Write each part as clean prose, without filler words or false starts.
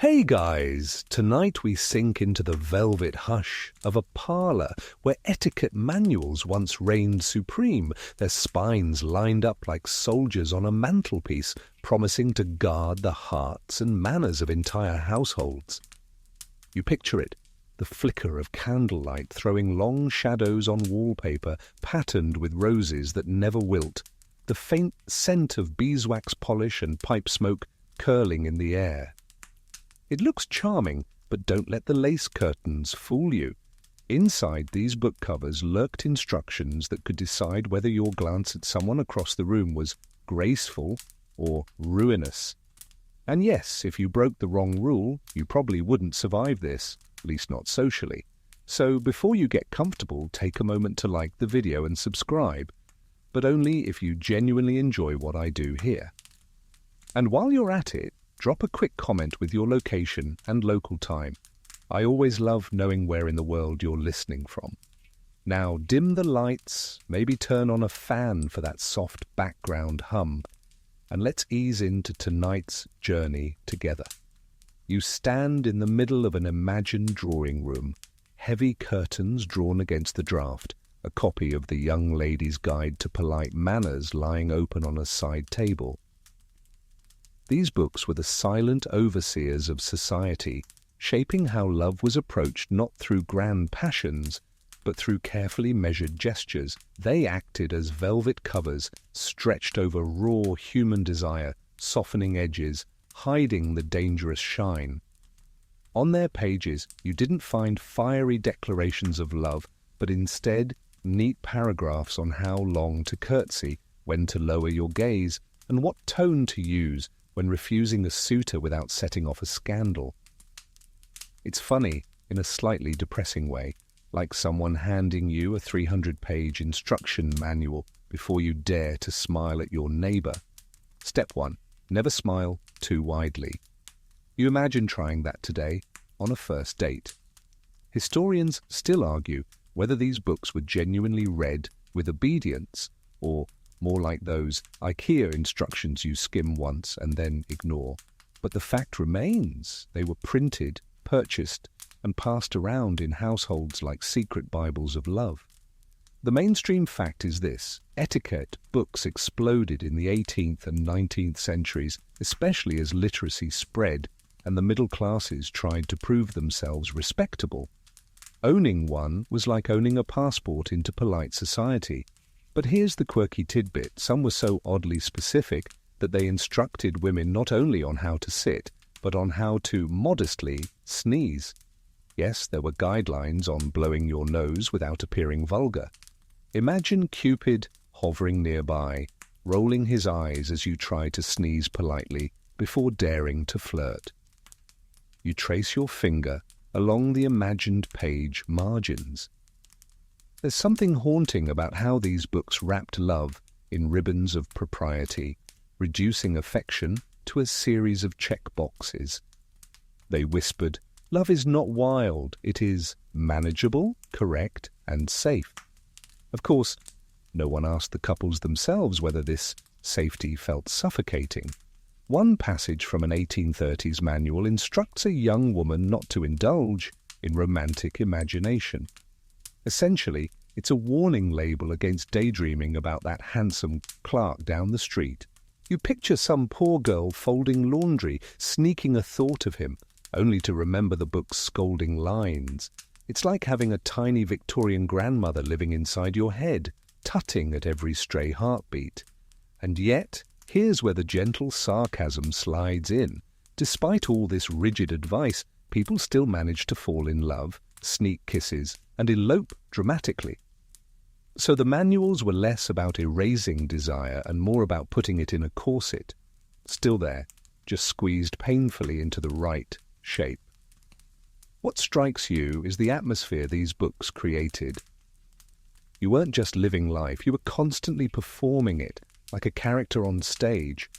Hey guys, tonight we sink into the velvet hush of a parlour where etiquette manuals once reigned supreme, their spines lined up like soldiers on a mantelpiece, promising to guard the hearts and manners of entire households. You picture it, the flicker of candlelight throwing long shadows on wallpaper patterned with roses that never wilt, the faint scent of beeswax polish and pipe smoke curling in the air. It looks charming, but don't let the lace curtains fool you. Inside these book covers lurked instructions that could decide whether your glance at someone across the room was graceful or ruinous. And yes, if you broke the wrong rule, you probably wouldn't survive this, at least not socially. So before you get comfortable, take a moment to like the video and subscribe, but only if you genuinely enjoy what I do here. And while you're at it, drop a quick comment with your location and local time. I always love knowing where in the world you're listening from. Now dim the lights, maybe turn on a fan for that soft background hum, and let's ease into tonight's journey together. You stand in the middle of an imagined drawing room, heavy curtains drawn against the draught, a copy of the Young Lady's Guide to Polite Manners lying open on a side table. These books were the silent overseers of society, shaping how love was approached not through grand passions, but through carefully measured gestures. They acted as velvet covers stretched over raw human desire, softening edges, hiding the dangerous shine. On their pages, you didn't find fiery declarations of love, but instead neat paragraphs on how long to curtsy, when to lower your gaze, and what tone to use when refusing a suitor without setting off a scandal. It's funny, in a slightly depressing way, like someone handing you a 300-page instruction manual before you dare to smile at your neighbour. Step 1. Never smile too widely. You imagine trying that today on a first date. Historians still argue whether these books were genuinely read with obedience or more like those IKEA instructions you skim once and then ignore. But the fact remains, they were printed, purchased, and passed around in households like secret Bibles of love. The mainstream fact is this: etiquette books exploded in the 18th and 19th centuries, especially as literacy spread and the middle classes tried to prove themselves respectable. Owning one was like owning a passport into polite society. But here's the quirky tidbit: some were so oddly specific that they instructed women not only on how to sit, but on how to modestly sneeze. Yes, there were guidelines on blowing your nose without appearing vulgar. Imagine Cupid hovering nearby, rolling his eyes as you try to sneeze politely before daring to flirt. You trace your finger along the imagined page margins. There's something haunting about how these books wrapped love in ribbons of propriety, reducing affection to a series of check boxes. They whispered, love is not wild, it is manageable, correct, and safe. Of course, no one asked the couples themselves whether this safety felt suffocating. One passage from an 1830s manual instructs a young woman not to indulge in romantic imagination. Essentially, it's a warning label against daydreaming about that handsome clerk down the street. You picture some poor girl folding laundry, sneaking a thought of him, only to remember the book's scolding lines. It's like having a tiny Victorian grandmother living inside your head, tutting at every stray heartbeat. And yet, here's where the gentle sarcasm slides in. Despite all this rigid advice, people still manage to fall in love, sneak kisses, and elope dramatically. So the manuals were less about erasing desire and more about putting it in a corset. Still there, just squeezed painfully into the right shape. What strikes you is the atmosphere these books created. You weren't just living life, you were constantly performing it, like a character on stage.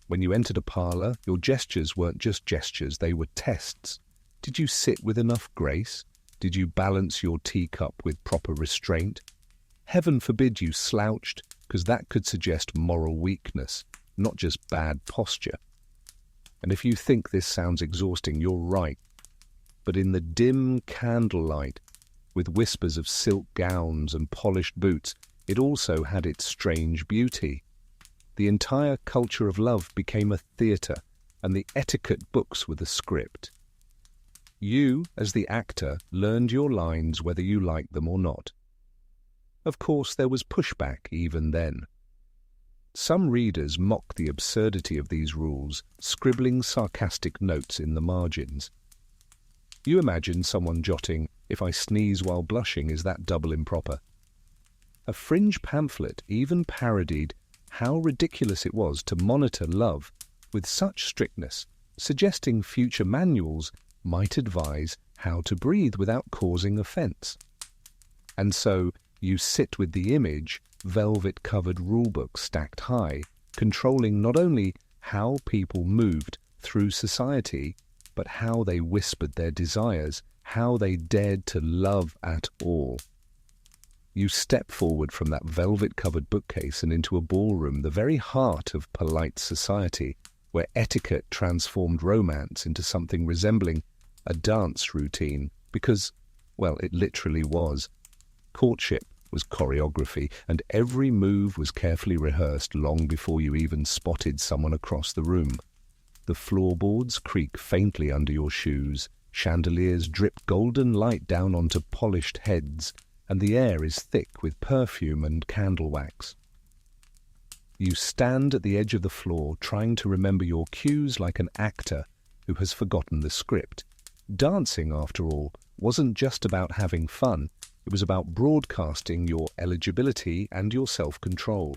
When you entered a parlour, your gestures weren't just gestures, they were tests. Did you sit with enough grace? Did you balance your teacup with proper restraint? Heaven forbid you slouched, because that could suggest moral weakness, not just bad posture. And if you think this sounds exhausting, you're right. But in the dim candlelight, with whispers of silk gowns and polished boots, it also had its strange beauty. The entire culture of love became a theatre, and the etiquette books were the script. You, as the actor, learned your lines whether you liked them or not. Of course, there was pushback even then. Some readers mocked the absurdity of these rules, scribbling sarcastic notes in the margins. You imagine someone jotting, "If I sneeze while blushing, is that double improper?" A fringe pamphlet even parodied how ridiculous it was to monitor love with such strictness, suggesting future manuals might advise how to breathe without causing offence. And so you sit with the image, velvet-covered rulebook stacked high, controlling not only how people moved through society, but how they whispered their desires, how they dared to love at all. You step forward from that velvet-covered bookcase and into a ballroom, the very heart of polite society, where etiquette transformed romance into something resembling a dance routine, because, well, it literally was. Courtship was choreography, and every move was carefully rehearsed long before you even spotted someone across the room. The floorboards creak faintly under your shoes, chandeliers drip golden light down onto polished heads, and the air is thick with perfume and candle wax. You stand at the edge of the floor, trying to remember your cues like an actor who has forgotten the script. Dancing, after all, wasn't just about having fun. It was about broadcasting your eligibility and your self-control.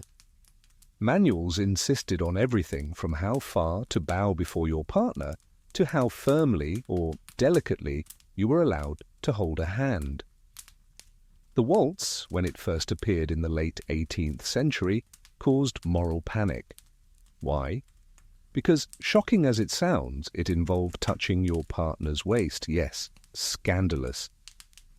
Manuals insisted on everything from how far to bow before your partner to how firmly or delicately you were allowed to hold a hand. The waltz, when it first appeared in the late 18th century, caused moral panic. Why? Because, shocking as it sounds, it involved touching your partner's waist. Yes, scandalous.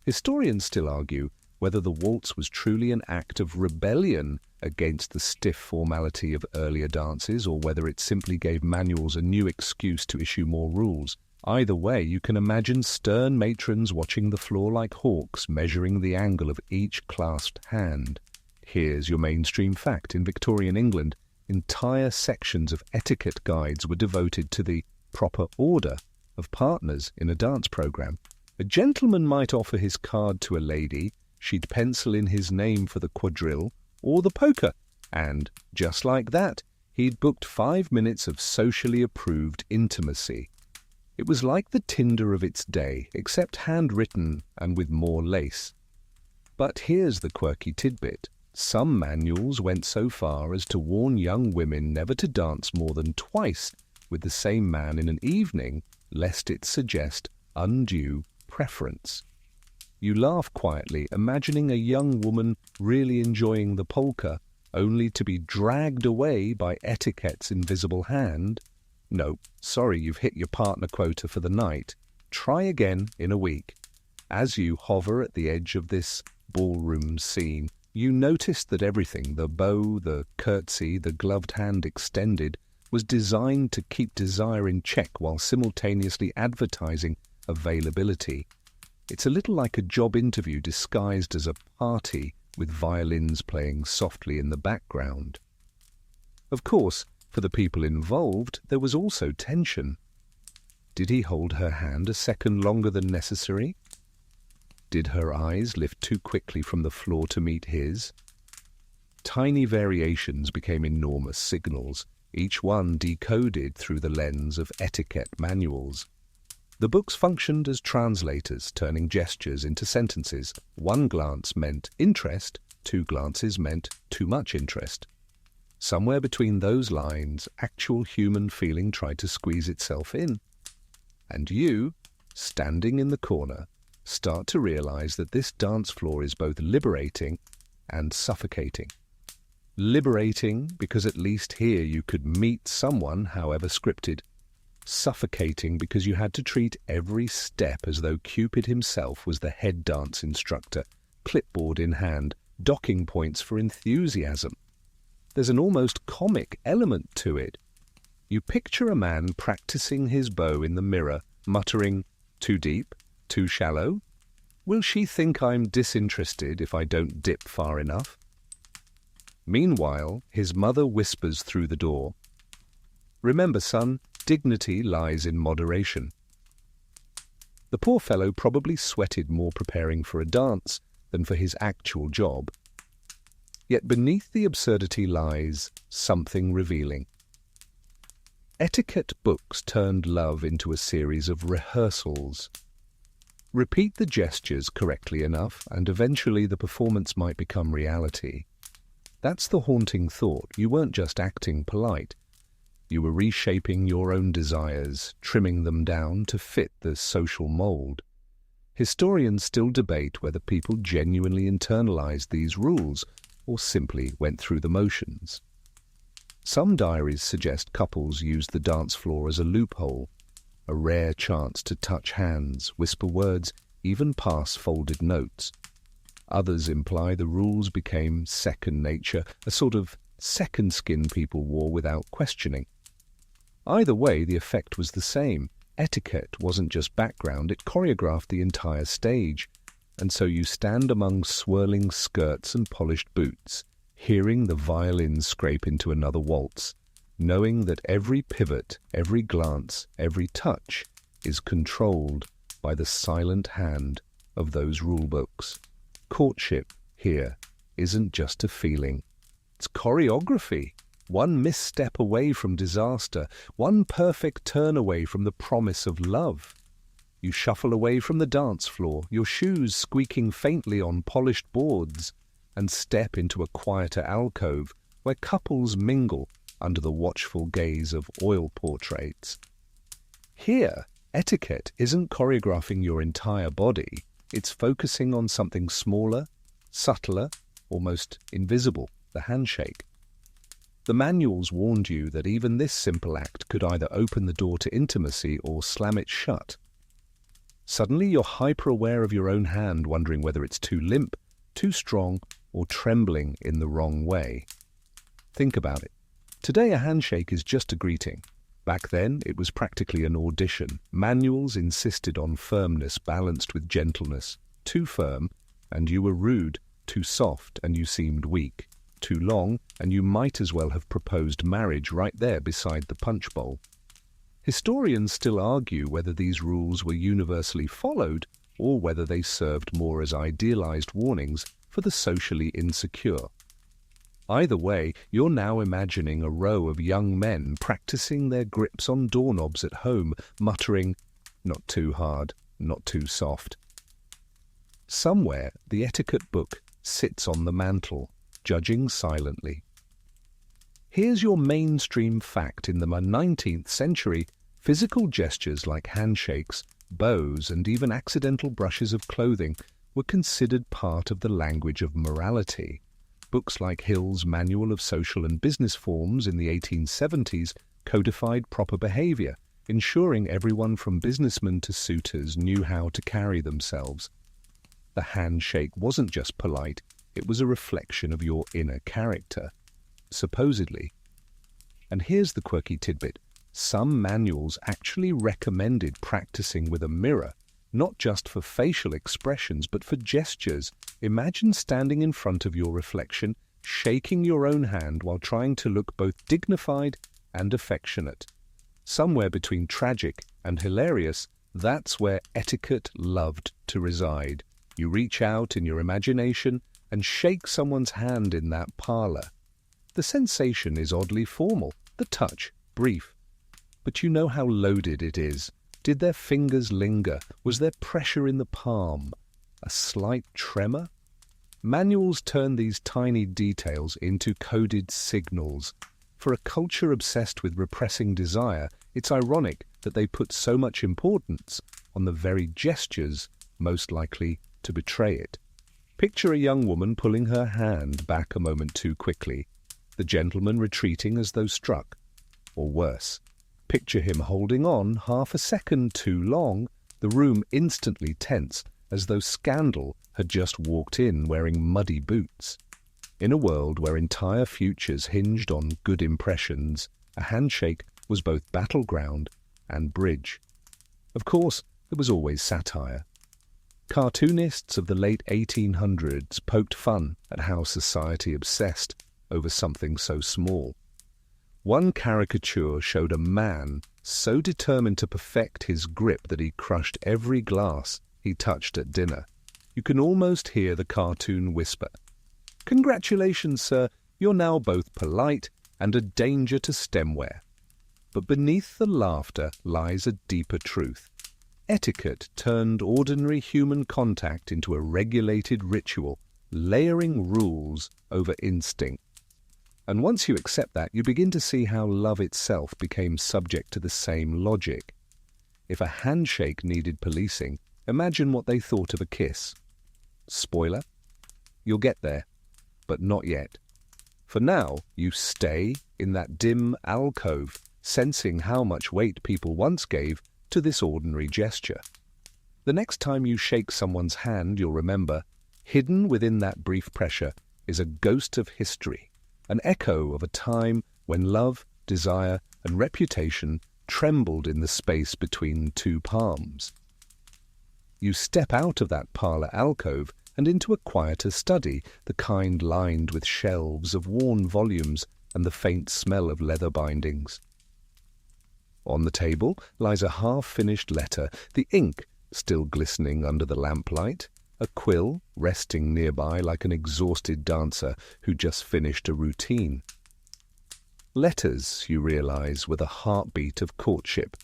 Historians still argue whether the waltz was truly an act of rebellion against the stiff formality of earlier dances, or whether it simply gave manuals a new excuse to issue more rules. Either way, you can imagine stern matrons watching the floor like hawks, measuring the angle of each clasped hand. Here's your mainstream fact. In Victorian England, entire sections of etiquette guides were devoted to the proper order of partners in a dance program. A gentleman might offer his card to a lady, she'd pencil in his name for the quadrille or the polka, and, just like that, he'd booked 5 minutes of socially approved intimacy. It was like the Tinder of its day, except handwritten and with more lace. But here's the quirky tidbit. Some manuals went so far as to warn young women never to dance more than twice with the same man in an evening, lest it suggest undue preference. You laugh quietly, imagining a young woman really enjoying the polka, only to be dragged away by etiquette's invisible hand. No, sorry, you've hit your partner quota for the night. Try again in a week. As you hover at the edge of this ballroom scene, you notice that everything, the bow, the curtsy, the gloved hand extended, was designed to keep desire in check while simultaneously advertising availability. It's a little like a job interview disguised as a party, with violins playing softly in the background. Of course, for the people involved, there was also tension. Did he hold her hand a second longer than necessary? Did her eyes lift too quickly from the floor to meet his? Tiny variations became enormous signals, each one decoded through the lens of etiquette manuals. The books functioned as translators, turning gestures into sentences. 1 glance meant interest, 2 glances meant too much interest. Somewhere between those lines, actual human feeling tried to squeeze itself in. And you, standing in the corner, start to realize that this dance floor is both liberating and suffocating. Liberating because at least here you could meet someone, however scripted. Suffocating because you had to treat every step as though Cupid himself was the head dance instructor, clipboard in hand, docking points for enthusiasm. There's an almost comic element to it. You picture a man practicing his bow in the mirror, muttering, "Too deep? Too shallow? Will she think I'm disinterested if I don't dip far enough?" Meanwhile, his mother whispers through the door, "Remember, son, dignity lies in moderation." The poor fellow probably sweated more preparing for a dance than for his actual job. Yet beneath the absurdity lies something revealing. Etiquette books turned love into a series of rehearsals. Repeat the gestures correctly enough, and eventually the performance might become reality. That's the haunting thought. You weren't just acting polite. You were reshaping your own desires, trimming them down to fit the social mold. Historians still debate whether people genuinely internalized these rules or simply went through the motions. Some diaries suggest couples used the dance floor as a loophole, a rare chance to touch hands, whisper words, even pass folded notes. Others imply the rules became second nature, a sort of second skin people wore without questioning. Either way, the effect was the same. Etiquette wasn't just background, it choreographed the entire stage. And so you stand among swirling skirts and polished boots, hearing the violin scrape into another waltz, knowing that every pivot, every glance, every touch is controlled by the silent hand of those rule books. Courtship here isn't just a feeling. It's choreography. One misstep away from disaster, one perfect turn away from the promise of love. You shuffle away from the dance floor, your shoes squeaking faintly on polished boards, and step into a quieter alcove where couples mingle under the watchful gaze of oil portraits. Here, etiquette isn't choreographing your entire body. It's focusing on something smaller, subtler, almost invisible, the handshake. The manuals warned you that even this simple act could either open the door to intimacy or slam it shut. Suddenly you're hyper-aware of your own hand, wondering whether it's too limp, too strong, or trembling in the wrong way. Think about it. Today a handshake is just a greeting. Back then it was practically an audition. Manuals insisted on firmness balanced with gentleness. Too firm, and you were rude. Too soft, and you seemed weak. Too long, and you might as well have proposed marriage right there beside the punch bowl. Historians still argue whether these rules were universally followed or whether they served more as idealized warnings for the socially insecure. Either way, you're now imagining a row of young men practicing their grips on doorknobs at home, muttering, "Not too hard, not too soft." Somewhere, the etiquette book sits on the mantel, judging silently. Here's your mainstream fact. In the 19th century, physical gestures like handshakes, bows, and even accidental brushes of clothing were considered part of the language of morality. Books like Hill's Manual of Social and Business Forms in the 1870s codified proper behavior, ensuring everyone from businessmen to suitors knew how to carry themselves. The handshake wasn't just polite, it was a reflection of your inner character, supposedly. And here's the quirky tidbit. Some manuals actually recommended practicing with a mirror, not just for facial expressions, but for gestures. Imagine standing in front of your reflection, shaking your own hand while trying to look both dignified and affectionate. Somewhere between tragic and hilarious, that's where etiquette loved to reside. You reach out in your imagination and shake someone's hand in that parlor. The sensation is oddly formal, the touch brief. But you know how loaded it is. Did their fingers linger? Was there pressure in the palm? A slight tremor? Manuals turn these tiny details into coded signals. For a culture obsessed with repressing desire, it's ironic that they put so much importance on the very gestures most likely to betray it. Picture a young woman pulling her hand back a moment too quickly, the gentleman retreating as though struck. Or worse, picture him holding on half a second too long, the room instantly tense, as though scandal had just walked in wearing muddy boots. In a world where entire futures hinged on good impressions, a handshake was both battleground and bridge. Of course, there was always satire. Cartoonists of the late 1800s poked fun at how society obsessed over something so small. One caricature showed a man so determined to perfect his grip that he crushed every glass he touched at dinner. You can almost hear the cartoon whisper, "Congratulations, sir, you're now both polite and a danger to stemware." But beneath the laughter lies a deeper truth. Etiquette turned ordinary human contact into a regulated ritual, layering rules over instinct. And once you accept that, you begin to see how love itself became subject to the same logic. If a handshake needed policing, imagine what they thought of a kiss. Spoiler? You'll get there, but not yet. For now, you stay in that dim alcove, sensing how much weight people once gave to this ordinary gesture. The next time you shake someone's hand, you'll remember, hidden within that brief pressure is a ghost of history, an echo of a time when love, desire, and reputation trembled in the space between two palms. You step out of that parlor alcove and into a quieter study, the kind lined with shelves of worn volumes and the faint smell of leather bindings. On the table lies a half-finished letter, the ink still glistening under the lamplight, a quill resting nearby like an exhausted dancer who just finished a routine. Letters, you realize, were the heartbeat of courtship,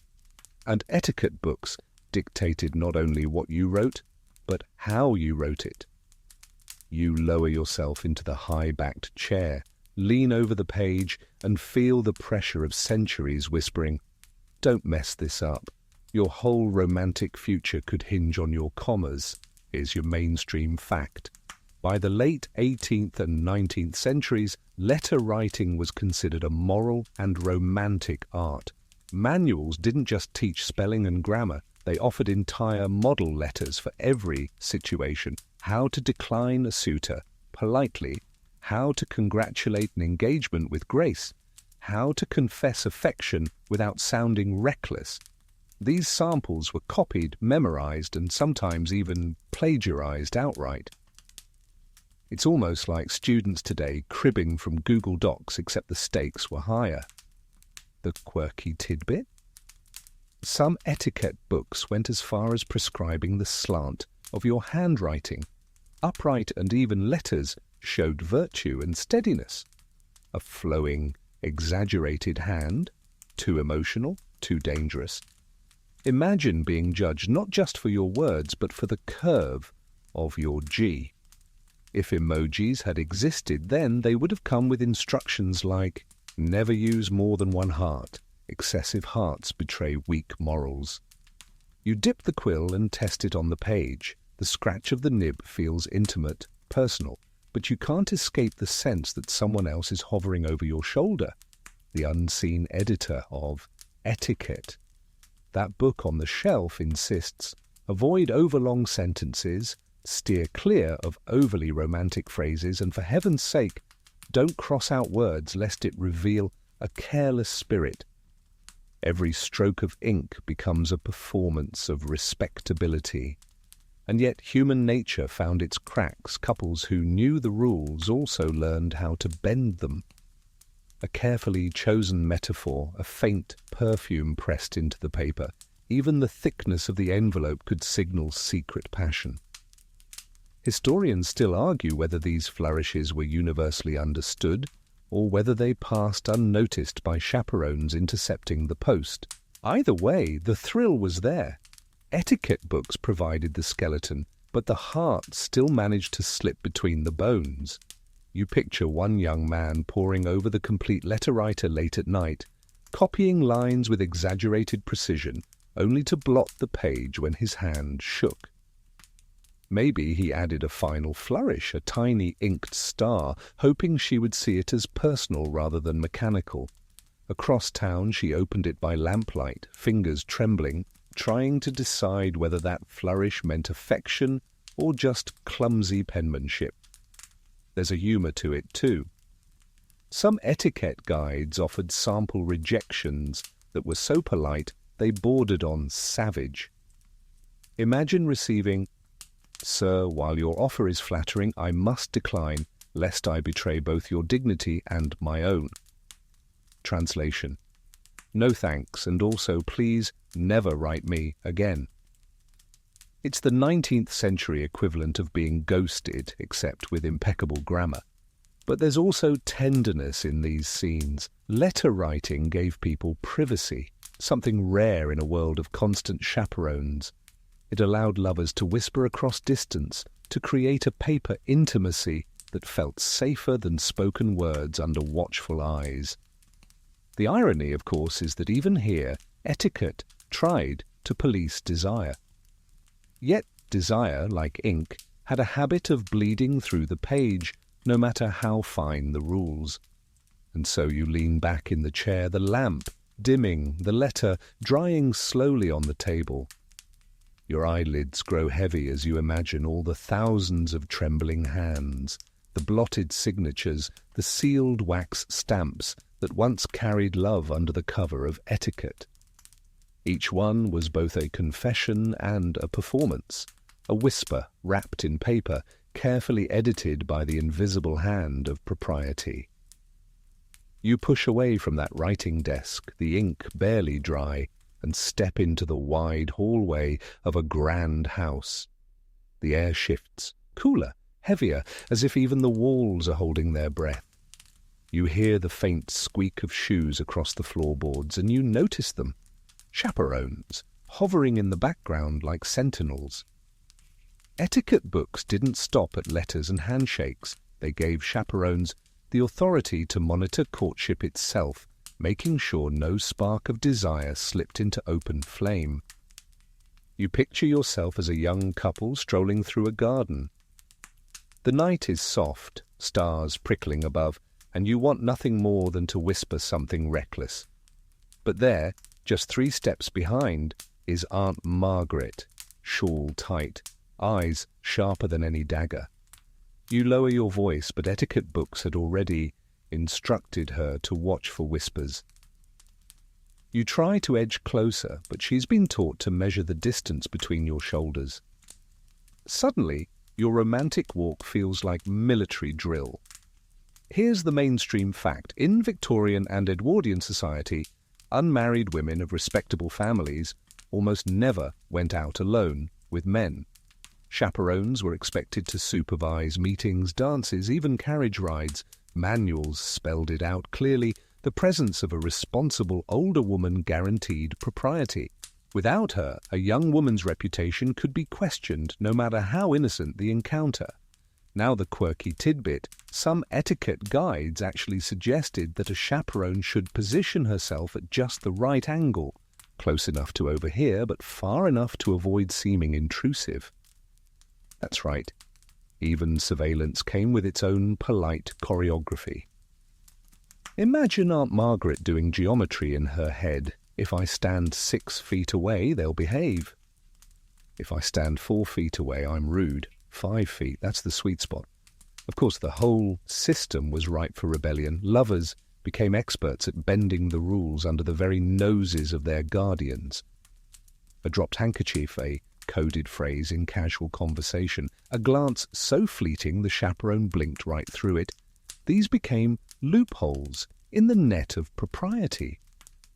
and etiquette books dictated not only what you wrote, but how you wrote it. You lower yourself into the high-backed chair, lean over the page, and feel the pressure of centuries whispering, "Don't mess this up. Your whole romantic future could hinge on your commas," is your mainstream fact. By the late 18th and 19th centuries, letter writing was considered a moral and romantic art. Manuals didn't just teach spelling and grammar, they offered entire model letters for every situation. How to decline a suitor politely, how to congratulate an engagement with grace, how to confess affection without sounding reckless. These samples were copied, memorized, and sometimes even plagiarized outright. It's almost like students today cribbing from Google Docs, except the stakes were higher. The quirky tidbit? Some etiquette books went as far as prescribing the slant of your handwriting. Upright and even letters showed virtue and steadiness. A flowing, exaggerated hand, too emotional, too dangerous. Imagine being judged not just for your words, but for the curve of your G. If emojis had existed then, they would have come with instructions like, never use more than one heart. Excessive hearts betray weak morals. You dip the quill and test it on the page. The scratch of the nib feels intimate, personal, but you can't escape the sense that someone else is hovering over your shoulder. The unseen editor of Etiquette. That book on the shelf insists, avoid overlong sentences, steer clear of overly romantic phrases, and for heaven's sake, don't cross out words lest it reveal a careless spirit. Every stroke of ink becomes a performance of respectability. And yet human nature found its cracks. Couples who knew the rules also learned how to bend them. A carefully chosen metaphor, a faint perfume pressed into the paper. Even the thickness of the envelope could signal secret passion. Historians still argue whether these flourishes were universally understood or whether they passed unnoticed by chaperones intercepting the post. Either way, the thrill was there. Etiquette books provided the skeleton, but the heart still managed to slip between the bones. You picture one young man poring over the complete letter writer late at night, copying lines with exaggerated precision, only to blot the page when his hand shook. Maybe he added a final flourish, a tiny inked star, hoping she would see it as personal rather than mechanical. Across town she opened it by lamplight, fingers trembling, trying to decide whether that flourish meant affection or just clumsy penmanship. There's a humour to it too. Some etiquette guides offered sample rejections that were so polite they bordered on savage. Imagine receiving, "Sir, while your offer is flattering, I must decline, lest I betray both your dignity and my own." Translation: "No thanks, and also please never write me again." It's the 19th century equivalent of being ghosted, except with impeccable grammar. But there's also tenderness in these scenes. Letter writing gave people privacy, something rare in a world of constant chaperones. It allowed lovers to whisper across distance, to create a paper intimacy that felt safer than spoken words under watchful eyes. The irony, of course, is that even here, etiquette tried to police desire. Yet desire, like ink, had a habit of bleeding through the page, no matter how fine the rules. And so you lean back in the chair, the lamp dimming, the letter drying slowly on the table. Your eyelids grow heavy as you imagine all the thousands of trembling hands, the blotted signatures, the sealed wax stamps that once carried love under the cover of etiquette. Each one was both a confession and a performance, a whisper wrapped in paper, carefully edited by the invisible hand of propriety. You push away from that writing desk, the ink barely dry, and step into the wide hallway of a grand house. The air shifts, cooler, heavier, as if even the walls are holding their breath. You hear the faint squeak of shoes across the floorboards, and you notice them, chaperones, hovering in the background like sentinels. Etiquette books didn't stop at letters and handshakes. They gave chaperones the authority to monitor courtship itself, making sure no spark of desire slipped into open flame. You picture yourself as a young couple strolling through a garden. The night is soft, stars prickling above, and you want nothing more than to whisper something reckless. But there, just 3 steps behind, is Aunt Margaret, shawl tight, eyes sharper than any dagger. You lower your voice, but etiquette books had already instructed her to watch for whispers. You try to edge closer, but she's been taught to measure the distance between your shoulders. Suddenly, your romantic walk feels like military drill. Here's the mainstream fact. In Victorian and Edwardian society, unmarried women of respectable families almost never went out alone with men. Chaperones were expected to supervise meetings, dances, even carriage rides. Manuals spelled it out clearly. The presence of a responsible older woman guaranteed propriety. Without her, a young woman's reputation could be questioned, no matter how innocent the encounter. Now the quirky tidbit, some etiquette guides actually suggested that a chaperone should position herself at just the right angle, close enough to overhear, but far enough to avoid seeming intrusive. That's right. Even surveillance came with its own polite choreography. Imagine Aunt Margaret doing geometry in her head. If I stand 6 feet away, they'll behave. If I stand 4 feet away, I'm rude. 5 feet, that's the sweet spot. Of course, the whole system was ripe for rebellion. Lovers became experts at bending the rules under the very noses of their guardians. A dropped handkerchief, a coded phrase in casual conversation, a glance so fleeting the chaperone blinked right through it. These became loopholes in the net of propriety.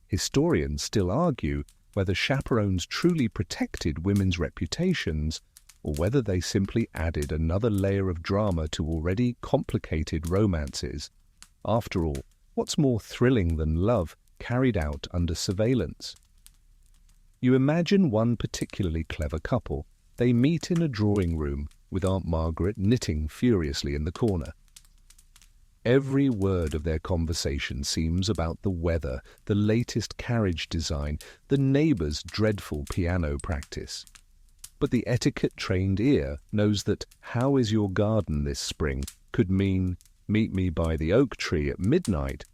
Historians still argue whether chaperones truly protected women's reputations or whether they simply added another layer of drama to already complicated romances. After all, what's more thrilling than love carried out under surveillance? You imagine one particularly clever couple. They meet in a drawing room with Aunt Margaret knitting furiously in the corner. Every word of their conversation seems about the weather, the latest carriage design, the neighbour's dreadful piano practice. But the etiquette-trained ear knows that "how is your garden this spring" could mean "meet me by the oak tree at midnight."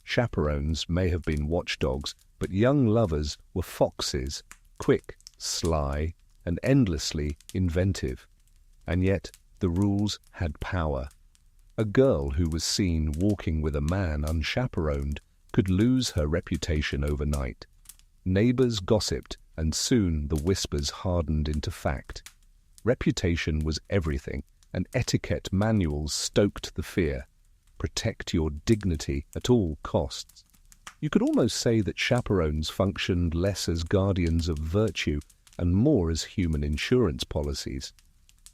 Chaperones may have been watchdogs, but young lovers were foxes, quick, sly, and endlessly inventive. And yet the rules had power. A girl who was seen walking with a man unchaperoned could lose her reputation overnight. Neighbors gossiped, and soon the whispers hardened into fact. Reputation was everything, and etiquette manuals stoked the fear. Protect your dignity at all costs. You could almost say that chaperones functioned less as guardians of virtue and more as human insurance policies.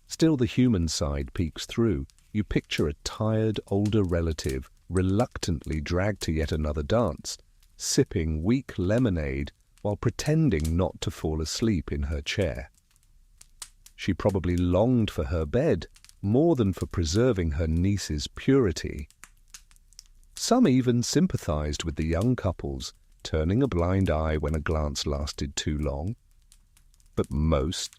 Still, the human side peeks through. You picture a tired older relative reluctantly dragged to yet another dance, sipping weak lemonade while pretending not to fall asleep in her chair. She probably longed for her bed more than for preserving her niece's purity. Some even sympathized with the young couples, turning a blind eye when a glance lasted too long. But most,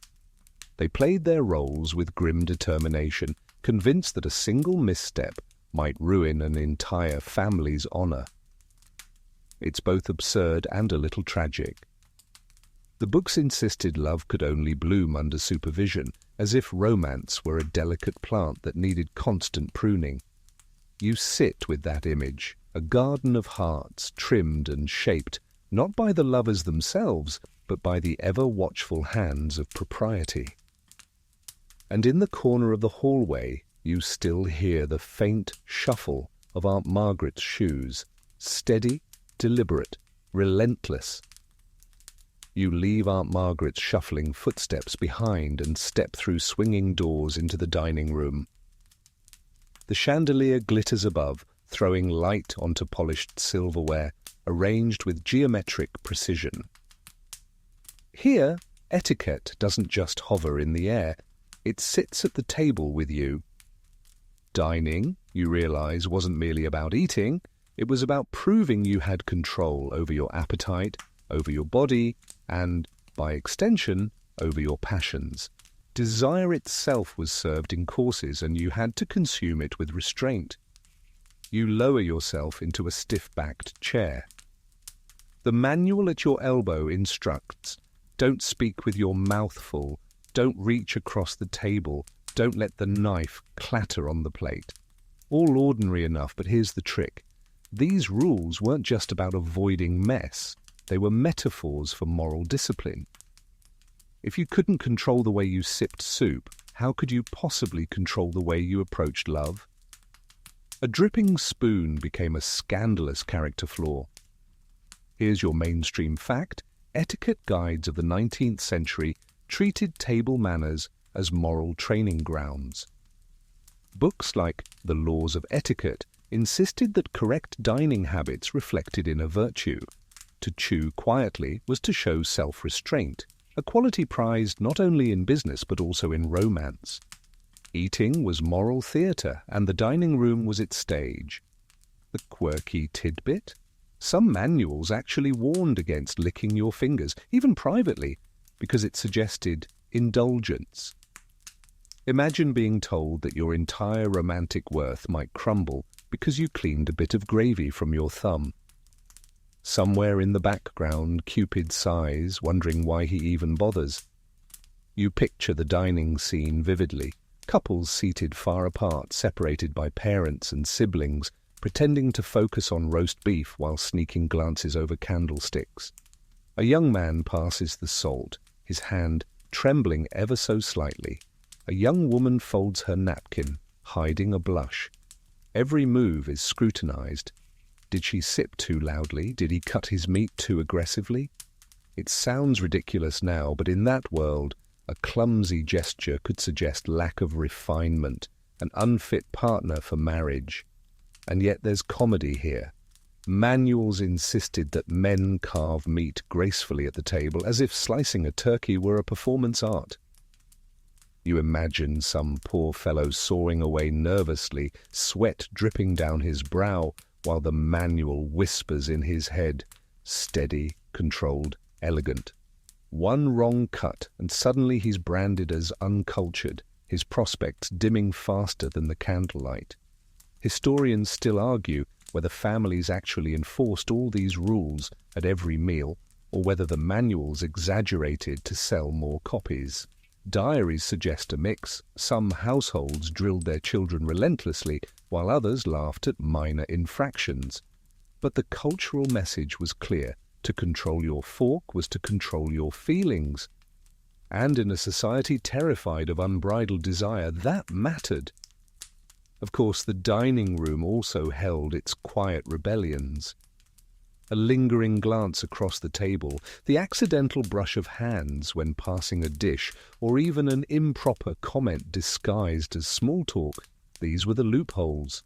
they played their roles with grim determination, convinced that a single misstep might ruin an entire family's honor. It's both absurd and a little tragic. The books insisted love could only bloom under supervision, as if romance were a delicate plant that needed constant pruning. You sit with that image, a garden of hearts trimmed and shaped, not by the lovers themselves, but by the ever-watchful hands of propriety. And in the corner of the hallway, you still hear the faint shuffle of Aunt Margaret's shoes, steady, deliberate, relentless. You leave Aunt Margaret's shuffling footsteps behind and step through swinging doors into the dining room. The chandelier glitters above, throwing light onto polished silverware, arranged with geometric precision. Here, etiquette doesn't just hover in the air, it sits at the table with you. Dining, you realize, wasn't merely about eating, it was about proving you had control over your appetite, over your body, and, by extension, over your passions. Desire itself was served in courses, and you had to consume it with restraint. You lower yourself into a stiff-backed chair. The manual at your elbow instructs, don't speak with your mouth full, don't reach across the table, don't let the knife clatter on the plate. All ordinary enough, but here's the trick. These rules weren't just about avoiding mess, they were metaphors for moral discipline. If you couldn't control the way you sipped soup, how could you possibly control the way you approached love? A dripping spoon became a scandalous character flaw. Here's your mainstream fact. Etiquette guides of the 19th century treated table manners as moral training grounds. Books like The Laws of Etiquette insisted that correct dining habits reflected inner virtue. To chew quietly was to show self-restraint, a quality prized not only in business but also in romance. Eating was moral theatre, and the dining room was its stage. The quirky tidbit? Some manuals actually warned against licking your fingers, even privately, because it suggested indulgence. Imagine being told that your entire romantic worth might crumble because you cleaned a bit of gravy from your thumb. Somewhere in the background, Cupid sighs, wondering why he even bothers. You picture the dining scene vividly, couples seated far apart, separated by parents and siblings, pretending to focus on roast beef while sneaking glances over candlesticks. A young man passes the salt, his hand trembling ever so slightly. A young woman folds her napkin, hiding a blush. Every move is scrutinized. Did she sip too loudly? Did he cut his meat too aggressively? It sounds ridiculous now, but in that world, a clumsy gesture could suggest lack of refinement, an unfit partner for marriage. And yet there's comedy here. Manuals insisted that men carve meat gracefully at the table, as if slicing a turkey were a performance art. You imagine some poor fellow sawing away nervously, sweat dripping down his brow, while the manual whispers in his head, steady, controlled, elegant. One wrong cut, and suddenly he's branded as uncultured, his prospects dimming faster than the candlelight. Historians still argue whether families actually enforced all these rules at every meal, or whether the manuals exaggerated to sell more copies. Diaries suggest a mix. Some households drilled their children relentlessly, while others laughed at minor infractions. But the cultural message was clear. To control your fork was to control your feelings. And in a society terrified of unbridled desire, that mattered. Of course, the dining room also held its quiet rebellions. A lingering glance across the table, the accidental brush of hands when passing a dish, or even an improper comment disguised as small talk, these were the loopholes.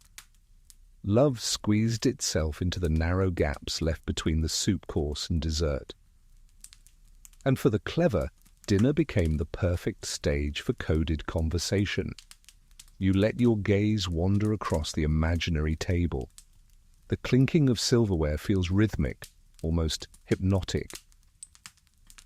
Love squeezed itself into the narrow gaps left between the soup course and dessert. And for the clever, dinner became the perfect stage for coded conversation. You let your gaze wander across the imaginary table. The clinking of silverware feels rhythmic, almost hypnotic.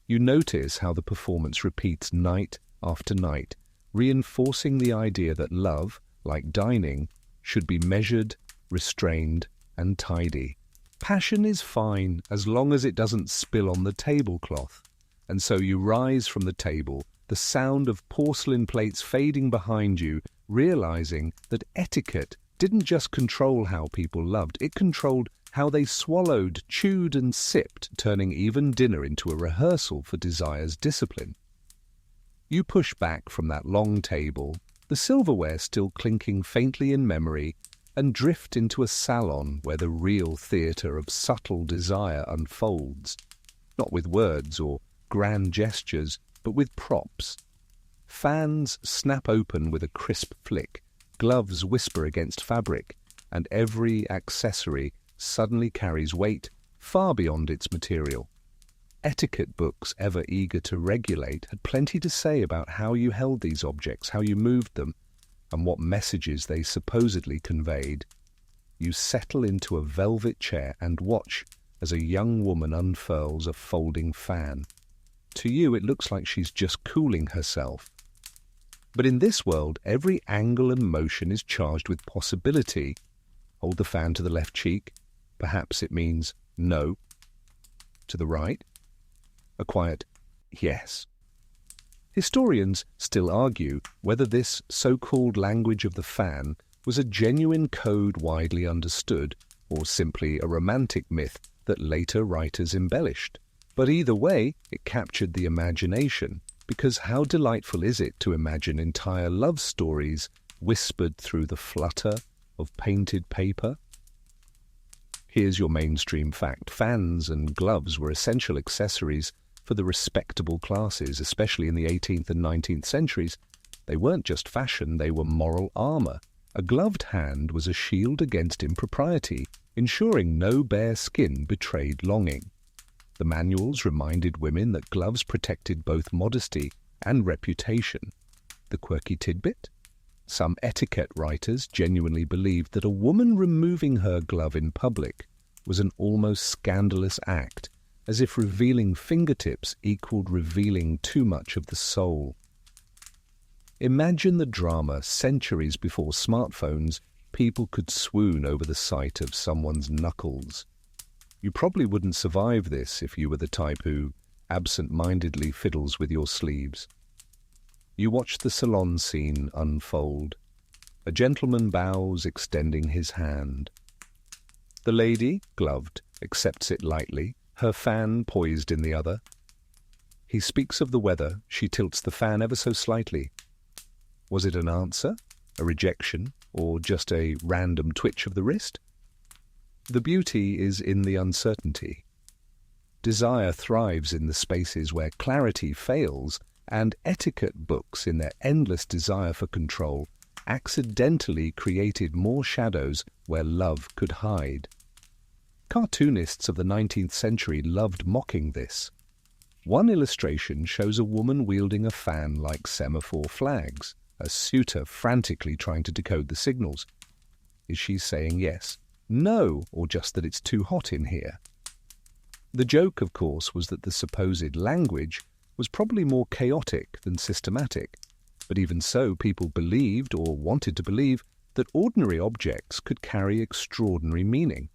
You notice how the performance repeats night after night, reinforcing the idea that love, like dining, should be measured, restrained, and tidy. Passion is fine as long as it doesn't spill on the tablecloth. And so you rise from the table, the sound of porcelain plates fading behind you, realizing that etiquette didn't just control how people loved, it controlled how they swallowed, chewed, and sipped, turning even dinner into a rehearsal for desire's discipline. You push back from that long table, the silverware still clinking faintly in memory, and drift into a salon where the real theatre of subtle desire unfolds, not with words or grand gestures, but with props. Fans snap open with a crisp flick, gloves whisper against fabric, and every accessory suddenly carries weight far beyond its material. Etiquette books, ever eager to regulate, had plenty to say about how you held these objects, how you moved them, and what messages they supposedly conveyed. You settle into a velvet chair and watch as a young woman unfurls a folding fan. To you, it looks like she's just cooling herself. But in this world, every angle and motion is charged with possibility. Hold the fan to the left cheek. Perhaps it means no. To the right, a quiet yes. Historians still argue whether this so-called language of the fan was a genuine code widely understood, or simply a romantic myth that later writers embellished. But either way, it captured the imagination, because how delightful is it to imagine entire love stories whispered through the flutter of painted paper? Here's your mainstream fact. Fans and gloves were essential accessories for the respectable classes, especially in the 18th and 19th centuries. They weren't just fashion, they were moral armor. A gloved hand was a shield against impropriety, ensuring no bare skin betrayed longing. The manuals reminded women that gloves protected both modesty and reputation. The quirky tidbit? Some etiquette writers genuinely believed that a woman removing her glove in public was an almost scandalous act, as if revealing fingertips equaled revealing too much of the soul. Imagine the drama. Centuries before smartphones, people could swoon over the sight of someone's knuckles. You probably wouldn't survive this if you were the type who absent-mindedly fiddles with your sleeves. You watch the salon scene unfold. A gentleman bows, extending his hand. The lady, gloved, accepts it lightly, her fan poised in the other. He speaks of the weather. She tilts the fan ever so slightly. Was it an answer, a rejection, or just a random twitch of the wrist? The beauty is in the uncertainty. Desire thrives in the spaces where clarity fails, and etiquette books, in their endless desire for control, accidentally created more shadows where love could hide. Cartoonists of the 19th century loved mocking this. One illustration shows a woman wielding a fan like semaphore flags, a suitor frantically trying to decode the signals. Is she saying yes, no, or just that it's too hot in here? The joke, of course, was that the supposed language was probably more chaotic than systematic, but even so, people believed, or wanted to believe, that ordinary objects could carry extraordinary meaning.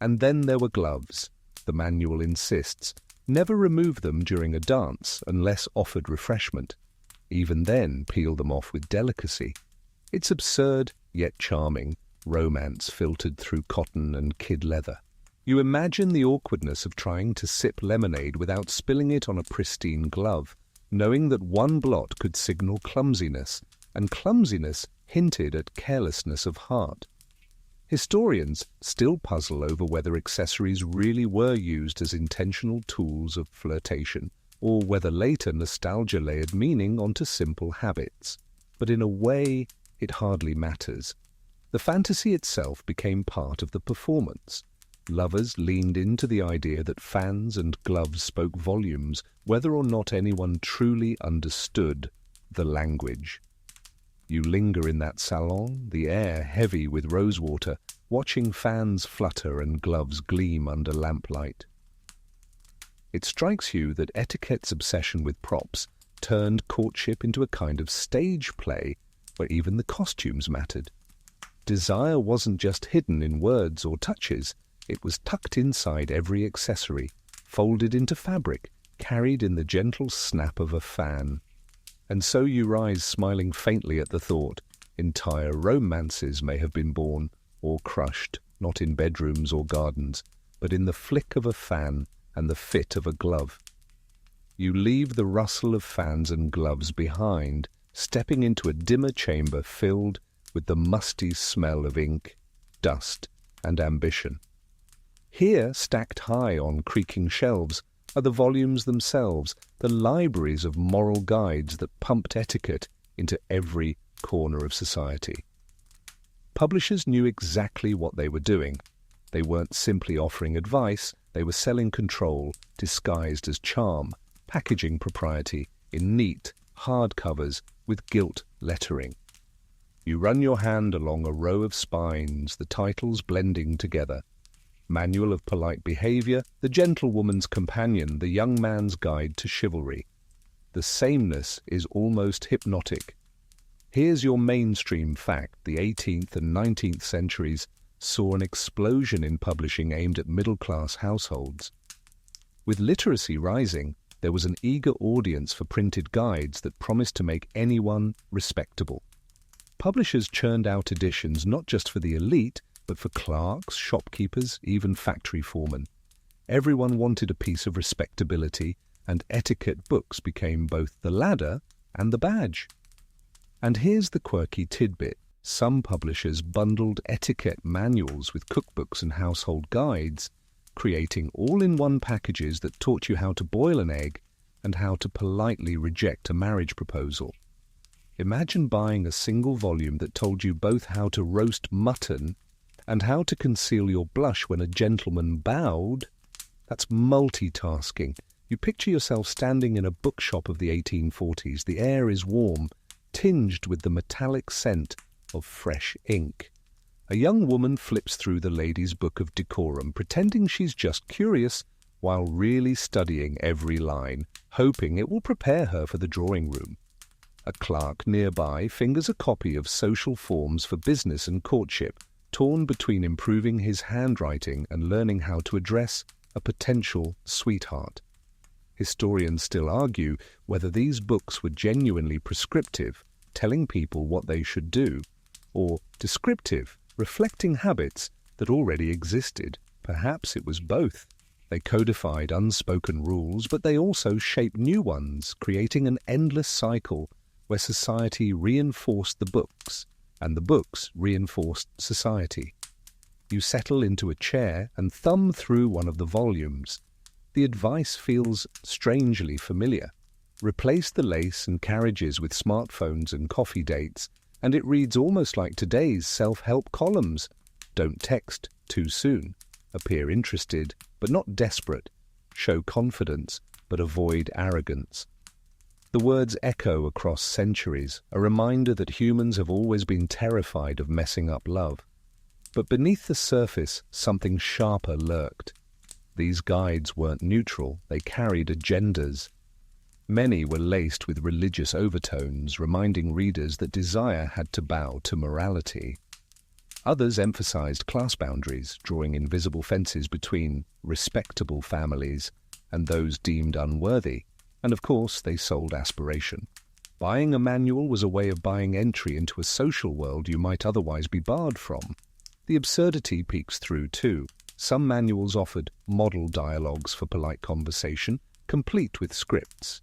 And then there were gloves. The manual insists, never remove them during a dance unless offered refreshment. even then peel them off with delicacy. It's absurd, yet charming, romance filtered through cotton and kid leather. You imagine the awkwardness of trying to sip lemonade without spilling it on a pristine glove, knowing that one blot could signal clumsiness, and clumsiness hinted at carelessness of heart. Historians still puzzle over whether accessories really were used as intentional tools of flirtation, or whether later nostalgia layered meaning onto simple habits. But in a way, it hardly matters. The fantasy itself became part of the performance. Lovers leaned into the idea that fans and gloves spoke volumes, whether or not anyone truly understood the language. You linger in that salon, the air heavy with rosewater, watching fans flutter and gloves gleam under lamplight. It strikes you that Etiquette's obsession with props turned courtship into a kind of stage play where even the costumes mattered. Desire wasn't just hidden in words or touches, it was tucked inside every accessory, folded into fabric, carried in the gentle snap of a fan. And so you rise smiling faintly at the thought, entire romances may have been born or crushed, not in bedrooms or gardens, but in the flick of a fan and the fit of a glove. You leave the rustle of fans and gloves behind, stepping into a dimmer chamber filled with the musty smell of ink, dust, and ambition. Here, stacked high on creaking shelves, are the volumes themselves, the libraries of moral guides that pumped etiquette into every corner of society. Publishers knew exactly what they were doing. They weren't simply offering advice, they were selling control, disguised as charm, packaging propriety in neat, hard covers with gilt lettering. You run your hand along a row of spines, the titles blending together. Manual of Polite Behavior, The Gentlewoman's Companion, The Young Man's Guide to Chivalry. The sameness is almost hypnotic. Here's your mainstream fact. The 18th and 19th centuries saw an explosion in publishing aimed at middle-class households. With literacy rising, there was an eager audience for printed guides that promised to make anyone respectable. Publishers churned out editions not just for the elite, but for clerks, shopkeepers, even factory foremen. Everyone wanted a piece of respectability, and etiquette books became both the ladder and the badge. And here's the quirky tidbit. Some publishers bundled etiquette manuals with cookbooks and household guides, creating all-in-one packages that taught you how to boil an egg and how to politely reject a marriage proposal. Imagine buying a single volume that told you both how to roast mutton and how to conceal your blush when a gentleman bowed. That's multitasking. You picture yourself standing in a bookshop of the 1840s. The air is warm, tinged with the metallic scent of fresh ink. A young woman flips through the lady's book of decorum, pretending she's just curious, while really studying every line, hoping it will prepare her for the drawing room. A clerk nearby fingers a copy of Social Forms for Business and Courtship, torn between improving his handwriting and learning how to address a potential sweetheart. Historians still argue whether these books were genuinely prescriptive, telling people what they should do, or descriptive, reflecting habits that already existed. Perhaps it was both. They codified unspoken rules, but they also shaped new ones, creating an endless cycle where society reinforced the books, and the books reinforced society. You settle into a chair and thumb through one of the volumes. The advice feels strangely familiar. Replace the lace and carriages with smartphones and coffee dates, and it reads almost like today's self-help columns. Don't text too soon. Appear interested, but not desperate. Show confidence, but avoid arrogance. The words echo across centuries, a reminder that humans have always been terrified of messing up love. But beneath the surface, something sharper lurked. These guides weren't neutral, they carried agendas. Many were laced with religious overtones, reminding readers that desire had to bow to morality. Others emphasized class boundaries, drawing invisible fences between respectable families and those deemed unworthy. And of course, they sold aspiration. Buying a manual was a way of buying entry into a social world you might otherwise be barred from. The absurdity peeks through too. Some manuals offered model dialogues for polite conversation, complete with scripts.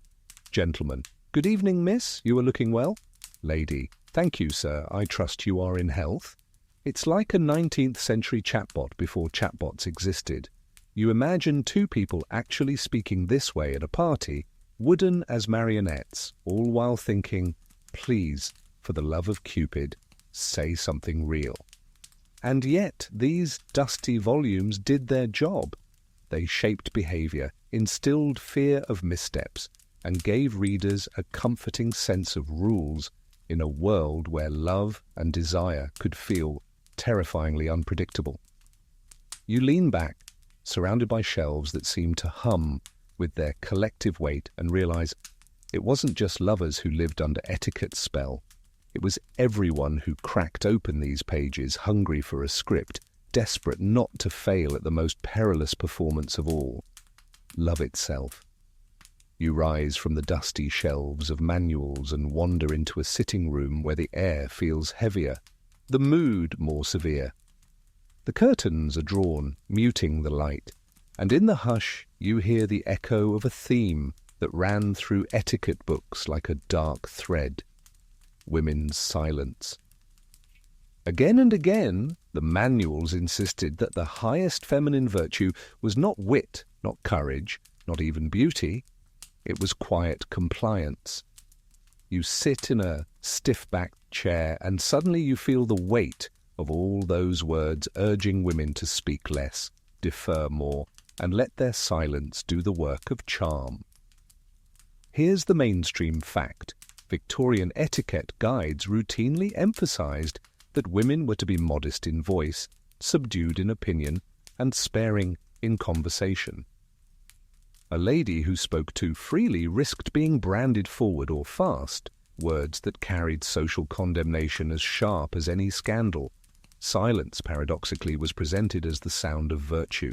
Gentleman: "Good evening, miss. You are looking well." Lady: "Thank you, sir. I trust you are in health." It's like a 19th century chatbot before chatbots existed. You imagine two people actually speaking this way at a party, wooden as marionettes, all while thinking, "Please, for the love of Cupid, say something real." And yet these dusty volumes did their job. They shaped behavior, instilled fear of missteps, and gave readers a comforting sense of rules in a world where love and desire could feel terrifyingly unpredictable. You lean back, surrounded by shelves that seem to hum with their collective weight, and realize it wasn't just lovers who lived under etiquette's spell. It was everyone who cracked open these pages, hungry for a script, desperate not to fail at the most perilous performance of all, love itself. You rise from the dusty shelves of manuals and wander into a sitting room where the air feels heavier, the mood more severe. The curtains are drawn, muting the light, and in the hush you hear the echo of a theme that ran through etiquette books like a dark thread: women's silence. Again and again, the manuals insisted that the highest feminine virtue was not wit, not courage, not even beauty. It was quiet compliance. You sit in a stiff-backed chair and suddenly you feel the weight of all those words urging women to speak less, defer more, and let their silence do the work of charm. Here's the mainstream fact. Victorian etiquette guides routinely emphasized that women were to be modest in voice, subdued in opinion, and sparing in conversation. A lady who spoke too freely risked being branded forward or fast, words that carried social condemnation as sharp as any scandal. Silence, paradoxically, was presented as the sound of virtue.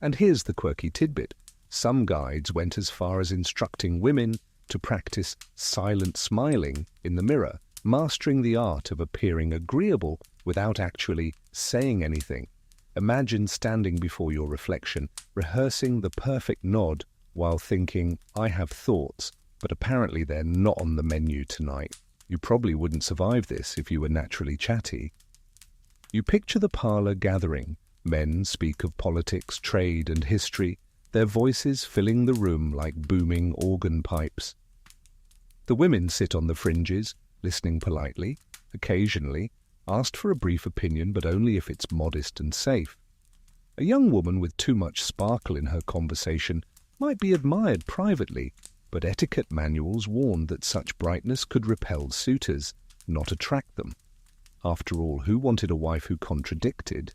And here's the quirky tidbit. Some guides went as far as instructing women to practice silent smiling in the mirror, mastering the art of appearing agreeable without actually saying anything. Imagine standing before your reflection, rehearsing the perfect nod while thinking, "I have thoughts, but apparently they're not on the menu tonight." You probably wouldn't survive this if you were naturally chatty. You picture the parlor gathering. Men speak of politics, trade, and history, their voices filling the room like booming organ pipes. The women sit on the fringes, listening politely, occasionally, asked for a brief opinion, but only if it's modest and safe. A young woman with too much sparkle in her conversation might be admired privately, but etiquette manuals warned that such brightness could repel suitors, not attract them. After all, who wanted a wife who contradicted?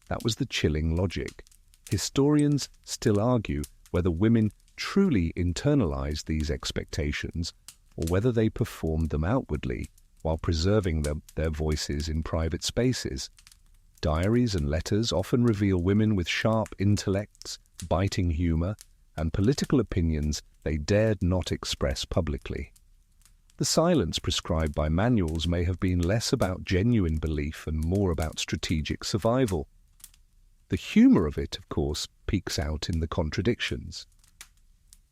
That was the chilling logic. Historians still argue whether women truly internalized these expectations or whether they performed them outwardly while preserving their voices in private spaces. Diaries and letters often reveal women with sharp intellects, biting humor, and political opinions they dared not express publicly. The silence prescribed by manuals may have been less about genuine belief and more about strategic survival. The humor of it, of course, peeks out in the contradictions.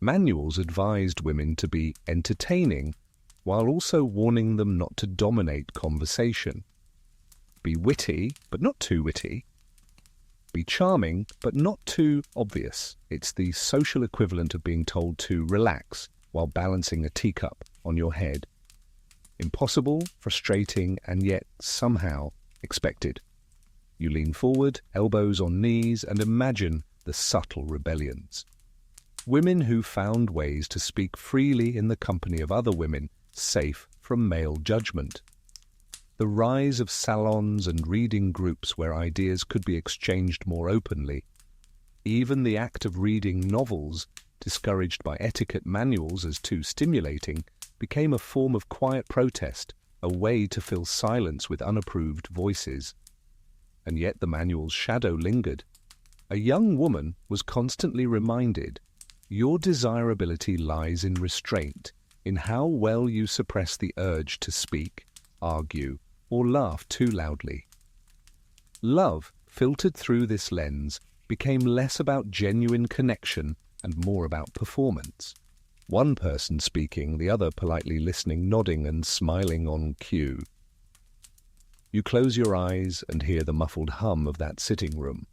Manuals advised women to be entertaining, while also warning them not to dominate conversation. Be witty, but not too witty. Be charming, but not too obvious. It's the social equivalent of being told to relax while balancing a teacup on your head. Impossible, frustrating, and yet somehow expected. You lean forward, elbows on knees, and imagine the subtle rebellions. Women who found ways to speak freely in the company of other women, safe from male judgment. The rise of salons and reading groups where ideas could be exchanged more openly. Even the act of reading novels, discouraged by etiquette manuals as too stimulating, became a form of quiet protest, a way to fill silence with unapproved voices. And yet the manual's shadow lingered. A young woman was constantly reminded, your desirability lies in restraint, in how well you suppress the urge to speak, argue, or laugh too loudly. Love, filtered through this lens, became less about genuine connection and more about performance. One person speaking, the other politely listening, nodding and smiling on cue. You close your eyes and hear the muffled hum of that sitting room.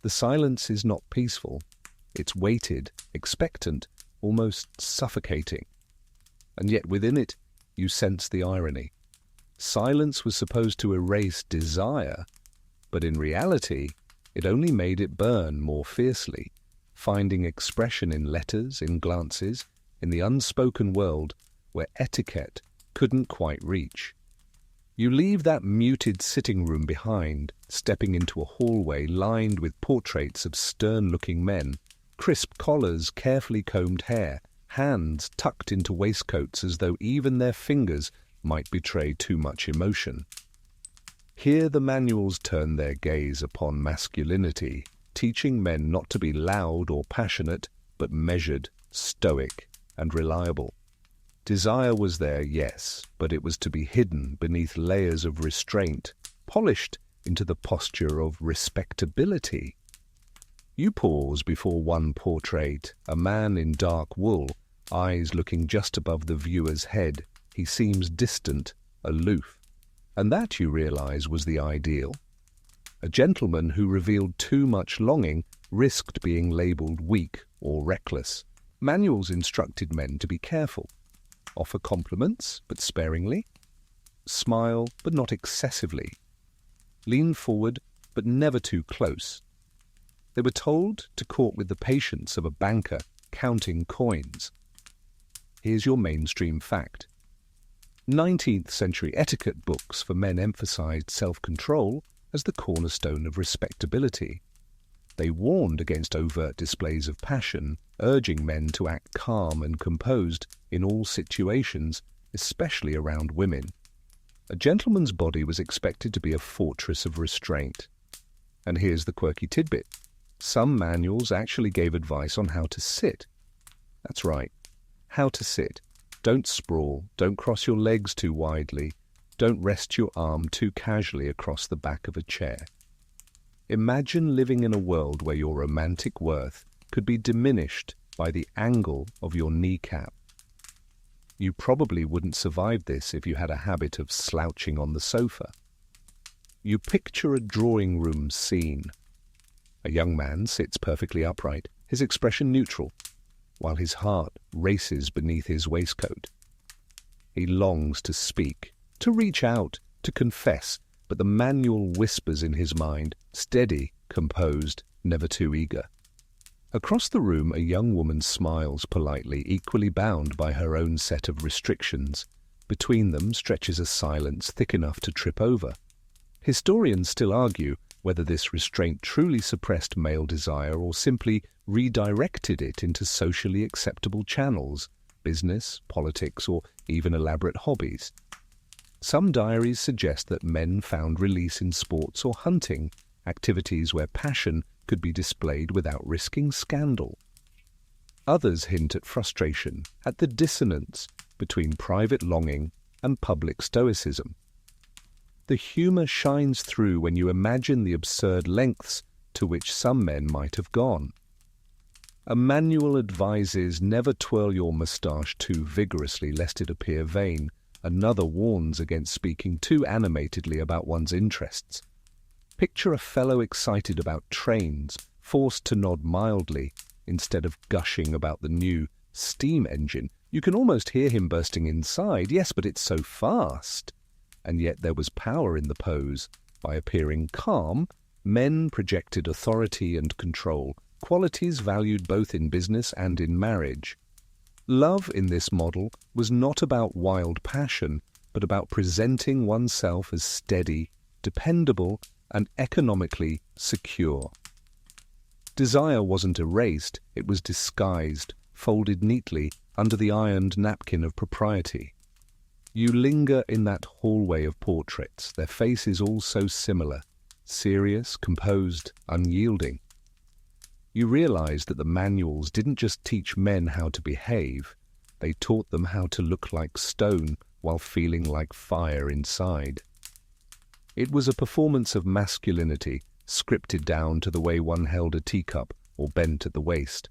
The silence is not peaceful. It's weighted, expectant, almost suffocating. And yet within it, you sense the irony. Silence was supposed to erase desire, but in reality, it only made it burn more fiercely, finding expression in letters, in glances, in the unspoken world where etiquette couldn't quite reach. You leave that muted sitting room behind, stepping into a hallway lined with portraits of stern-looking men, crisp collars, carefully combed hair, hands tucked into waistcoats as though even their fingers might betray too much emotion. Here the manuals turn their gaze upon masculinity, teaching men not to be loud or passionate, but measured, stoic, and reliable. Desire was there, yes, but it was to be hidden beneath layers of restraint, polished into the posture of respectability. You pause before one portrait, a man in dark wool, eyes looking just above the viewer's head. He seems distant, aloof. And that, you realize, was the ideal. A gentleman who revealed too much longing risked being labeled weak or reckless. Manuals instructed men to be careful. Offer compliments, but sparingly. Smile, but not excessively. Lean forward, but never too close. They were told to court with the patience of a banker counting coins. Here's your mainstream fact. 19th century etiquette books for men emphasized self-control as the cornerstone of respectability. They warned against overt displays of passion, urging men to act calm and composed in all situations, especially around women. A gentleman's body was expected to be a fortress of restraint. And here's the quirky tidbit. Some manuals actually gave advice on how to sit. That's right, how to sit. Don't sprawl, don't cross your legs too widely, don't rest your arm too casually across the back of a chair. Imagine living in a world where your romantic worth could be diminished by the angle of your kneecap. You probably wouldn't survive this if you had a habit of slouching on the sofa. You picture a drawing room scene. A young man sits perfectly upright, his expression neutral, while his heart races beneath his waistcoat. He longs to speak, to reach out, to confess, but the manual whispers in his mind, steady, composed, never too eager. Across the room, a young woman smiles politely, equally bound by her own set of restrictions. Between them stretches a silence thick enough to trip over. Historians still argue whether this restraint truly suppressed male desire or simply redirected it into socially acceptable channels, business, politics, or even elaborate hobbies. Some diaries suggest that men found release in sports or hunting, activities where passion could be displayed without risking scandal. Others hint at frustration, at the dissonance between private longing and public stoicism. The humor shines through when you imagine the absurd lengths to which some men might have gone. A manual advises never twirl your moustache too vigorously lest it appear vain. Another warns against speaking too animatedly about one's interests. Picture a fellow excited about trains, forced to nod mildly instead of gushing about the new steam engine. You can almost hear him bursting inside. Yes, but it's so fast. And yet there was power in the pose. By appearing calm, men projected authority and control, qualities valued both in business and in marriage. Love in this model was not about wild passion, but about presenting oneself as steady, dependable, and economically secure. Desire wasn't erased, it was disguised, folded neatly under the ironed napkin of propriety. You linger in that hallway of portraits, their faces all so similar, serious, composed, unyielding. You realize that the manuals didn't just teach men how to behave, They taught them how to look like stone while feeling like fire inside. It was a performance of masculinity, scripted down to the way one held a teacup or bent at the waist.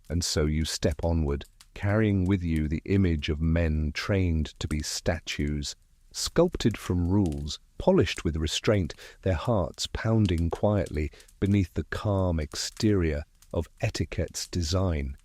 And so you step onward, carrying with you the image of men trained to be statues, sculpted from rules, polished with restraint, their hearts pounding quietly beneath the calm exterior of etiquette's design.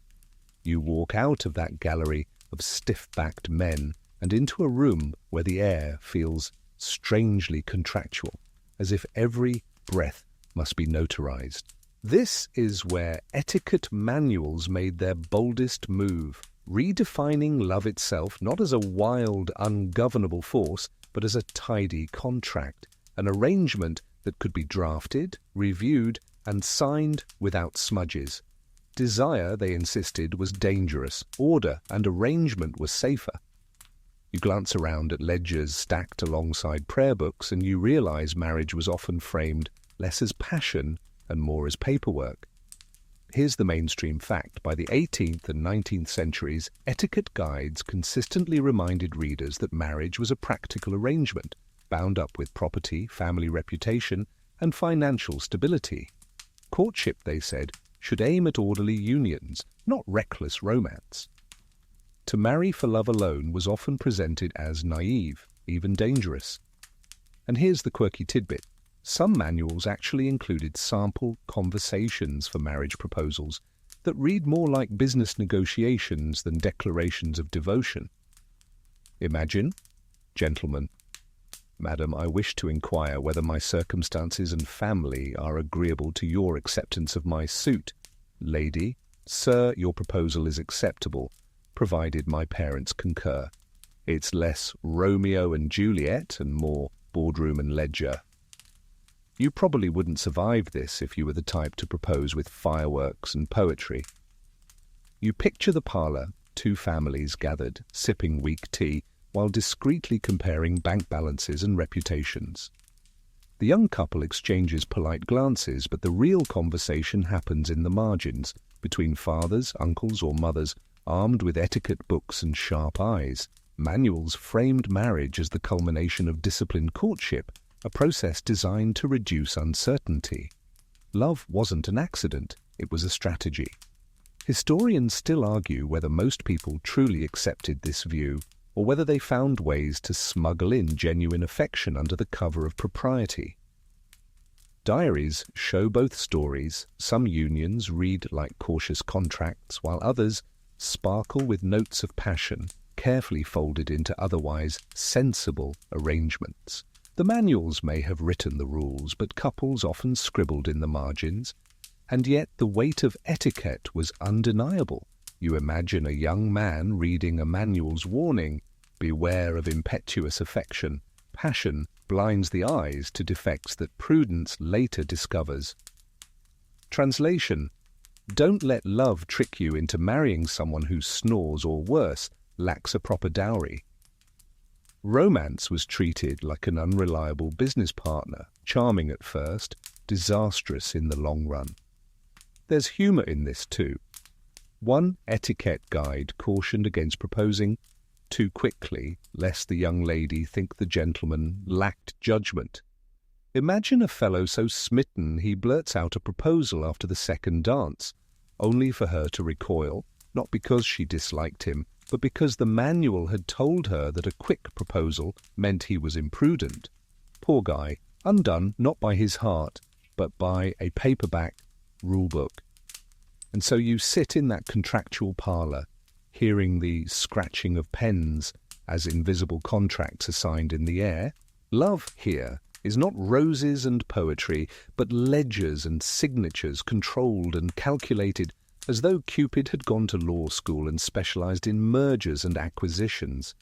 You walk out of that gallery of stiff-backed men and into a room where the air feels strangely contractual, as if every breath must be notarized. This is where etiquette manuals made their boldest move, redefining love itself not as a wild, ungovernable force, but as a tidy contract, an arrangement that could be drafted, reviewed, and signed without smudges. Desire, they insisted, was dangerous. Order and arrangement were safer. You glance around at ledgers stacked alongside prayer books and you realize marriage was often framed less as passion and more as paperwork. Here's the mainstream fact. By the 18th and 19th centuries, etiquette guides consistently reminded readers that marriage was a practical arrangement, bound up with property, family reputation, and financial stability. Courtship, they said, should aim at orderly unions, not reckless romance. To marry for love alone was often presented as naive, even dangerous. And here's the quirky tidbit. Some manuals actually included sample conversations for marriage proposals that read more like business negotiations than declarations of devotion. Imagine, gentlemen, Madam, I wish to inquire whether my circumstances and family are agreeable to your acceptance of my suit. Lady, Sir, your proposal is acceptable, provided my parents concur. It's less Romeo and Juliet and more boardroom and ledger. You probably wouldn't survive this if you were the type to propose with fireworks and poetry. You picture the parlor, two families gathered, sipping weak tea, while discreetly comparing bank balances and reputations. The young couple exchanges polite glances, but the real conversation happens in the margins, between fathers, uncles, or mothers, armed with etiquette books and sharp eyes. Manuals framed marriage as the culmination of disciplined courtship, a process designed to reduce uncertainty. Love wasn't an accident, it was a strategy. Historians still argue whether most people truly accepted this view, or whether they found ways to smuggle in genuine affection under the cover of propriety. Diaries show both stories. Some unions read like cautious contracts, while others sparkle with notes of passion, carefully folded into otherwise sensible arrangements. The manuals may have written the rules, but couples often scribbled in the margins, and yet the weight of etiquette was undeniable. You imagine a young man reading a manual's warning, beware of impetuous affection. Passion blinds the eyes to defects that prudence later discovers. Translation: don't let love trick you into marrying someone who snores or worse, lacks a proper dowry. Romance was treated like an unreliable business partner, charming at first, disastrous in the long run. There's humor in this too. One etiquette guide cautioned against proposing too quickly, lest the young lady think the gentleman lacked judgment. Imagine a fellow so smitten he blurts out a proposal after the second dance, only for her to recoil, not because she disliked him, but because the manual had told her that a quick proposal meant he was imprudent. Poor guy, undone not by his heart, but by a paperback rulebook. And so you sit in that contractual parlor, hearing the scratching of pens as invisible contracts are signed in the air. Love here is not roses and poetry, but ledgers and signatures controlled and calculated, as though Cupid had gone to law school and specialized in mergers and acquisitions.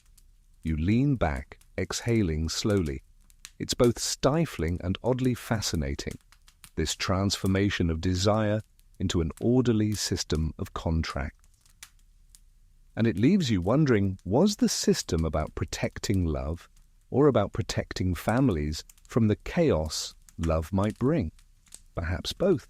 You lean back, exhaling slowly. It's both stifling and oddly fascinating, this transformation of desire into an orderly system of contract. And it leaves you wondering, was the system about protecting love or about protecting families from the chaos love might bring? Perhaps both.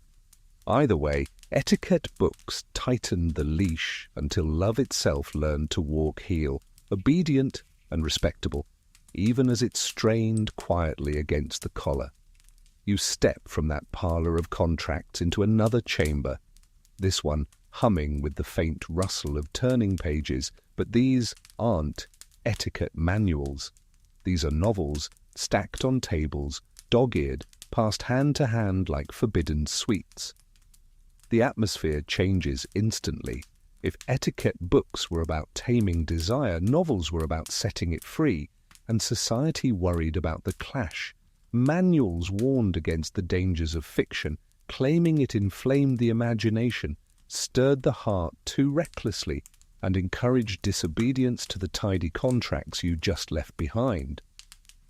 Either way, Etiquette books tightened the leash until love itself learned to walk heel, obedient and respectable, even as it strained quietly against the collar. You step from that parlour of contracts into another chamber, this one humming with the faint rustle of turning pages, but these aren't etiquette manuals. These are novels stacked on tables, dog-eared, passed hand to hand like forbidden sweets. The atmosphere changes instantly. If etiquette books were about taming desire, novels were about setting it free, and society worried about the clash. Manuals warned against the dangers of fiction, claiming it inflamed the imagination, stirred the heart too recklessly, and encouraged disobedience to the tidy contracts you just left behind.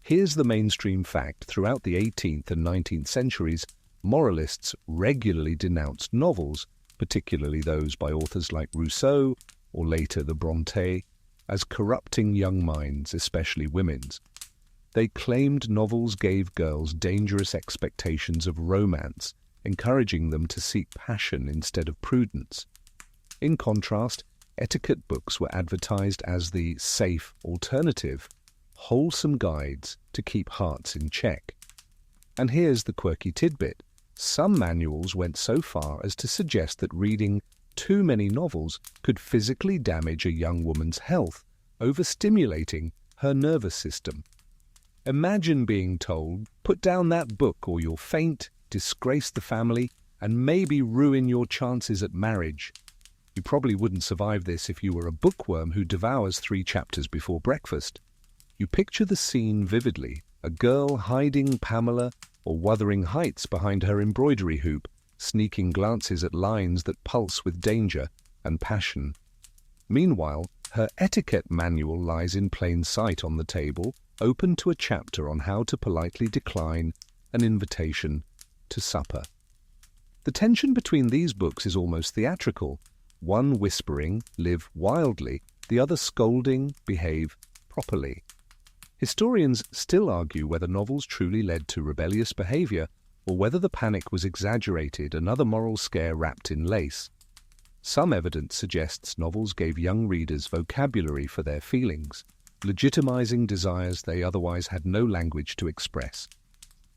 Here's the mainstream fact. Throughout the 18th and 19th centuries, moralists regularly denounced novels, particularly those by authors like Rousseau or later the Brontë, as corrupting young minds, especially women's. They claimed novels gave girls dangerous expectations of romance, encouraging them to seek passion instead of prudence. In contrast, etiquette books were advertised as the safe alternative, wholesome guides to keep hearts in check. And here's the quirky tidbit. Some manuals went so far as to suggest that reading too many novels could physically damage a young woman's health, overstimulating her nervous system. Imagine being told, put down that book or you'll faint, disgrace the family, and maybe ruin your chances at marriage. You probably wouldn't survive this if you were a bookworm who devours 3 chapters before breakfast. You picture the scene vividly, a girl hiding Pamela or Wuthering Heights behind her embroidery hoop, sneaking glances at lines that pulse with danger and passion. Meanwhile, her etiquette manual lies in plain sight on the table, open to a chapter on how to politely decline an invitation to supper. The tension between these books is almost theatrical, one whispering, live wildly, the other scolding, behave properly. Historians still argue whether novels truly led to rebellious behavior or whether the panic was exaggerated, another moral scare wrapped in lace. Some evidence suggests novels gave young readers vocabulary for their feelings, legitimizing desires they otherwise had no language to express.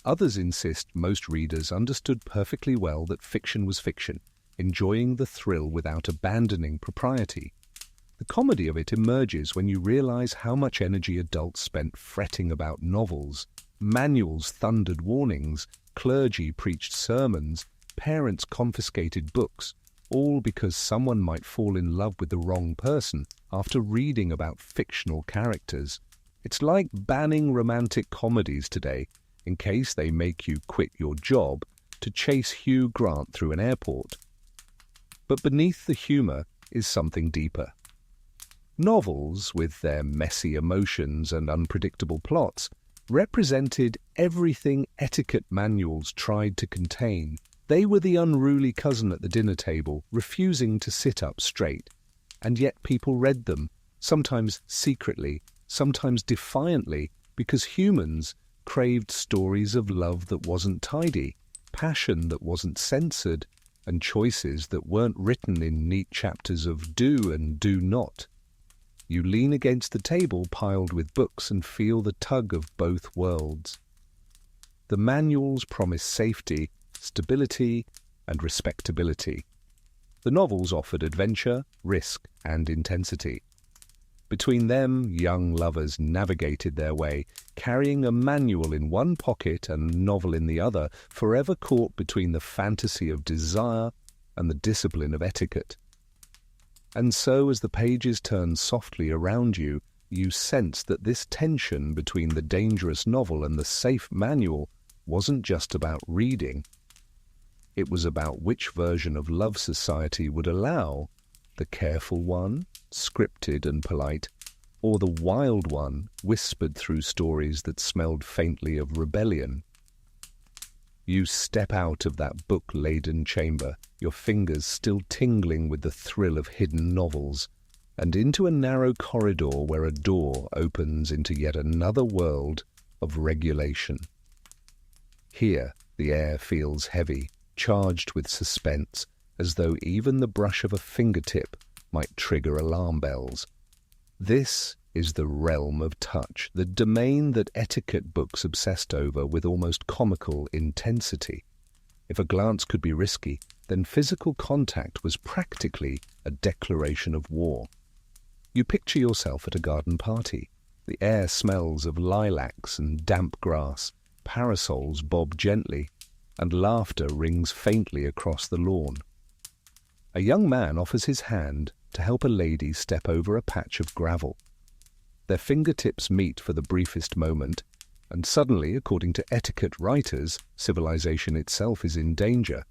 Others insist most readers understood perfectly well that fiction was fiction, enjoying the thrill without abandoning propriety. The comedy of it emerges when you realize how much energy adults spent fretting about novels. Manuals thundered warnings, clergy preached sermons, parents confiscated books, all because someone might fall in love with the wrong person after reading about fictional characters. It's like banning romantic comedies today in case they make you quit your job to chase Hugh Grant through an airport. But beneath the humor is something deeper. Novels, with their messy emotions and unpredictable plots, represented everything etiquette manuals tried to contain. They were the unruly cousin at the dinner table, refusing to sit up straight. And yet people read them, sometimes secretly, sometimes defiantly, because humans craved stories of love that wasn't tidy, passion that wasn't censored, and choices that weren't written in neat chapters of do and do not. You lean against the table piled with books and feel the tug of both worlds. The manuals promise safety, stability, and respectability. The novels offered adventure, risk, and intensity. Between them, young lovers navigated their way, carrying a manual in one pocket and a novel in the other, forever caught between the fantasy of desire and the discipline of etiquette. And so, as the pages turn softly around you, you sense that this tension between the dangerous novel and the safe manual wasn't just about reading. It was about which version of love society would allow the careful one, scripted and polite, or the wild one, whispered through stories that smelled faintly of rebellion. You step out of that book-laden chamber, your fingers still tingling with the thrill of hidden novels, and into a narrow corridor where a door opens into yet another world of regulation. Here, the air feels heavy, charged with suspense, as though even the brush of a fingertip might trigger alarm bells. This is the realm of touch, the domain that etiquette books obsessed over with almost comical intensity. If a glance could be risky, then physical contact was practically a declaration of war. You picture yourself at a garden party. The air smells of lilacs and damp grass, parasols bob gently, and laughter rings faintly across the lawn. A young man offers his hand to help a lady step over a patch of gravel. Their fingertips meet for the briefest moment, and suddenly, according to etiquette writers, civilization itself is in danger.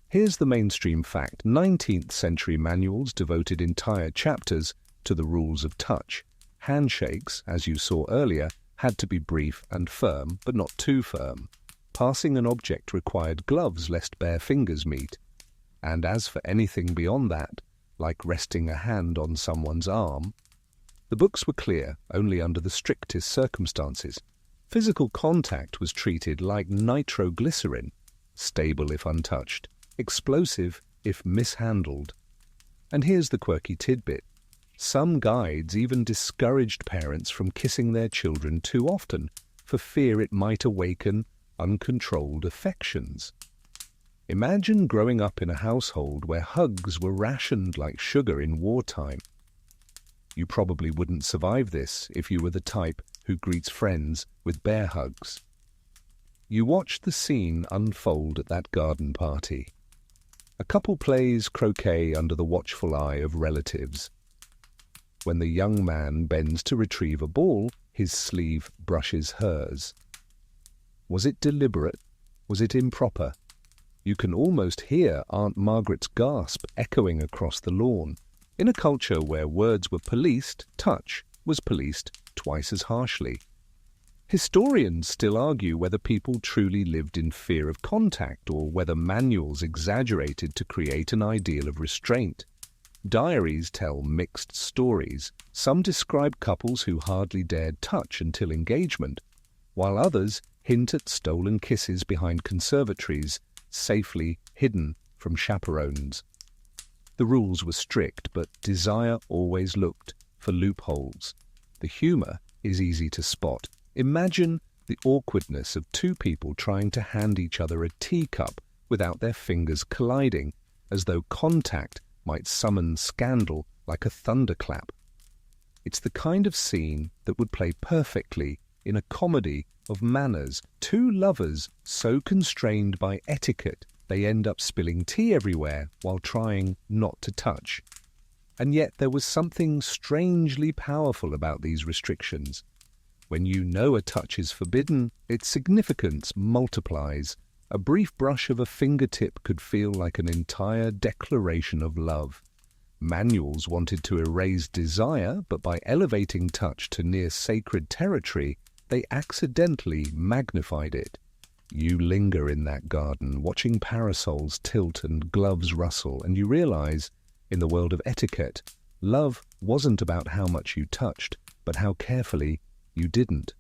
Here's the mainstream fact. 19th century manuals devoted entire chapters to the rules of touch. Handshakes, as you saw earlier, had to be brief and firm, but not too firm. Passing an object required gloves lest bare fingers meet. And as for anything beyond that, like resting a hand on someone's arm, the books were clear only under the strictest circumstances. Physical contact was treated like nitroglycerin, stable if untouched, explosive if mishandled. And here's the quirky tidbit. Some guides even discouraged parents from kissing their children too often for fear it might awaken uncontrolled affections. Imagine growing up in a household where hugs were rationed like sugar in wartime. You probably wouldn't survive this if you were the type who greets friends with bear hugs. You watch the scene unfold at that garden party. A couple plays croquet under the watchful eye of relatives. When the young man bends to retrieve a ball, his sleeve brushes hers. Was it deliberate? Was it improper? You can almost hear Aunt Margaret's gasp echoing across the lawn. In a culture where words were policed, touch was policed twice as harshly. Historians still argue whether people truly lived in fear of contact or whether manuals exaggerated to create an ideal of restraint. Diaries tell mixed stories. Some describe couples who hardly dared touch until engagement, while others hint at stolen kisses behind conservatories, safely hidden from chaperones. The rules were strict, but desire always looked for loopholes. The humor is easy to spot. Imagine the awkwardness of two people trying to hand each other a teacup without their fingers colliding, as though contact might summon scandal like a thunderclap. It's the kind of scene that would play perfectly in a comedy of manners. Two lovers so constrained by etiquette they end up spilling tea everywhere while trying not to touch. And yet there was something strangely powerful about these restrictions. When you know a touch is forbidden, its significance multiplies. A brief brush of a fingertip could feel like an entire declaration of love. Manuals wanted to erase desire, but by elevating touch to near sacred territory, they accidentally magnified it. You linger in that garden, watching parasols tilt and gloves rustle, and you realize, in the world of etiquette, love wasn't about how much you touched, but how carefully you didn't.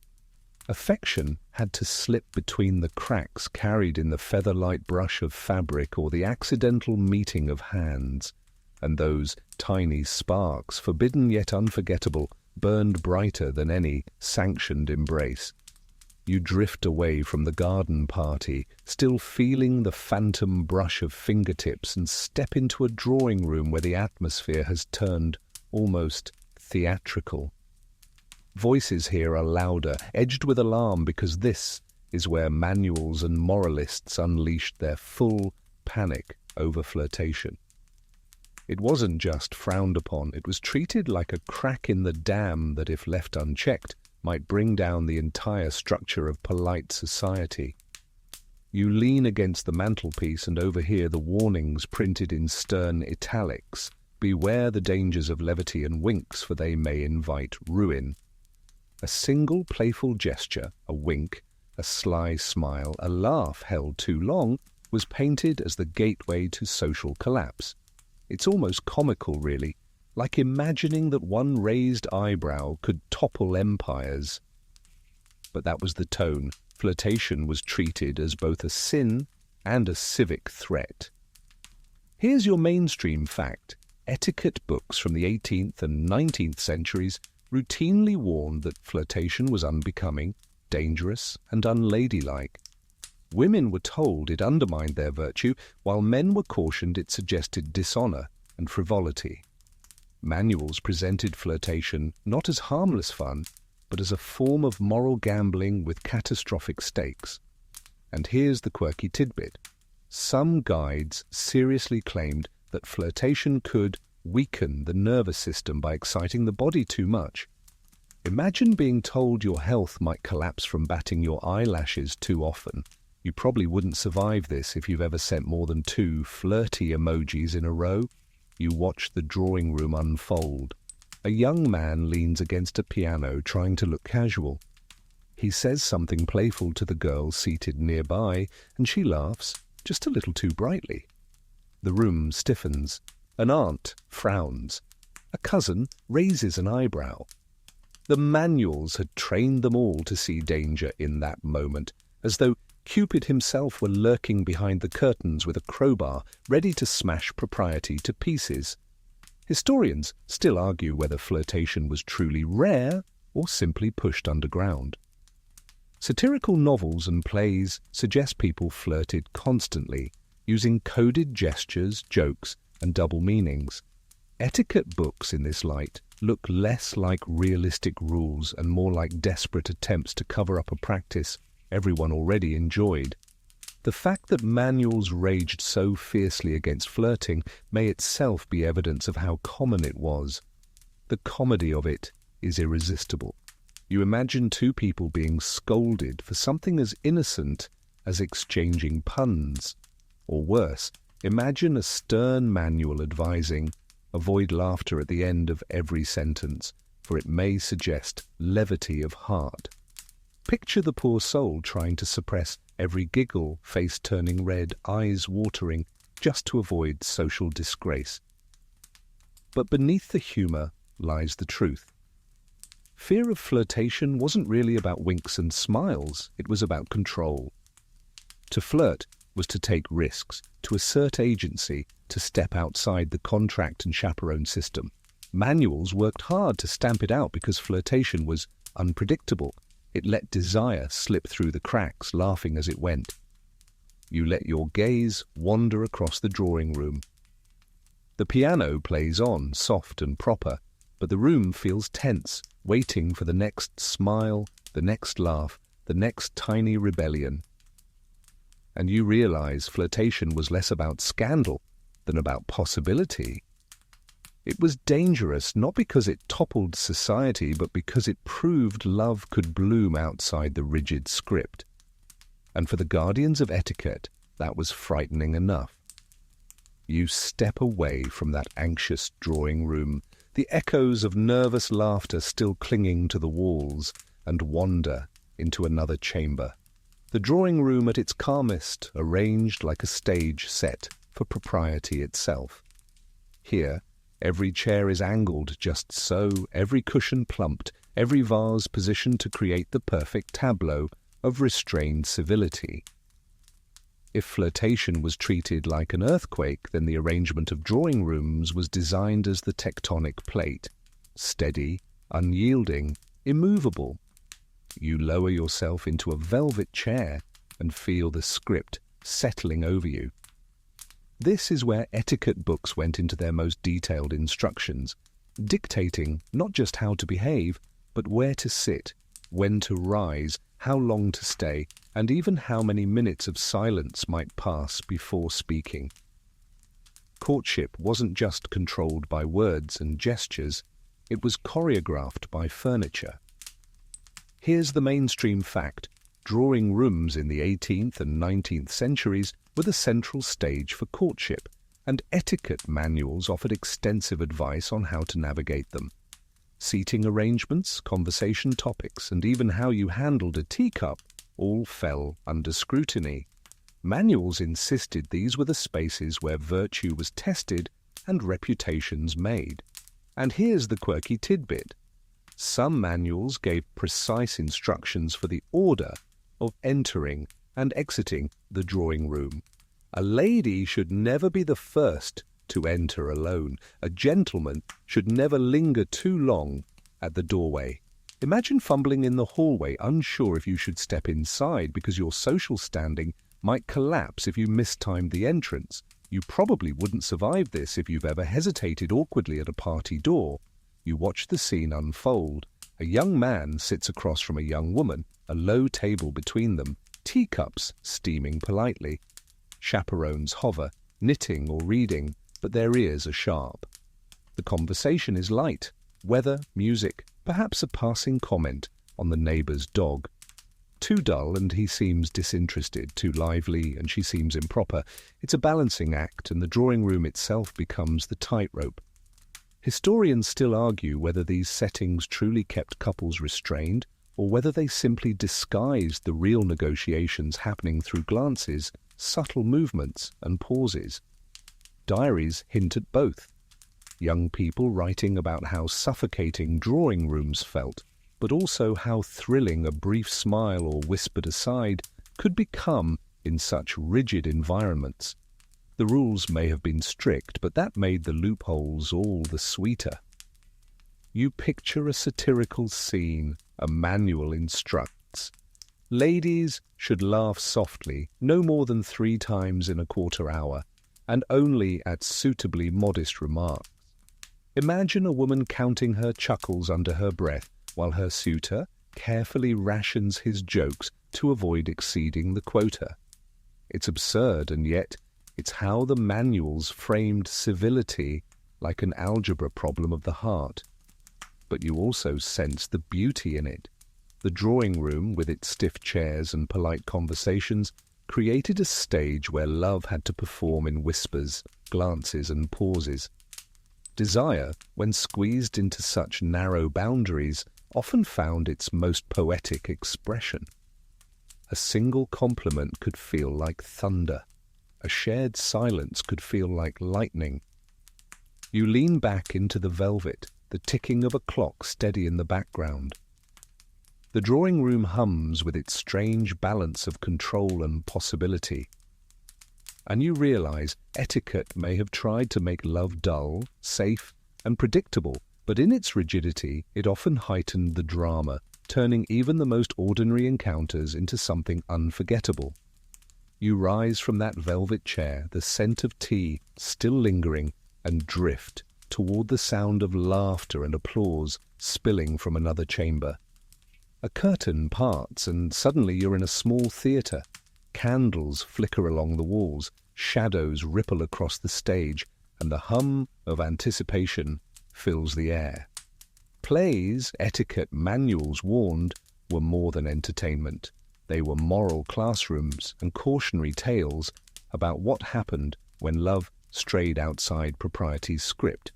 Affection had to slip between the cracks carried in the feather-light brush of fabric or the accidental meeting of hands, and those tiny sparks, forbidden yet unforgettable, burned brighter than any sanctioned embrace. You drift away from the garden party, still feeling the phantom brush of fingertips, and step into a drawing room where the atmosphere has turned almost theatrical. Voices here are louder, edged with alarm, because this is where manuals and moralists unleashed their full panic over flirtation. It wasn't just frowned upon, it was treated like a crack in the dam that, if left unchecked, might bring down the entire structure of polite society. You lean against the mantelpiece and overhear the warnings printed in stern italics. Beware the dangers of levity and winks, for they may invite ruin. A single playful gesture, a wink, a sly smile, a laugh held too long, was painted as the gateway to social collapse. It's almost comical, really, like imagining that one raised eyebrow could topple empires. But that was the tone. Flirtation was treated as both a sin and a civic threat. Here's your mainstream fact. Etiquette books from the 18th and 19th centuries routinely warned that flirtation was unbecoming, dangerous, and unladylike. Women were told it undermined their virtue, while men were cautioned it suggested dishonor and frivolity. Manuals presented flirtation not as harmless fun, but as a form of moral gambling with catastrophic stakes. And here's the quirky tidbit. Some guides seriously claimed that flirtation could weaken the nervous system by exciting the body too much. Imagine being told your health might collapse from batting your eyelashes too often. You probably wouldn't survive this if you've ever sent more than 2 flirty emojis in a row. You watch the drawing room unfold. A young man leans against a piano trying to look casual. He says something playful to the girl seated nearby, and she laughs, just a little too brightly. The room stiffens. An aunt frowns. A cousin raises an eyebrow. The manuals had trained them all to see danger in that moment, as though Cupid himself were lurking behind the curtains with a crowbar, ready to smash propriety to pieces. Historians still argue whether flirtation was truly rare or simply pushed underground. Satirical novels and plays suggest people flirted constantly, using coded gestures, jokes, and double meanings. Etiquette books in this light look less like realistic rules and more like desperate attempts to cover up a practice everyone already enjoyed. The fact that manuals raged so fiercely against flirting may itself be evidence of how common it was. The comedy of it is irresistible. You imagine 2 people being scolded for something as innocent as exchanging puns. Or worse, imagine a stern manual advising, avoid laughter at the end of every sentence, for it may suggest levity of heart. Picture the poor soul trying to suppress every giggle, face turning red, eyes watering, just to avoid social disgrace. But beneath the humor lies the truth. Fear of flirtation wasn't really about winks and smiles, it was about control. To flirt was to take risks, to assert agency, to step outside the contract and chaperone system. Manuals worked hard to stamp it out because flirtation was unpredictable. It let desire slip through the cracks, laughing as it went. You let your gaze wander across the drawing room. The piano plays on, soft and proper, but the room feels tense, waiting for the next smile, the next laugh, the next tiny rebellion. And you realize flirtation was less about scandal than about possibility. It was dangerous not because it toppled society, but because it proved love could bloom outside the rigid script. And for the guardians of etiquette, that was frightening enough. You step away from that anxious drawing room, the echoes of nervous laughter still clinging to the walls, and wander into another chamber. The drawing room at its calmest, arranged like a stage set for propriety itself. Here, every chair is angled just so, every cushion plumped, every vase positioned to create the perfect tableau of restrained civility. If flirtation was treated like an earthquake, then the arrangement of drawing rooms was designed as the tectonic plate, steady, unyielding, immovable. You lower yourself into a velvet chair and feel the script settling over you. This is where etiquette books went into their most detailed instructions, dictating not just how to behave, but where to sit, when to rise, how long to stay, and even how many minutes of silence might pass before speaking. Courtship wasn't just controlled by words and gestures, it was choreographed by furniture. Here's the mainstream fact. Drawing rooms in the 18th and 19th centuries were the central stage for courtship, and etiquette manuals offered extensive advice on how to navigate them. Seating arrangements, conversation topics, and even how you handled a teacup all fell under scrutiny. Manuals insisted these were the spaces where virtue was tested and reputations made. And here's the quirky tidbit. Some manuals gave precise instructions for the order of entering and exiting the drawing room. A lady should never be the first to enter alone. A gentleman should never linger too long at the doorway. Imagine fumbling in the hallway, unsure if you should step inside because your social standing might collapse if you mistimed the entrance. You probably wouldn't survive this if you've ever hesitated awkwardly at a party door. You watch the scene unfold. A young man sits across from a young woman, a low table between them, teacups steaming politely. Chaperones hover, knitting or reading, but their ears are sharp. The conversation is light. Weather, music, perhaps a passing comment on the neighbour's dog. Too dull and he seems disinterested, too lively and she seems improper. It's a balancing act, and the drawing room itself becomes the tightrope. Historians still argue whether these settings truly kept couples restrained or whether they simply disguised the real negotiations happening through glances, subtle movements and pauses. Diaries hint at both. Young people writing about how suffocating drawing rooms felt, but also how thrilling a brief smile or whispered aside could become in such rigid environments. The rules may have been strict, but that made the loopholes all the sweeter. You picture a satirical scene. A manual instructs. Ladies should laugh softly, no more than 3 times in a quarter hour, and only at suitably modest remarks. Imagine a woman counting her chuckles under her breath while her suitor carefully rations his jokes to avoid exceeding the quota. It's absurd, and yet it's how the manuals framed civility like an algebra problem of the heart. But you also sense the beauty in it. The drawing room, with its stiff chairs and polite conversations, created a stage where love had to perform in whispers, glances and pauses. Desire, when squeezed into such narrow boundaries, often found its most poetic expression. A single compliment could feel like thunder. A shared silence could feel like lightning. You lean back into the velvet, the ticking of a clock steady in the background. The drawing room hums with its strange balance of control and possibility. And you realize etiquette may have tried to make love dull, safe, and predictable, but in its rigidity it often heightened the drama, turning even the most ordinary encounters into something unforgettable. You rise from that velvet chair, the scent of tea still lingering, and drift toward the sound of laughter and applause spilling from another chamber. A curtain parts, and suddenly you're in a small theatre. Candles flicker along the walls, shadows ripple across the stage, and the hum of anticipation fills the air. Plays, etiquette manuals warned, were more than entertainment. They were moral classrooms and cautionary tales about what happened when love strayed outside propriety's script.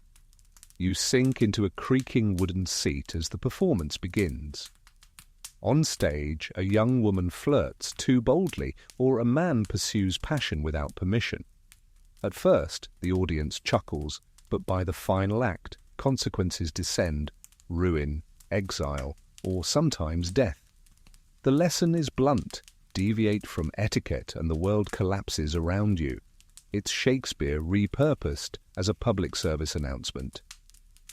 You sink into a creaking wooden seat as the performance begins. On stage, a young woman flirts too boldly, or a man pursues passion without permission. At first, the audience chuckles, but by the final act, consequences descend: ruin, exile, or sometimes death. The lesson is blunt: deviate from etiquette and the world collapses around you. It's Shakespeare repurposed as a public service announcement.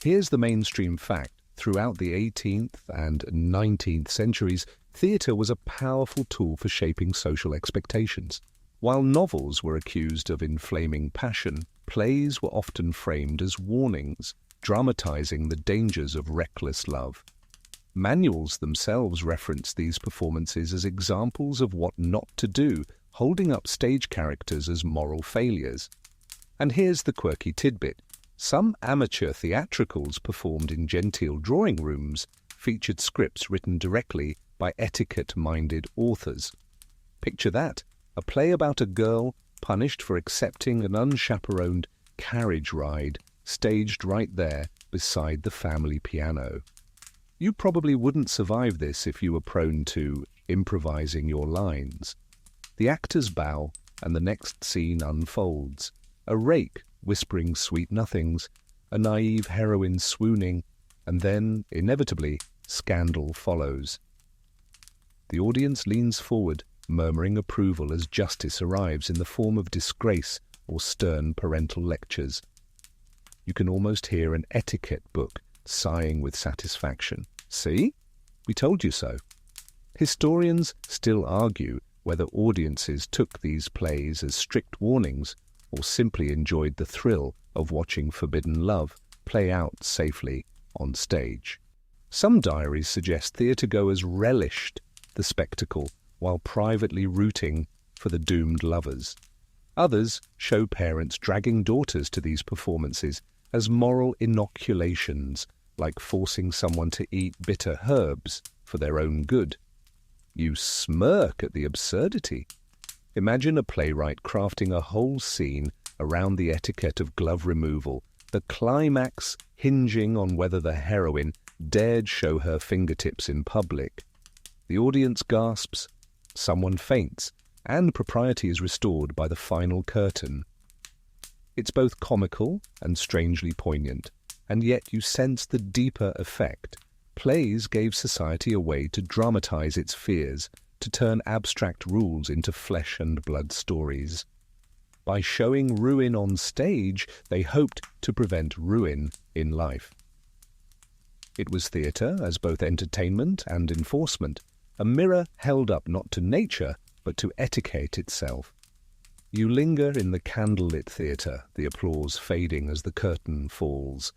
Here's the mainstream fact. Throughout the 18th and 19th centuries, theatre was a powerful tool for shaping social expectations. While novels were accused of inflaming passion, plays were often framed as warnings, dramatizing the dangers of reckless love. Manuals themselves reference these performances as examples of what not to do, holding up stage characters as moral failures. And here's the quirky tidbit. Some amateur theatricals performed in genteel drawing rooms featured scripts written directly by etiquette-minded authors. Picture that, a play about a girl punished for accepting an unchaperoned carriage ride, staged right there beside the family piano. You probably wouldn't survive this if you were prone to improvising your lines. The actors bow, and the next scene unfolds. A rake whispering sweet nothings, a naive heroine swooning, and then, inevitably, scandal follows. The audience leans forward, murmuring approval as justice arrives in the form of disgrace or stern parental lectures. You can almost hear an etiquette book sighing with satisfaction. See? We told you so. Historians still argue whether audiences took these plays as strict warnings or simply enjoyed the thrill of watching forbidden love play out safely on stage. Some diaries suggest theatre-goers relished the spectacle while privately rooting for the doomed lovers. Others show parents dragging daughters to these performances as moral inoculations, like forcing someone to eat bitter herbs for their own good. You smirk at the absurdity. Imagine a playwright crafting a whole scene around the etiquette of glove removal, the climax hinging on whether the heroine dared show her fingertips in public. The audience gasps, someone faints, and propriety is restored by the final curtain. It's both comical and strangely poignant, and yet you sense the deeper effect. Plays gave society a way to dramatize its fears, to turn abstract rules into flesh and blood stories. By showing ruin on stage, they hoped to prevent ruin in life. It was theatre as both entertainment and enforcement, a mirror held up not to nature, but to etiquette itself. You linger in the candlelit theatre, the applause fading as the curtain falls.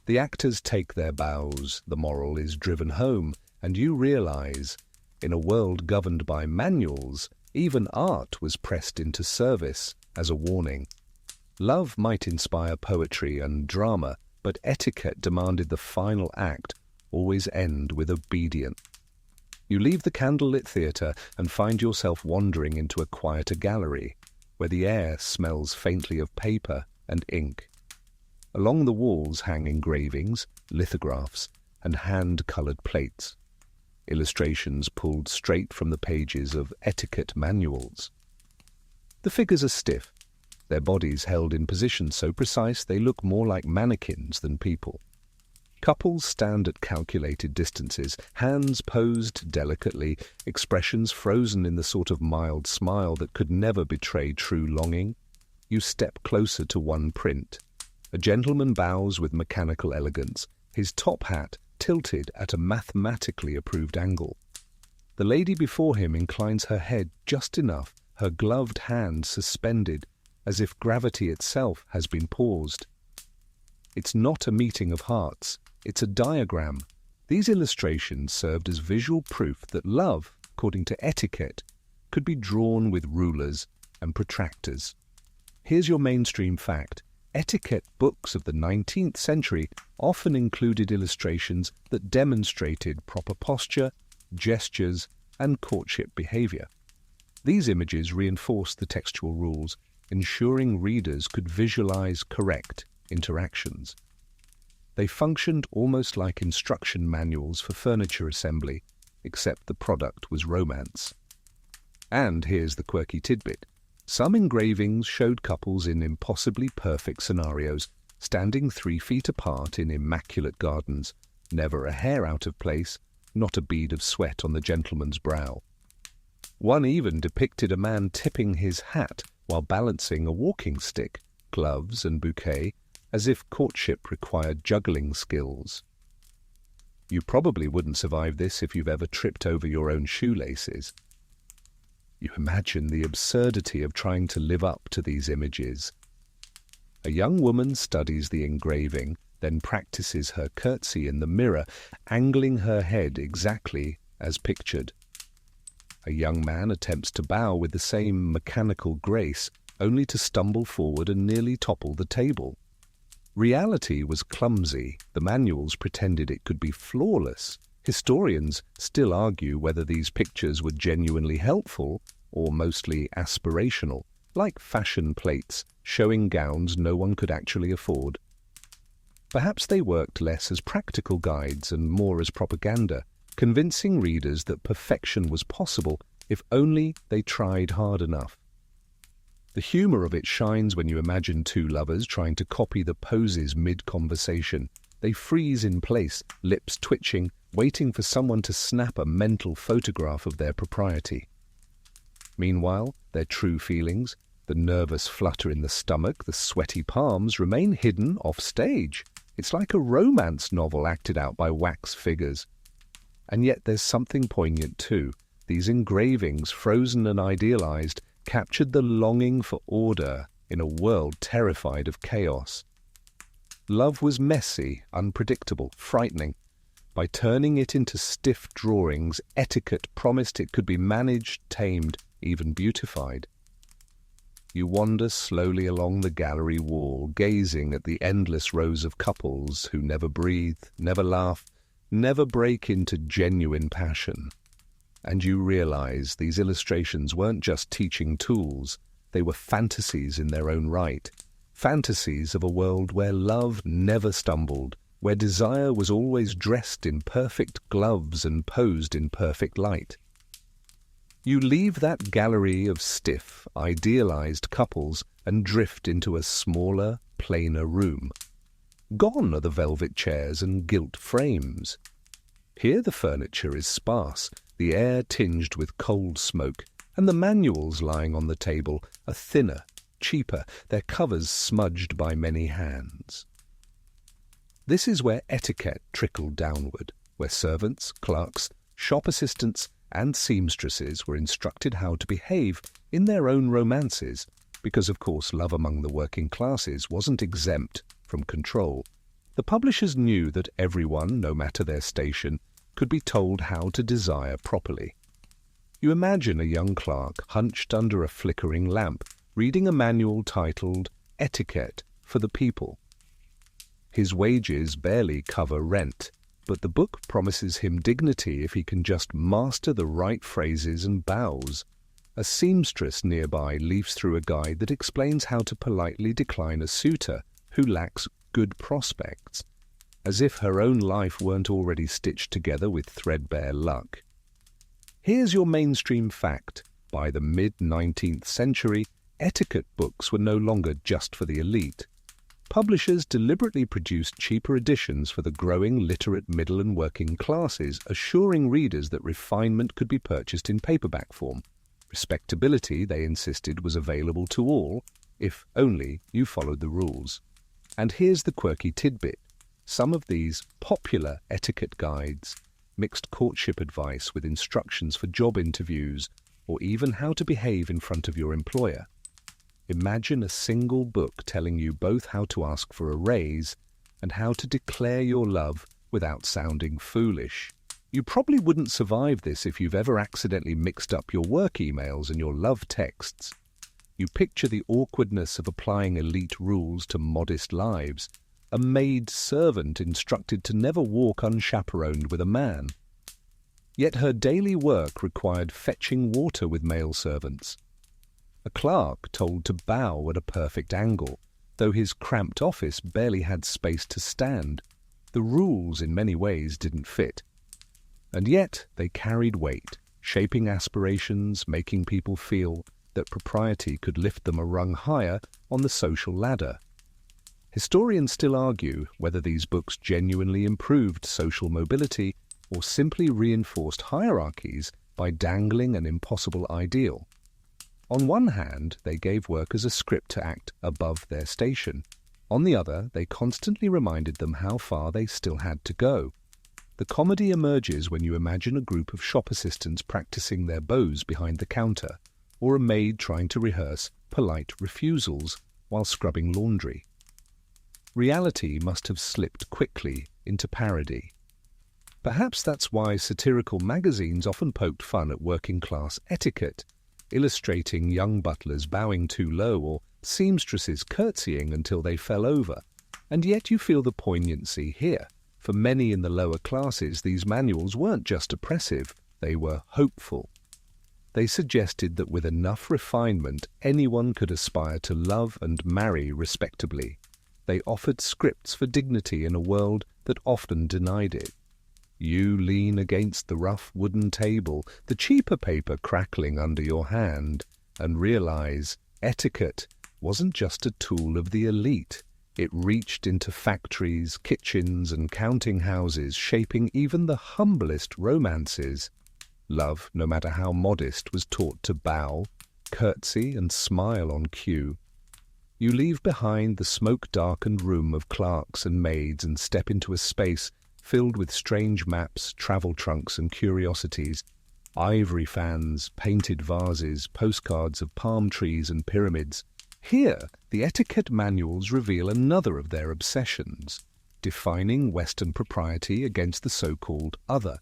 The actors take their bows, the moral is driven home, and you realize, in a world governed by manuals, even art was pressed into service as a warning. Love might inspire poetry and drama, but etiquette demanded the final act always end with obedience. You leave the candlelit theatre and find yourself wandering into a quieter gallery, where the air smells faintly of paper and ink. Along the walls hang engravings, lithographs, and hand-coloured plates, illustrations pulled straight from the pages of etiquette manuals. The figures are stiff, their bodies held in positions so precise they look more like mannequins than people. Couples stand at calculated distances, hands posed delicately, expressions frozen in the sort of mild smile that could never betray true longing. You step closer to one print. A gentleman bows with mechanical elegance, his top hat tilted at a mathematically approved angle. The lady before him inclines her head just enough, her gloved hand suspended, as if gravity itself has been paused. It's not a meeting of hearts, it's a diagram. These illustrations served as visual proof that love, according to etiquette, could be drawn with rulers and protractors. Here's your mainstream fact. Etiquette books of the 19th century often included illustrations that demonstrated proper posture, gestures, and courtship behavior. These images reinforced the textual rules, ensuring readers could visualize correct interactions. They functioned almost like instruction manuals for furniture assembly, except the product was romance. And here's the quirky tidbit. Some engravings showed couples in impossibly perfect scenarios, standing 3 feet apart in immaculate gardens, never a hair out of place, not a bead of sweat on the gentleman's brow. One even depicted a man tipping his hat while balancing a walking stick, gloves and bouquet, as if courtship required juggling skills. You probably wouldn't survive this if you've ever tripped over your own shoelaces. You imagine the absurdity of trying to live up to these images. A young woman studies the engraving, then practices her curtsy in the mirror, angling her head exactly as pictured. A young man attempts to bow with the same mechanical grace, only to stumble forward and nearly topple the table. Reality was clumsy. The manuals pretended it could be flawless. Historians still argue whether these pictures were genuinely helpful or mostly aspirational, like fashion plates showing gowns no one could actually afford. Perhaps they worked less as practical guides and more as propaganda, convincing readers that perfection was possible if only they tried hard enough. The humor of it shines when you imagine two lovers trying to copy the poses mid-conversation. They freeze in place, lips twitching, waiting for someone to snap a mental photograph of their propriety. Meanwhile, their true feelings, the nervous flutter in the stomach, the sweaty palms, remain hidden off stage. It's like a romance novel acted out by wax figures. And yet there's something poignant too. These engravings, frozen and idealized, captured the longing for order in a world terrified of chaos. Love was messy, unpredictable, frightening. By turning it into stiff drawings, Etiquette promised it could be managed, tamed, even beautified. You wander slowly along the gallery wall, gazing at the endless rows of couples who never breathe, never laugh, never break into genuine passion. And you realize these illustrations weren't just teaching tools, they were fantasies in their own right. Fantasies of a world where love never stumbled, where desire was always dressed in perfect gloves and posed in perfect light. You leave that gallery of stiff, idealized couples and drift into a smaller, plainer room. Gone are the velvet chairs and gilt frames. Here the furniture is sparse, the air tinged with cold smoke, and the manuals lying on the table are thinner, cheaper, their covers smudged by many hands. This is where etiquette trickled downward, where servants, clerks, shop assistants, and seamstresses were instructed how to behave in their own romances, because of course love among the working classes wasn't exempt from control. The publishers knew that everyone, no matter their station, could be told how to desire properly. You imagine a young clerk hunched under a flickering lamp, reading a manual titled Etiquette for the People. His wages barely cover rent, but the book promises him dignity if he can just master the right phrases and bows. A seamstress nearby leafs through a guide that explains how to politely decline a suitor who lacks good prospects, as if her own life weren't already stitched together with threadbare luck. Here's your mainstream fact. By the mid-19th century, etiquette books were no longer just for the elite. Publishers deliberately produced cheaper editions for the growing literate middle and working classes, assuring readers that refinement could be purchased in paperback form. Respectability, they insisted, was available to all, if only you followed the rules. And here's the quirky tidbit. Some of these popular etiquette guides mixed courtship advice with instructions for job interviews or even how to behave in front of your employer. Imagine a single book telling you both how to ask for a raise and how to declare your love without sounding foolish. You probably wouldn't survive this if you've ever accidentally mixed up your work emails and your love texts. You picture the awkwardness of applying elite rules to modest lives, a maid servant instructed to never walk unchaperoned with a man. Yet her daily work required fetching water with male servants. A clerk told to bow at a perfect angle, though his cramped office barely had space to stand. The rules in many ways didn't fit. And yet they carried weight, shaping aspirations, making people feel that propriety could lift them a rung higher on the social ladder. Historians still argue whether these books genuinely improved social mobility or simply reinforced hierarchies by dangling an impossible ideal. On one hand, they gave workers a script to act above their station. On the other, they constantly reminded them how far they still had to go. The comedy emerges when you imagine a group of shop assistants practicing their bows behind the counter, or a maid trying to rehearse polite refusals while scrubbing laundry. Reality must have slipped quickly into parody. Perhaps that's why satirical magazines often poked fun at working-class etiquette, illustrating young butlers bowing too low or seamstresses curtsying until they fell over. And yet you feel the poignancy here. For many in the lower classes, these manuals weren't just oppressive, they were hopeful. They suggested that with enough refinement, anyone could aspire to love and marry respectably. They offered scripts for dignity in a world that often denied it. You lean against the rough wooden table, the cheaper paper crackling under your hand, and realize etiquette wasn't just a tool of the elite. It reached into factories, kitchens, and counting houses, shaping even the humblest romances. Love, no matter how modest, was taught to bow, curtsy, and smile on cue. You leave behind the smoke-darkened room of clerks and maids and step into a space filled with strange maps, travel trunks, and curiosities, ivory fans, painted vases, postcards of palm trees and pyramids. Here, the etiquette manuals reveal another of their obsessions, defining Western propriety against the so-called other.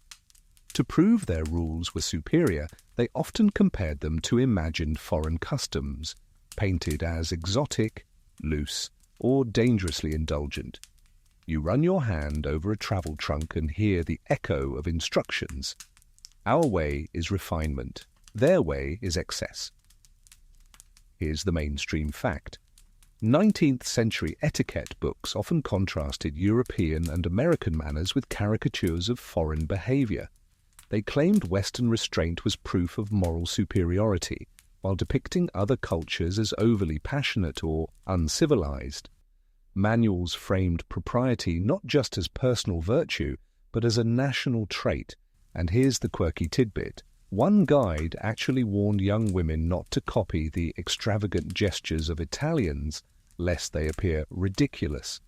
To prove their rules were superior, they often compared them to imagined foreign customs, painted as exotic, loose, or dangerously indulgent. You run your hand over a travel trunk and hear the echo of instructions. Our way is refinement. Their way is excess. Here's the mainstream fact. 19th century etiquette books often contrasted European and American manners with caricatures of foreign behavior. They claimed Western restraint was proof of moral superiority, while depicting other cultures as overly passionate or uncivilized. Manuals framed propriety not just as personal virtue, but as a national trait. And here's the quirky tidbit. One guide actually warned young women not to copy the extravagant gestures of Italians, lest they appear ridiculous.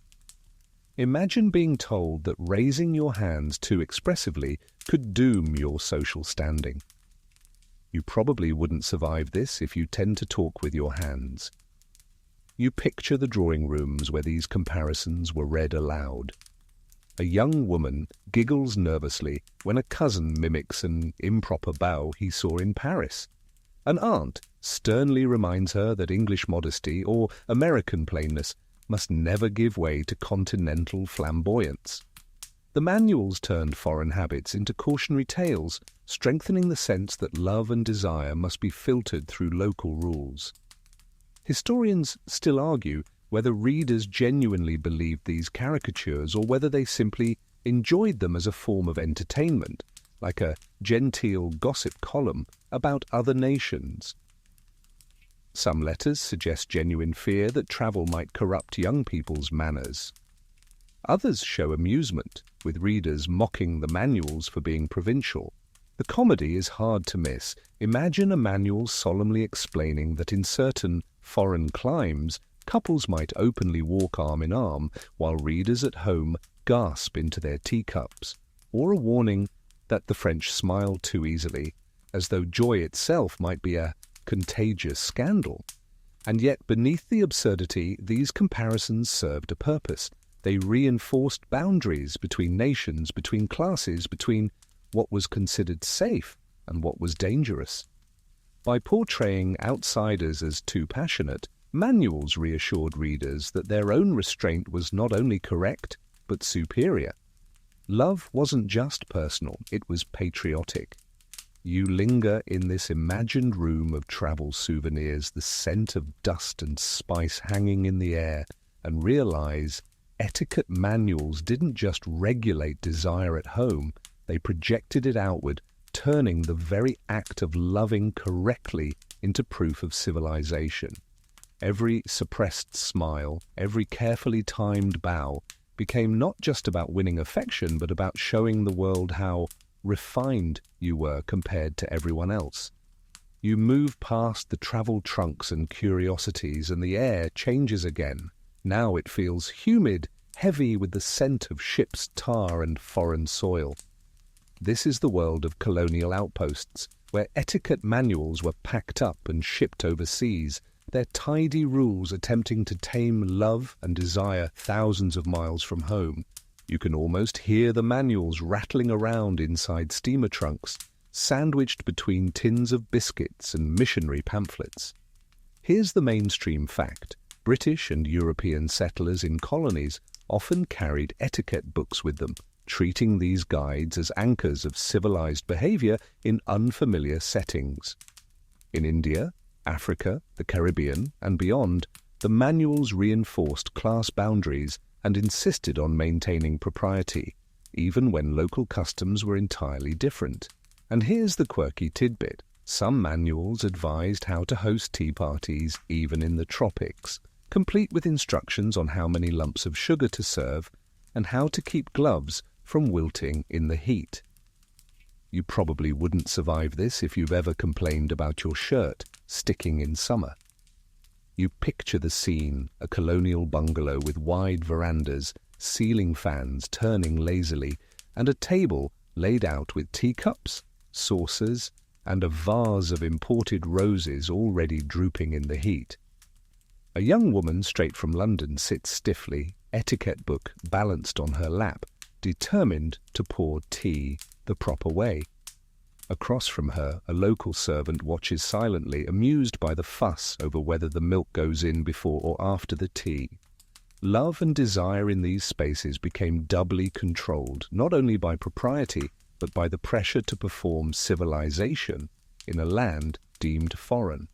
Imagine being told that raising your hands too expressively could doom your social standing. You probably wouldn't survive this if you tend to talk with your hands. You picture the drawing rooms where these comparisons were read aloud. A young woman giggles nervously when a cousin mimics an improper bow he saw in Paris. An aunt sternly reminds her that English modesty or American plainness must never give way to continental flamboyance. The manuals turned foreign habits into cautionary tales, strengthening the sense that love and desire must be filtered through local rules. Historians still argue whether readers genuinely believed these caricatures or whether they simply enjoyed them as a form of entertainment, like a genteel gossip column about other nations. Some letters suggest genuine fear that travel might corrupt young people's manners. Others show amusement, with readers mocking the manuals for being provincial. The comedy is hard to miss. Imagine a manual solemnly explaining that in certain foreign climes, couples might openly walk arm in arm while readers at home gasp into their teacups, or a warning that the French smile too easily, as though joy itself might be a contagious scandal. And yet, beneath the absurdity, these comparisons served a purpose. They reinforced boundaries between nations, between classes, between what was considered safe and what was dangerous. By portraying outsiders as too passionate, manuals reassured readers that their own restraint was not only correct, but superior. Love wasn't just personal, it was patriotic. You linger in this imagined room of travel souvenirs, the scent of dust and spice hanging in the air, and realize etiquette manuals didn't just regulate desire at home, they projected it outward, turning the very act of loving correctly into proof of civilization. Every suppressed smile, every carefully timed bow, became not just about winning affection, but about showing the world how refined you were compared to everyone else. You move past the travel trunks and curiosities, and the air changes again. Now it feels humid, heavy with the scent of ship's tar and foreign soil. This is the world of colonial outposts, where etiquette manuals were packed up and shipped overseas, their tidy rules attempting to tame love and desire thousands of miles from home. You can almost hear the manuals rattling around inside steamer trunks, sandwiched between tins of biscuits and missionary pamphlets. Here's the mainstream fact. British and European settlers in colonies often carried etiquette books with them, treating these guides as anchors of civilized behavior in unfamiliar settings. In India, Africa, the Caribbean, and beyond, the manuals reinforced class boundaries and insisted on maintaining propriety, even when local customs were entirely different. And here's the quirky tidbit. Some manuals advised how to host tea parties even in the tropics, complete with instructions on how many lumps of sugar to serve and how to keep gloves from wilting in the heat. You probably wouldn't survive this if you've ever complained about your shirt sticking in summer. You picture the scene, a colonial bungalow with wide verandas, ceiling fans turning lazily, and a table laid out with teacups, saucers, and a vase of imported roses already drooping in the heat. A young woman straight from London sits stiffly, etiquette book balanced on her lap, determined to pour tea the proper way. Across from her, a local servant watches silently, amused by the fuss over whether the milk goes in before or after the tea. Love and desire in these spaces became doubly controlled, not only by propriety, but by the pressure to perform civilization in a land deemed foreign.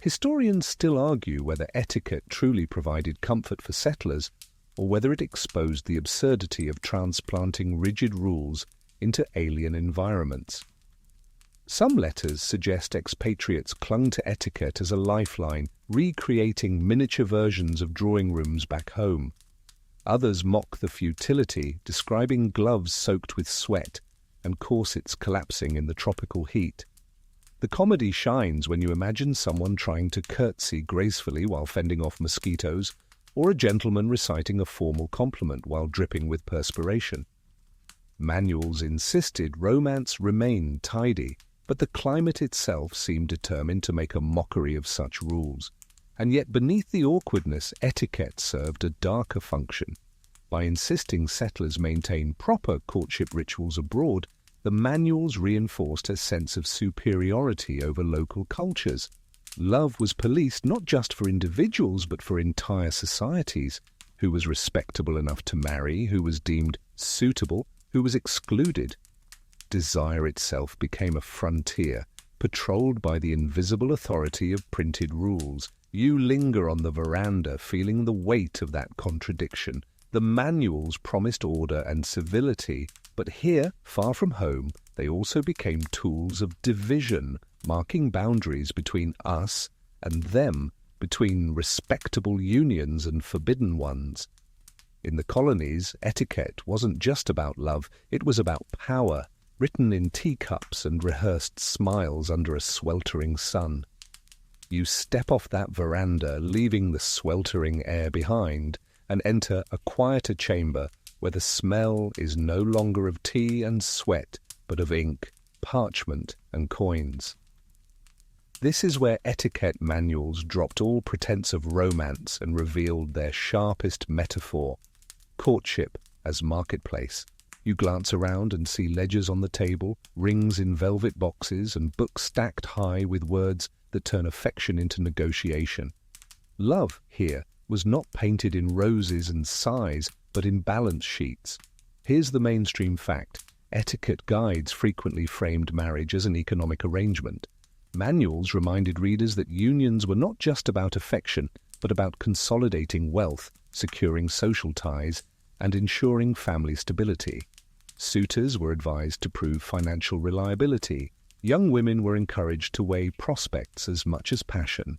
Historians still argue whether etiquette truly provided comfort for settlers, or whether it exposed the absurdity of transplanting rigid rules into alien environments. Some letters suggest expatriates clung to etiquette as a lifeline, recreating miniature versions of drawing rooms back home. Others mock the futility, describing gloves soaked with sweat and corsets collapsing in the tropical heat. The comedy shines when you imagine someone trying to curtsy gracefully while fending off mosquitoes, or a gentleman reciting a formal compliment while dripping with perspiration. Manuals insisted romance remain tidy, but the climate itself seemed determined to make a mockery of such rules. And yet beneath the awkwardness, etiquette served a darker function. By insisting settlers maintain proper courtship rituals abroad, the manuals reinforced a sense of superiority over local cultures. Love was policed not just for individuals but for entire societies. Who was respectable enough to marry, who was deemed suitable, who was excluded. Desire itself became a frontier, patrolled by the invisible authority of printed rules. You linger on the veranda, feeling the weight of that contradiction. The manuals promised order and civility, but here, far from home, they also became tools of division, marking boundaries between us and them, between respectable unions and forbidden ones. In the colonies, etiquette wasn't just about love, it was about power, written in teacups and rehearsed smiles under a sweltering sun. You step off that veranda, leaving the sweltering air behind, and enter a quieter chamber where the smell is no longer of tea and sweat, but of ink, parchment, and coins. This is where etiquette manuals dropped all pretense of romance and revealed their sharpest metaphor: courtship as marketplace. You glance around and see ledgers on the table, rings in velvet boxes, and books stacked high with words that turn affection into negotiation. Love, here, was not painted in roses and sighs, but in balance sheets. Here's the mainstream fact: etiquette guides frequently framed marriage as an economic arrangement. Manuals reminded readers that unions were not just about affection, but about consolidating wealth, securing social ties, and ensuring family stability. Suitors were advised to prove financial reliability. Young women were encouraged to weigh prospects as much as passion.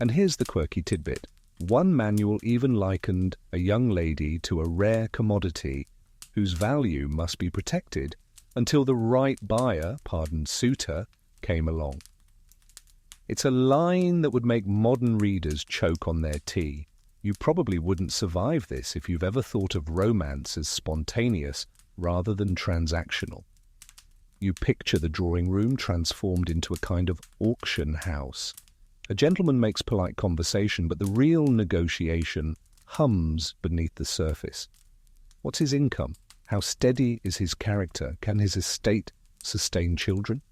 And here's the quirky tidbit. One manual even likened a young lady to a rare commodity whose value must be protected until the right buyer, suitor, came along. It's a line that would make modern readers choke on their tea. You probably wouldn't survive this if you've ever thought of romance as spontaneous rather than transactional. You picture the drawing room transformed into a kind of auction house. A gentleman makes polite conversation, but the real negotiation hums beneath the surface. What's his income? How steady is his character? Can his estate sustain children?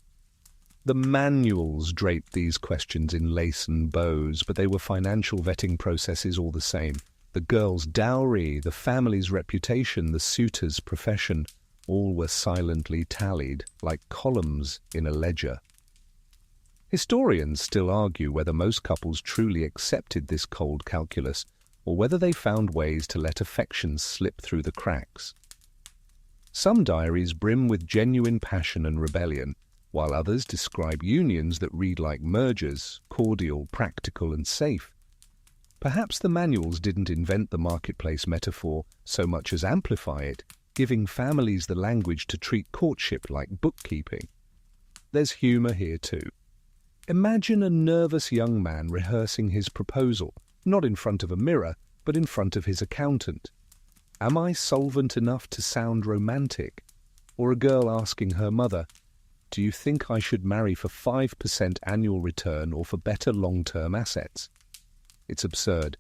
The manuals draped these questions in lace and bows, but they were financial vetting processes all the same. The girl's dowry, the family's reputation, the suitor's profession, all were silently tallied, like columns in a ledger. Historians still argue whether most couples truly accepted this cold calculus, or whether they found ways to let affection slip through the cracks. Some diaries brim with genuine passion and rebellion, while others describe unions that read like mergers, cordial, practical, and safe. Perhaps the manuals didn't invent the marketplace metaphor so much as amplify it, giving families the language to treat courtship like bookkeeping. There's humour here too. Imagine a nervous young man rehearsing his proposal, not in front of a mirror, but in front of his accountant. Am I solvent enough to sound romantic? Or a girl asking her mother, do you think I should marry for 5% annual return or for better long-term assets? It's absurd,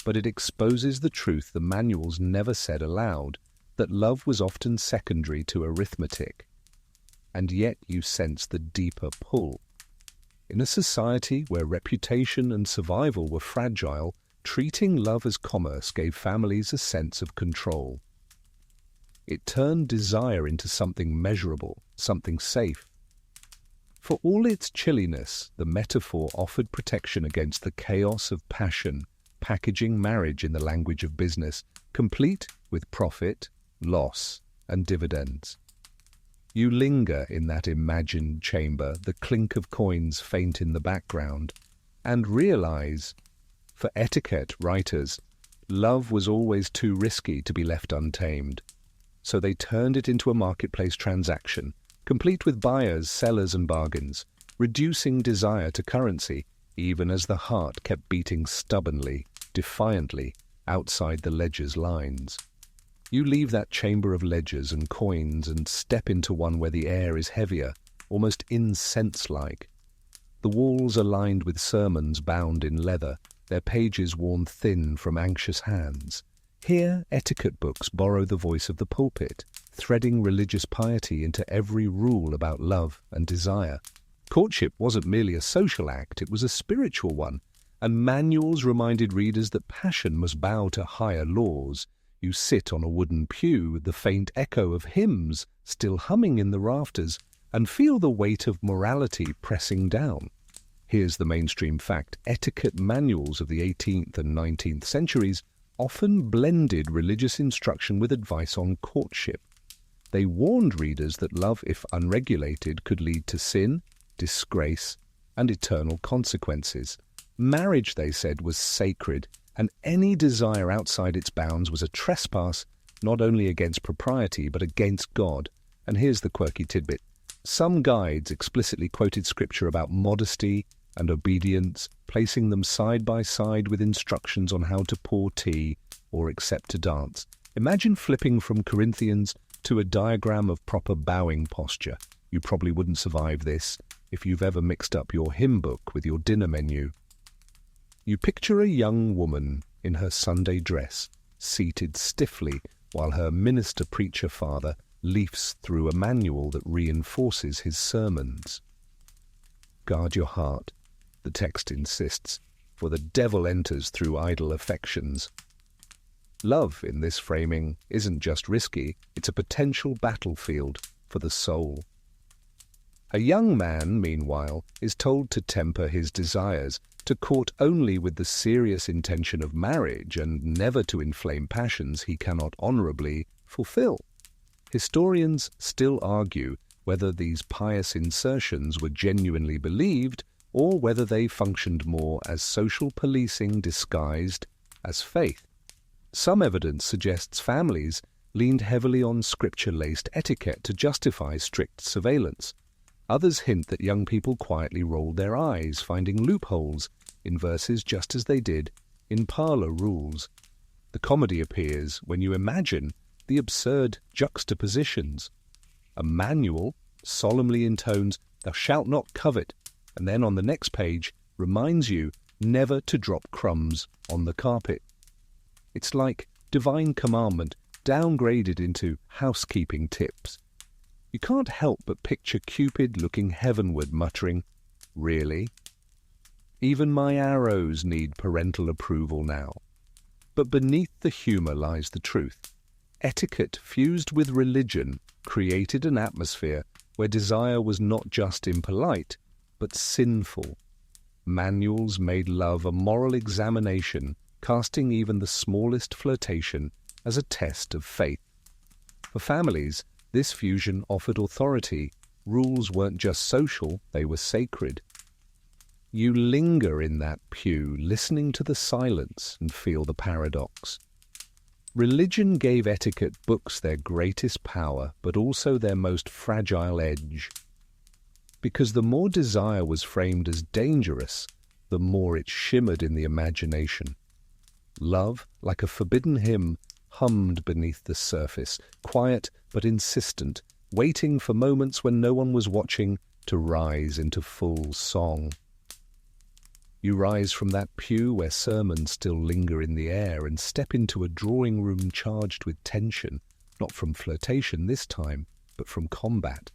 but it exposes the truth the manuals never said aloud, that love was often secondary to arithmetic. And yet you sense the deeper pull. In a society where reputation and survival were fragile, treating love as commerce gave families a sense of control. It turned desire into something measurable, something safe. For all its chilliness, the metaphor offered protection against the chaos of passion, packaging marriage in the language of business, complete with profit, loss, and dividends. You linger in that imagined chamber, the clink of coins faint in the background, and realize, for etiquette writers, love was always too risky to be left untamed. So they turned it into a marketplace transaction, complete with buyers, sellers, and bargains, reducing desire to currency, even as the heart kept beating stubbornly, defiantly, outside the ledger's lines. You leave that chamber of ledgers and coins and step into one where the air is heavier, almost incense-like. The walls are lined with sermons bound in leather, their pages worn thin from anxious hands. Here, etiquette books borrow the voice of the pulpit, threading religious piety into every rule about love and desire. Courtship wasn't merely a social act, it was a spiritual one, and manuals reminded readers that passion must bow to higher laws. You sit on a wooden pew with the faint echo of hymns still humming in the rafters and feel the weight of morality pressing down. Here's the mainstream fact. Etiquette manuals of the 18th and 19th centuries often blended religious instruction with advice on courtship. They warned readers that love, if unregulated, could lead to sin, disgrace, and eternal consequences. Marriage, they said, was sacred, and any desire outside its bounds was a trespass not only against propriety but against God. And here's the quirky tidbit. Some guides explicitly quoted scripture about modesty and obedience, placing them side by side with instructions on how to pour tea or accept to dance. Imagine flipping from Corinthians to a diagram of proper bowing posture. You probably wouldn't survive this if you've ever mixed up your hymn book with your dinner menu. You picture a young woman in her Sunday dress, seated stiffly while her minister-preacher father leafs through a manual that reinforces his sermons. Guard your heart, the text insists, for the devil enters through idle affections. Love, in this framing, isn't just risky, it's a potential battlefield for the soul. A young man, meanwhile, is told to temper his desires, to court only with the serious intention of marriage, and never to inflame passions he cannot honourably fulfill. Historians still argue whether these pious insertions were genuinely believed or whether they functioned more as social policing disguised as faith. Some evidence suggests families leaned heavily on scripture-laced etiquette to justify strict surveillance. Others hint that young people quietly rolled their eyes, finding loopholes in verses just as they did in parlour rules. The comedy appears when you imagine the absurd juxtapositions. A manual solemnly intones, "Thou shalt not covet," and then on the next page reminds you never to drop crumbs on the carpet. It's like divine commandment downgraded into housekeeping tips. You can't help but picture Cupid looking heavenward, muttering, "Really? Even my arrows need parental approval now." But beneath the humour lies the truth. Etiquette fused with religion created an atmosphere where desire was not just impolite, but sinful. Manuals made love a moral examination, casting even the smallest flirtation as a test of faith. For families, this fusion offered authority. Rules weren't just social, they were sacred. You linger in that pew, listening to the silence and feel the paradox. Religion gave etiquette books their greatest power, but also their most fragile edge. Because the more desire was framed as dangerous, the more it shimmered in the imagination. Love, like a forbidden hymn, hummed beneath the surface, quiet but insistent, waiting for moments when no one was watching to rise into full song. You rise from that pew where sermons still linger in the air and step into a drawing room charged with tension, not from flirtation this time, but from combat.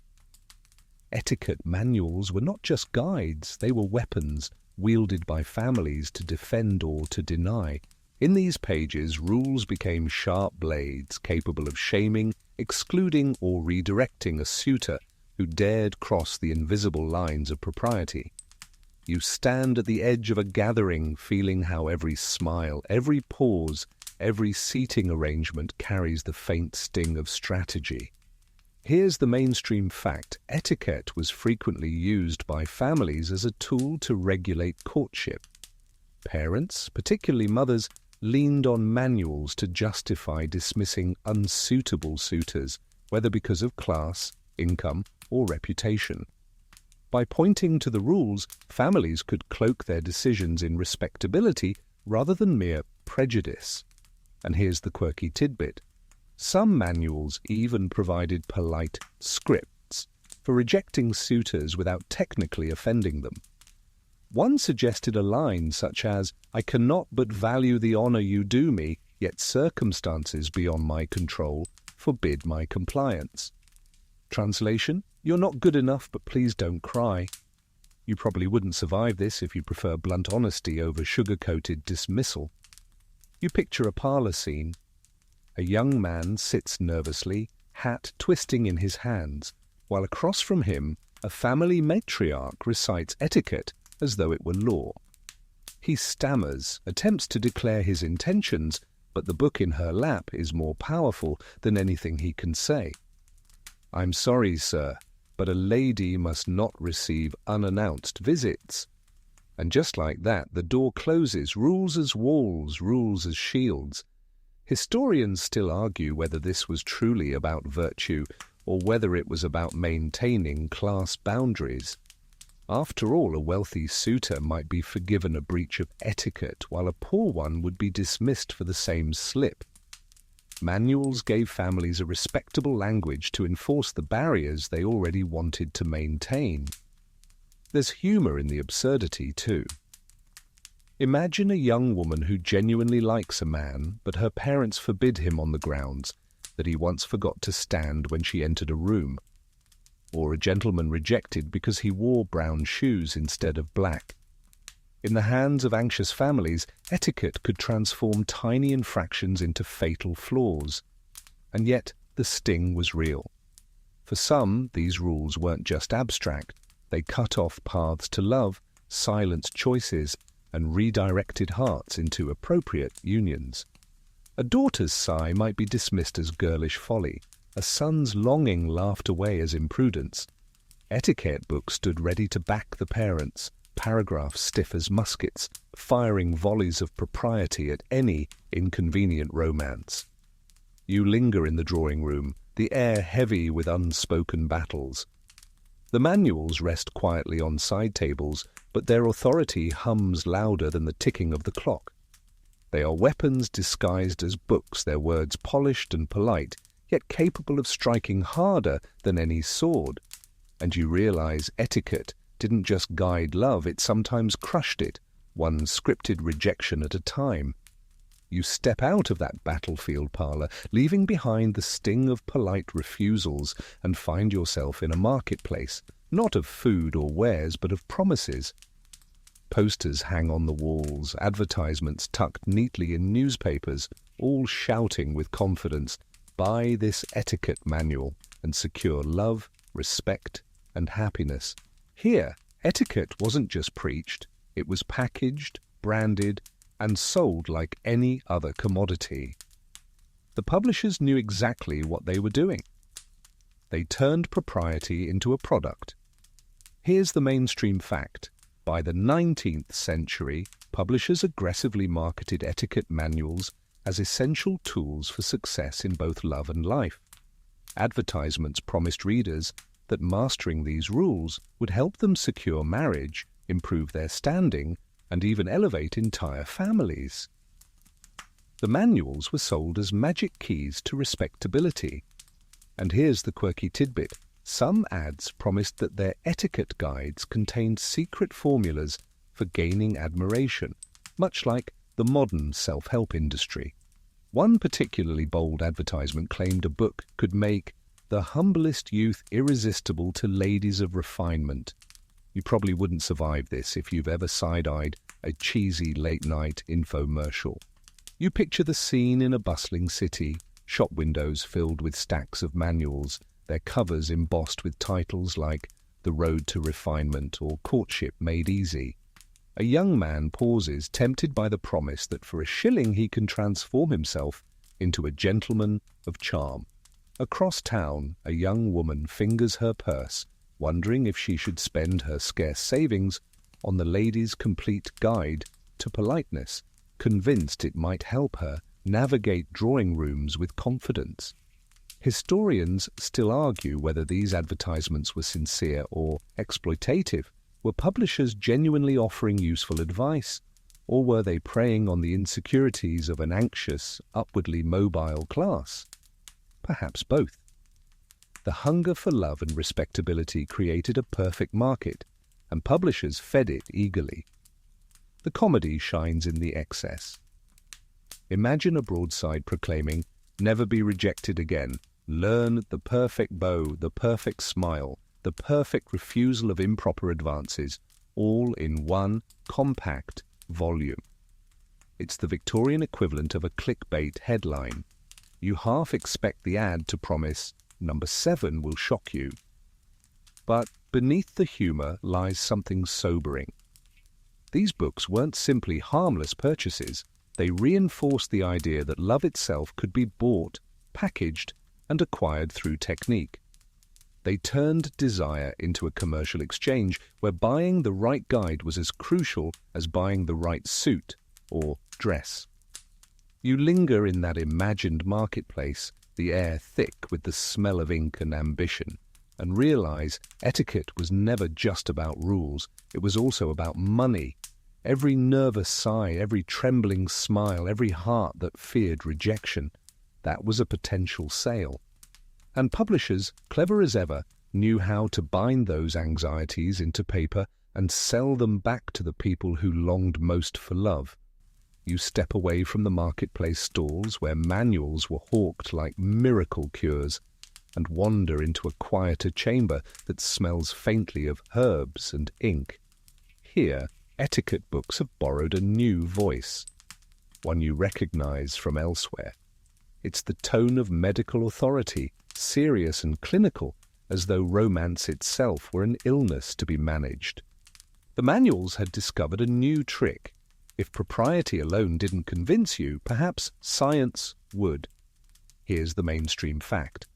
Etiquette manuals were not just guides, they were weapons wielded by families to defend or to deny. In these pages, rules became sharp blades capable of shaming, excluding, or redirecting a suitor who dared cross the invisible lines of propriety. You stand at the edge of a gathering, feeling how every smile, every pause, every seating arrangement carries the faint sting of strategy. Here's the mainstream fact: etiquette was frequently used by families as a tool to regulate courtship. Parents, particularly mothers, leaned on manuals to justify dismissing unsuitable suitors, whether because of class, income, or reputation. By pointing to the rules, families could cloak their decisions in respectability rather than mere prejudice. And here's the quirky tidbit. Some manuals even provided polite scripts for rejecting suitors without technically offending them. One suggested a line such as, "I cannot but value the honor you do me, yet circumstances beyond my control forbid my compliance." Translation: "You're not good enough, but please don't cry." You probably wouldn't survive this if you prefer blunt honesty over sugar-coated dismissal. You picture a parlor scene. A young man sits nervously, hat twisting in his hands, while across from him a family matriarch recites etiquette as though it were law. He stammers, attempts to declare his intentions, but the book in her lap is more powerful than anything he can say. "I'm sorry, sir, but a lady must not receive unannounced visits." And just like that, the door closes, rules as walls, rules as shields. Historians still argue whether this was truly about virtue or whether it was about maintaining class boundaries. After all, a wealthy suitor might be forgiven a breach of etiquette, while a poor one would be dismissed for the same slip. Manuals gave families a respectable language to enforce the barriers they already wanted to maintain. There's humor in the absurdity, too. Imagine a young woman who genuinely likes a man, but her parents forbid him on the grounds that he once forgot to stand when she entered a room. Or a gentleman rejected because he wore brown shoes instead of black. In the hands of anxious families, etiquette could transform tiny infractions into fatal flaws. And yet, the sting was real. For some, these rules weren't just abstract. They cut off paths to love, silenced choices, and redirected hearts into appropriate unions. A daughter's sigh might be dismissed as girlish folly. A son's longing laughed away as imprudence. Etiquette books stood ready to back the parents, paragraphs stiff as muskets, firing volleys of propriety at any inconvenient romance. You linger in the drawing room, the air heavy with unspoken battles. The manuals rest quietly on side tables, but their authority hums louder than the ticking of the clock. They are weapons disguised as books, their words polished and polite, yet capable of striking harder than any sword. And you realize etiquette didn't just guide love, it sometimes crushed it, one scripted rejection at a time. You step out of that battlefield parlor, leaving behind the sting of polite refusals, and find yourself in a marketplace, not of food or wares, but of promises. Posters hang on the walls, advertisements tucked neatly in newspapers, all shouting with confidence, "Buy this etiquette manual and secure love, respect, and happiness." Here, etiquette wasn't just preached, it was packaged, branded, and sold like any other commodity. The publishers knew exactly what they were doing. They turned propriety into a product. Here's the mainstream fact. By the 19th century, publishers aggressively marketed etiquette manuals as essential tools for success in both love and life. Advertisements promised readers that mastering these rules would help them secure marriage, improve their standing, and even elevate entire families. The manuals were sold as magic keys to respectability. And here's the quirky tidbit. Some ads promised that their etiquette guides contained secret formulas for gaining admiration, much like the modern self-help industry. One particularly bold advertisement claimed a book could make the humblest youth irresistible to ladies of refinement. You probably wouldn't survive this if you've ever side-eyed a cheesy late-night infomercial. You picture the scene in a bustling city, shop windows filled with stacks of manuals, their covers embossed with titles like The Road to Refinement or Courtship Made Easy. A young man pauses, tempted by the promise that for a shilling he can transform himself into a gentleman of charm. Across town, a young woman fingers her purse, wondering if she should spend her scarce savings on the Lady's Complete Guide to Politeness, convinced it might help her navigate drawing rooms with confidence. Historians still argue whether these advertisements were sincere or exploitative. Were publishers genuinely offering useful advice, or were they preying on the insecurities of an anxious, upwardly mobile class? Perhaps both. The hunger for love and respectability created a perfect market, and publishers fed it eagerly. The comedy shines in the excess. Imagine a broadside proclaiming, "Never be rejected again. Learn the perfect bow, the perfect smile, the perfect refusal of improper advances, all in one compact volume." It's the Victorian equivalent of a clickbait headline. You half expect the ad to promise, "Number 7 will shock you." But beneath the humor lies something sobering. These books weren't simply harmless purchases. They reinforced the idea that love itself could be bought, packaged, and acquired through technique. They turned desire into a commercial exchange where buying the right guide was as crucial as buying the right suit or dress. You linger in that imagined marketplace, the air thick with the smell of ink and ambition, and realize etiquette was never just about rules, it was also about money. Every nervous sigh, every trembling smile, every heart that feared rejection, that was a potential sale. And publishers, clever as ever, knew how to bind those anxieties into paper and sell them back to the people who longed most for love. You step away from the marketplace stalls where manuals were hawked like miracle cures and wander into a quieter chamber that smells faintly of herbs and ink. Here, etiquette books have borrowed a new voice, one you recognize from elsewhere. It's the tone of medical authority, serious and clinical, as though romance itself were an illness to be managed. The manuals had discovered a new trick. If propriety alone didn't convince you, perhaps science would. Here's the mainstream fact.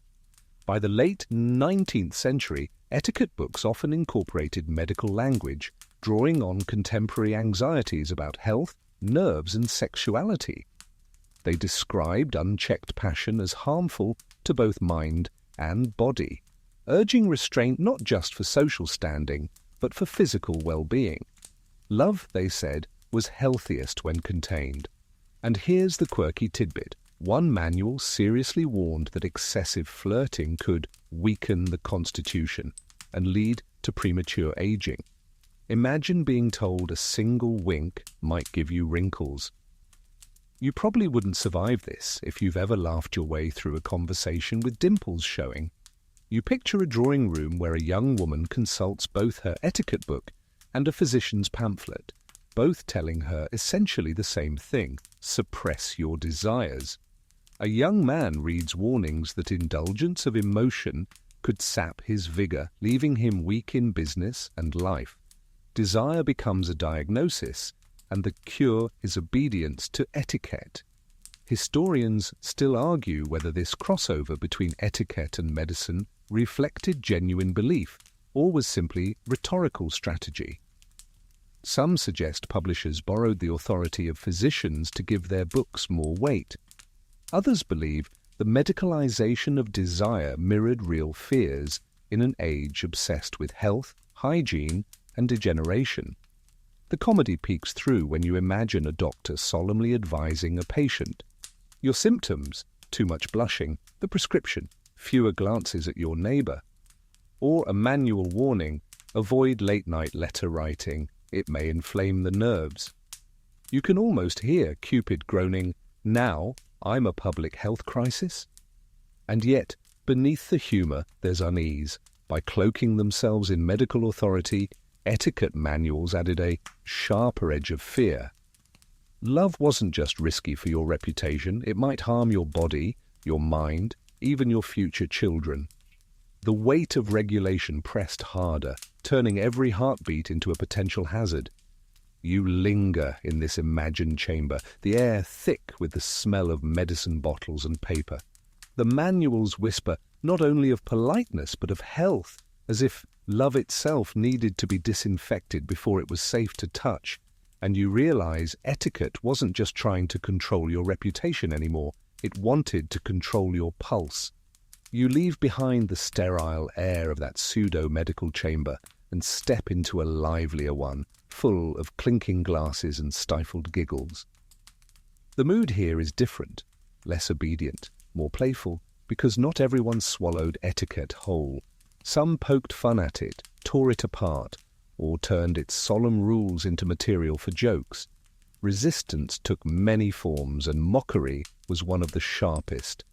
By the late 19th century, etiquette books often incorporated medical language, drawing on contemporary anxieties about health, nerves, and sexuality. They described unchecked passion as harmful to both mind and body, urging restraint not just for social standing, but for physical well-being. Love, they said, was healthiest when contained. And here's the quirky tidbit. One manual seriously warned that excessive flirting could weaken the constitution and lead to premature aging. Imagine being told a single wink might give you wrinkles. You probably wouldn't survive this if you've ever laughed your way through a conversation with dimples showing. You picture a drawing room where a young woman consults both her etiquette book and a physician's pamphlet, both telling her essentially the same thing: suppress your desires. A young man reads warnings that indulgence of emotion could sap his vigor, leaving him weak in business and life. Desire becomes a diagnosis, and the cure is obedience to etiquette. Historians still argue whether this crossover between etiquette and medicine reflected genuine belief or was simply rhetorical strategy. Some suggest publishers borrowed the authority of physicians to give their books more weight. Others believe the medicalization of desire mirrored real fears in an age obsessed with health, hygiene, and degeneration. The comedy peeks through when you imagine a doctor solemnly advising a patient. Your symptoms: too much blushing; the prescription: fewer glances at your neighbor. Or a manual warning: avoid late-night letter writing, it may inflame the nerves. You can almost hear Cupid groaning, "Now I'm a public health crisis?" And yet, beneath the humor, there's unease. By cloaking themselves in medical authority, etiquette manuals added a sharper edge of fear. Love wasn't just risky for your reputation, it might harm your body, your mind, even your future children. The weight of regulation pressed harder, turning every heartbeat into a potential hazard. You linger in this imagined chamber, the air thick with the smell of medicine bottles and paper. The manuals whisper not only of politeness but of health, as if love itself needed to be disinfected before it was safe to touch. And you realize etiquette wasn't just trying to control your reputation anymore, it wanted to control your pulse. You leave behind the sterile air of that pseudo-medical chamber and step into a livelier one, full of clinking glasses and stifled giggles. The mood here is different, less obedient, more playful, because not everyone swallowed etiquette whole. Some poked fun at it, tore it apart, or turned its solemn rules into material for jokes. Resistance took many forms, and mockery was one of the sharpest.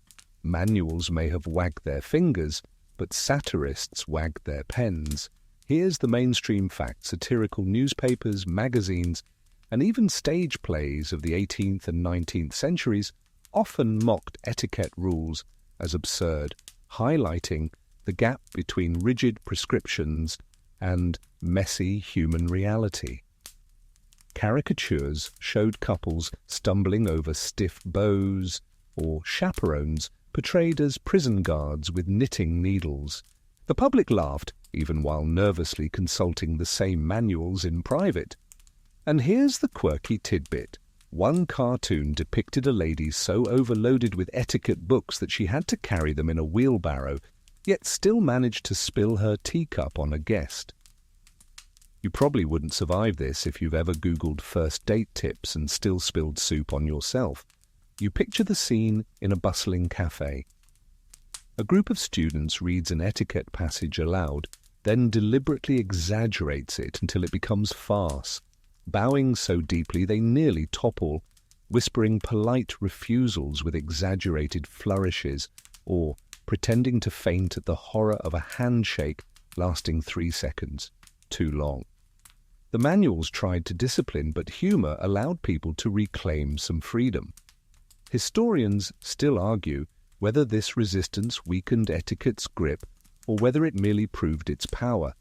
Manuals may have wagged their fingers, but satirists wagged their pens. Here's the mainstream fact: satirical newspapers, magazines, and even stage plays of the 18th and 19th centuries often mocked etiquette rules as absurd, highlighting the gap between rigid prescriptions and messy human reality. Caricatures showed couples stumbling over stiff bows, or chaperones portrayed as prison guards with knitting needles. The public laughed, even while nervously consulting the same manuals in private. And here's the quirky tidbit. One cartoon depicted a lady so overloaded with etiquette books that she had to carry them in a wheelbarrow, yet still managed to spill her teacup on a guest. You probably wouldn't survive this if you've ever Googled first date tips and still spilled soup on yourself. You picture the scene in a bustling cafe. A group of students reads an etiquette passage aloud, then deliberately exaggerates it until it becomes farce, bowing so deeply they nearly topple, whispering polite refusals with exaggerated flourishes, or pretending to faint at the horror of a handshake lasting 3 seconds. Too long. The manuals tried to discipline, but humor allowed people to reclaim some freedom. Historians still argue whether this resistance weakened etiquette's grip or whether it merely proved its power.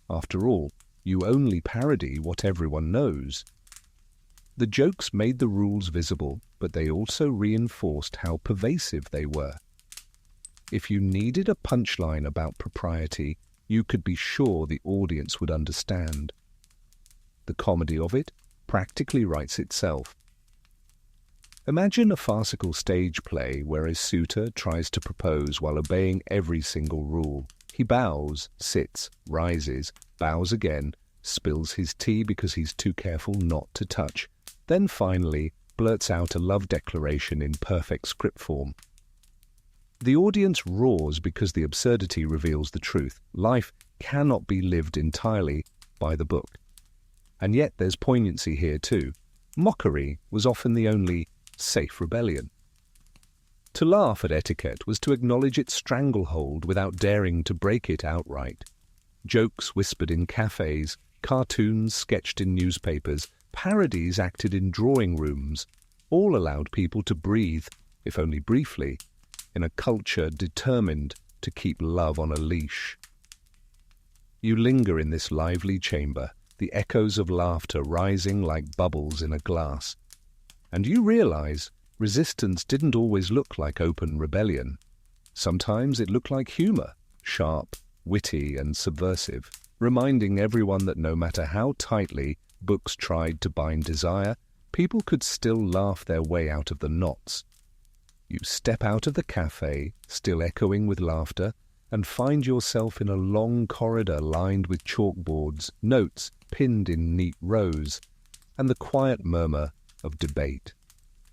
After all, you only parody what everyone knows. The jokes made the rules visible, but they also reinforced how pervasive they were. If you needed a punchline about propriety, you could be sure the audience would understand. The comedy of it practically writes itself. Imagine a farcical stage play where a suitor tries to propose while obeying every single rule. He bows, sits, rises, bows again, spills his tea because he's too careful not to touch, then finally blurts out a love declaration in perfect script form. The audience roars because the absurdity reveals the truth. Life cannot be lived entirely by the book. And yet there's poignancy here too. Mockery was often the only safe rebellion. To laugh at etiquette was to acknowledge its stranglehold without daring to break it outright. Jokes whispered in cafes, cartoons sketched in newspapers, parodies acted in drawing rooms, all allowed people to breathe, if only briefly, in a culture determined to keep love on a leash. You linger in this lively chamber, the echoes of laughter rising like bubbles in a glass. And you realize resistance didn't always look like open rebellion. Sometimes it looked like humor, sharp, witty, and subversive, reminding everyone that no matter how tightly books tried to bind desire, people could still laugh their way out of the knots. You step out of the cafe, still echoing with laughter, and find yourself in a long corridor lined with chalkboards, notes pinned in neat rows, and the quiet murmur of debate.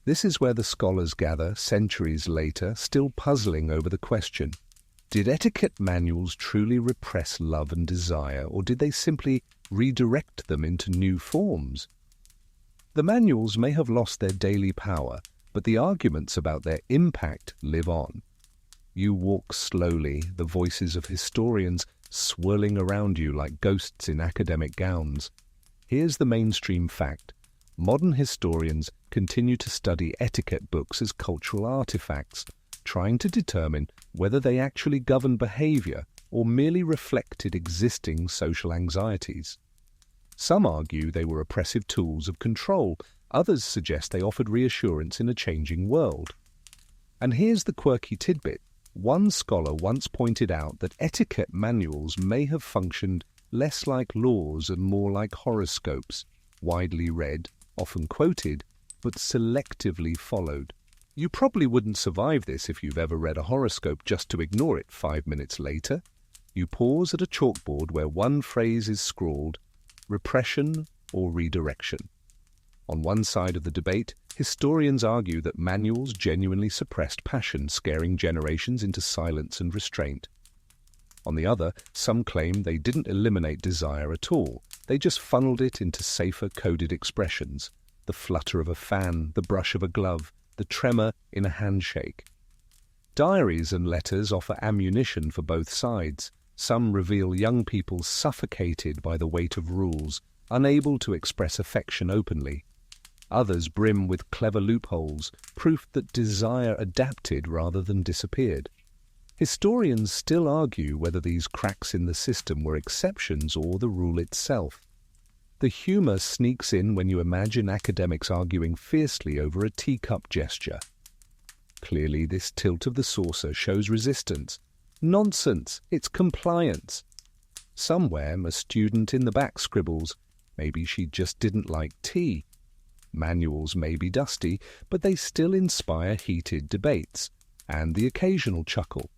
This is where the scholars gather centuries later, still puzzling over the question: did etiquette manuals truly repress love and desire, or did they simply redirect them into new forms? The manuals may have lost their daily power, but the arguments about their impact live on. You walk slowly, the voices of historians swirling around you like ghosts in academic gowns. Here's the mainstream fact: modern historians continue to study etiquette books as cultural artifacts, trying to determine whether they actually govern behavior or merely reflected existing social anxieties. Some argue they were oppressive tools of control. Others suggest they offered reassurance in a changing world. And here's the quirky tidbit. One scholar once pointed out that etiquette manuals may have functioned less like laws and more like horoscopes, widely read, often quoted, but selectively followed. You probably wouldn't survive this if you've ever read a horoscope just to ignore it 5 minutes later. You pause at a chalkboard where one phrase is scrawled: repression or redirection. On one side of the debate, historians argue that manuals genuinely suppressed passion, scaring generations into silence and restraint. On the other, some claim they didn't eliminate desire at all. They just funneled it into safer coded expressions: the flutter of a fan, the brush of a glove, the tremor in a handshake. Diaries and letters offer ammunition for both sides. Some reveal young people suffocated by the weight of rules, unable to express affection openly. Others brim with clever loopholes, proof that desire adapted rather than disappeared. Historians still argue whether these cracks in the system were exceptions or the rule itself. The humor sneaks in when you imagine academics arguing fiercely over a teacup gesture. Clearly, this tilt of the saucer shows resistance. Nonsense! It's compliance. Somewhere, a student in the back scribbles, maybe she just didn't like tea. Manuals may be dusty, but they still inspire heated debates, and the occasional chuckle.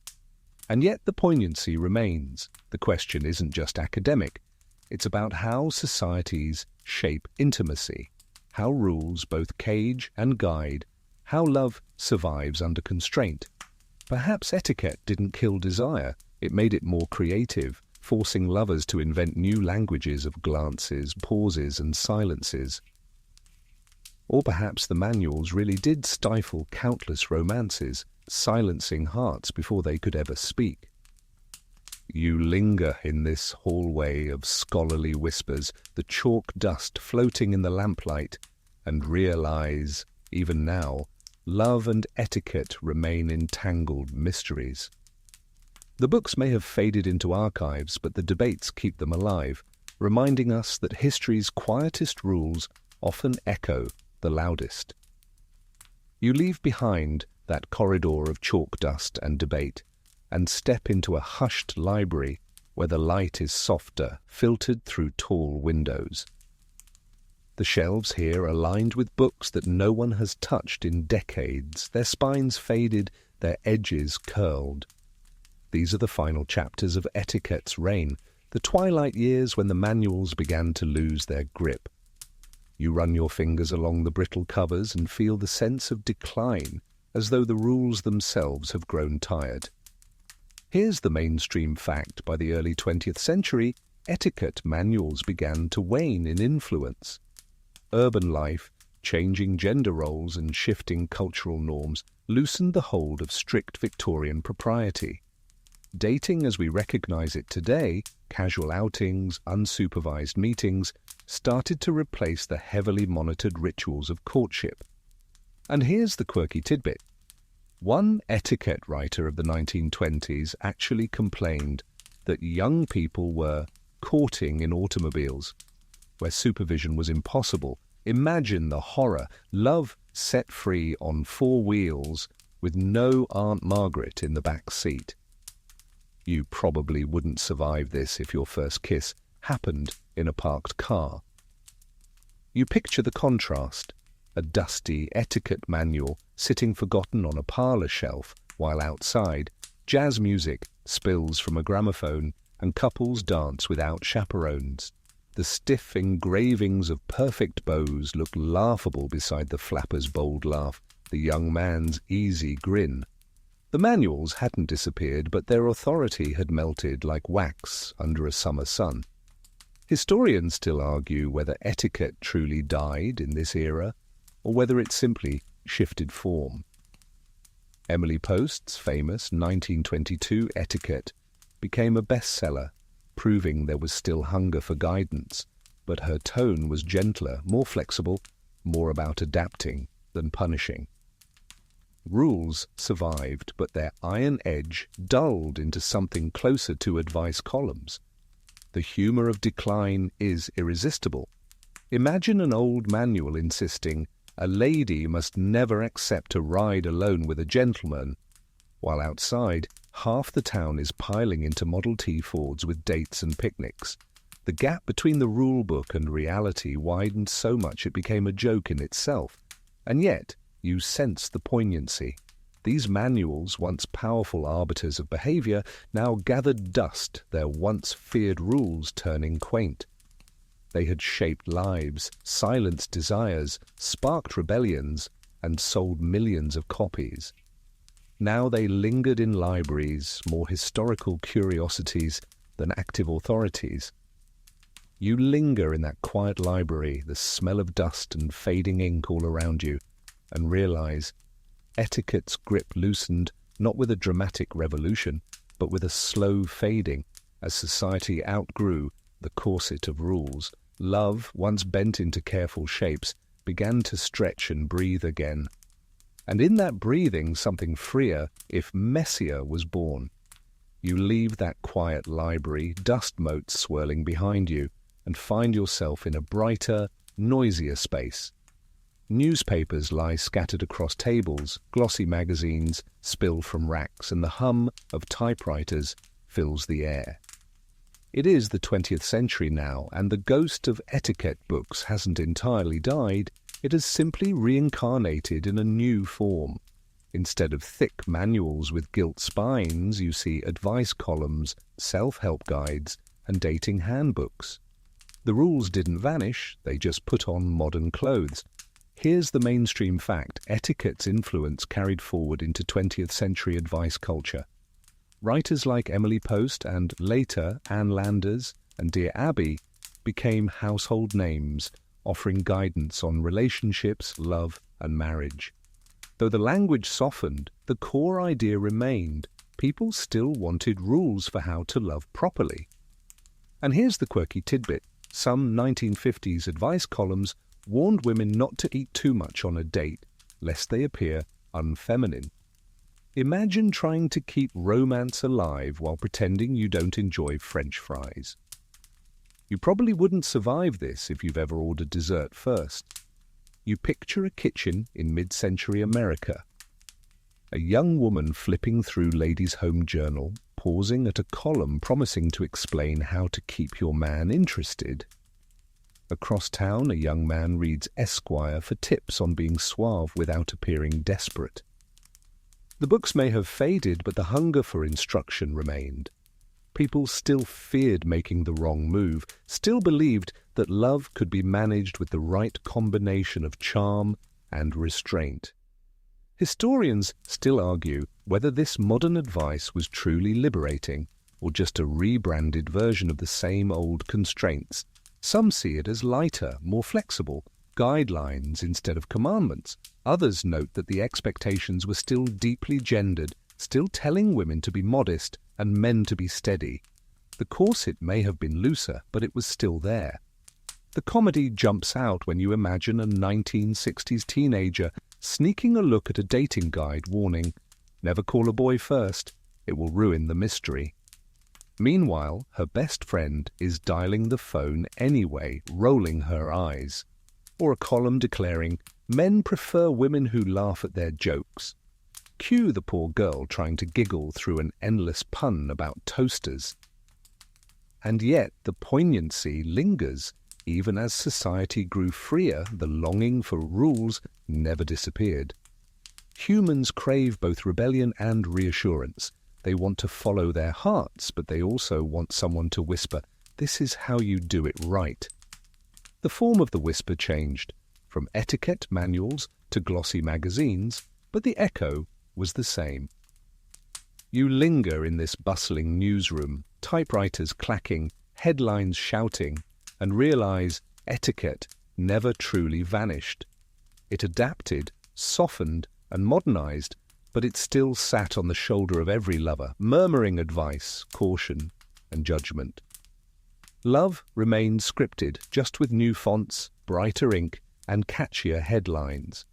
And yet the poignancy remains. The question isn't just academic. It's about how societies shape intimacy, how rules both cage and guide, how love survives under constraint. Perhaps etiquette didn't kill desire. It made it more creative, forcing lovers to invent new languages of glances, pauses, and silences. Or perhaps the manuals really did stifle countless romances, silencing hearts before they could ever speak. You linger in this hallway of scholarly whispers, the chalk dust floating in the lamplight, and realize, even now, love and etiquette remain entangled mysteries. The books may have faded into archives, but the debates keep them alive, reminding us that history's quietest rules often echo the loudest. You leave behind that corridor of chalk dust and debate, and step into a hushed library where the light is softer, filtered through tall windows. The shelves here are lined with books that no one has touched in decades, their spines faded, their edges curled. These are the final chapters of etiquette's reign, the twilight years when the manuals began to lose their grip. You run your fingers along the brittle covers and feel the sense of decline, as though the rules themselves have grown tired. Here's the mainstream fact: by the early 20th century, etiquette manuals began to wane in influence. Urban life, changing gender roles and shifting cultural norms loosened the hold of strict Victorian propriety. Dating as we recognize it today, casual outings, unsupervised meetings, started to replace the heavily monitored rituals of courtship. And here's the quirky tidbit. One etiquette writer of the 1920s actually complained that young people were courting in automobiles, where supervision was impossible. Imagine the horror. Love set free on 4 wheels with no Aunt Margaret in the back seat. You probably wouldn't survive this if your first kiss happened in a parked car. You picture the contrast: a dusty etiquette manual sitting forgotten on a parlour shelf, while outside, jazz music spills from a gramophone and couples dance without chaperones. The stiff engravings of perfect bows look laughable beside the flapper's bold laugh, the young man's easy grin. The manuals hadn't disappeared, but their authority had melted like wax under a summer sun. Historians still argue whether etiquette truly died in this era, or whether it simply shifted form. Emily Post's famous 1922 Etiquette became a bestseller, proving there was still hunger for guidance, but her tone was gentler, more flexible, more about adapting than punishing. Rules survived, but their iron edge dulled into something closer to advice columns. The humour of decline is irresistible. Imagine an old manual insisting a lady must never accept a ride alone with a gentleman, while outside half the town is piling into Model T Fords with dates and picnics. The gap between the rule book and reality widened so much it became a joke in itself. And yet, you sense the poignancy. These manuals, once powerful arbiters of behaviour, now gathered dust, their once feared rules turning quaint. They had shaped lives, silenced desires, sparked rebellions, and sold millions of copies. Now they lingered in libraries, more historical curiosities than active authorities. You linger in that quiet library, the smell of dust and fading ink all around you, and realize etiquette's grip loosened not with a dramatic revolution, but with a slow fading as society outgrew the corset of rules. Love, once bent into careful shapes, began to stretch and breathe again. And in that breathing, something freer, if messier, was born. You leave that quiet library, dust motes swirling behind you, and find yourself in a brighter, noisier space. Newspapers lie scattered across tables, glossy magazines spill from racks, and the hum of typewriters fills the air. It is the 20th century now, and the ghost of etiquette books hasn't entirely died. It has simply reincarnated in a new form. Instead of thick manuals with gilt spines, you see advice columns, self-help guides, and dating handbooks. The rules didn't vanish, they just put on modern clothes. Here's the mainstream fact: etiquette's influence carried forward into 20th century advice culture. Writers like Emily Post and, later, Anne Landers and Dear Abby became household names, offering guidance on relationships, love, and marriage. Though the language softened, the core idea remained. People still wanted rules for how to love properly. And here's the quirky tidbit. Some 1950s advice columns warned women not to eat too much on a date, lest they appear unfeminine. Imagine trying to keep romance alive while pretending you don't enjoy French fries. You probably wouldn't survive this if you've ever ordered dessert first. You picture a kitchen in mid-century America. A young woman flipping through Ladies' Home Journal, pausing at a column promising to explain how to keep your man interested. Across town, a young man reads Esquire for tips on being suave without appearing desperate. The books may have faded, but the hunger for instruction remained. People still feared making the wrong move, still believed that love could be managed with the right combination of charm and restraint. Historians still argue whether this modern advice was truly liberating or just a rebranded version of the same old constraints. Some see it as lighter, more flexible, guidelines instead of commandments. Others note that the expectations were still deeply gendered, still telling women to be modest and men to be steady. The corset may have been looser, but it was still there. The comedy jumps out when you imagine a 1960s teenager sneaking a look at a dating guide warning, "Never call a boy first, it will ruin the mystery." Meanwhile, her best friend is dialing the phone anyway, rolling her eyes. Or a column declaring, "Men prefer women who laugh at their jokes." Cue the poor girl trying to giggle through an endless pun about toasters. And yet the poignancy lingers. Even as society grew freer, the longing for rules never disappeared. Humans crave both rebellion and reassurance. They want to follow their hearts, but they also want someone to whisper, "This is how you do it right." The form of the whisper changed, from etiquette manuals to glossy magazines, but the echo was the same. You linger in this bustling newsroom, typewriters clacking, headlines shouting, and realize etiquette never truly vanished. It adapted, softened, and modernized, but it still sat on the shoulder of every lover, murmuring advice, caution, and judgment. Love remained scripted, just with new fonts, brighter ink, and catchier headlines.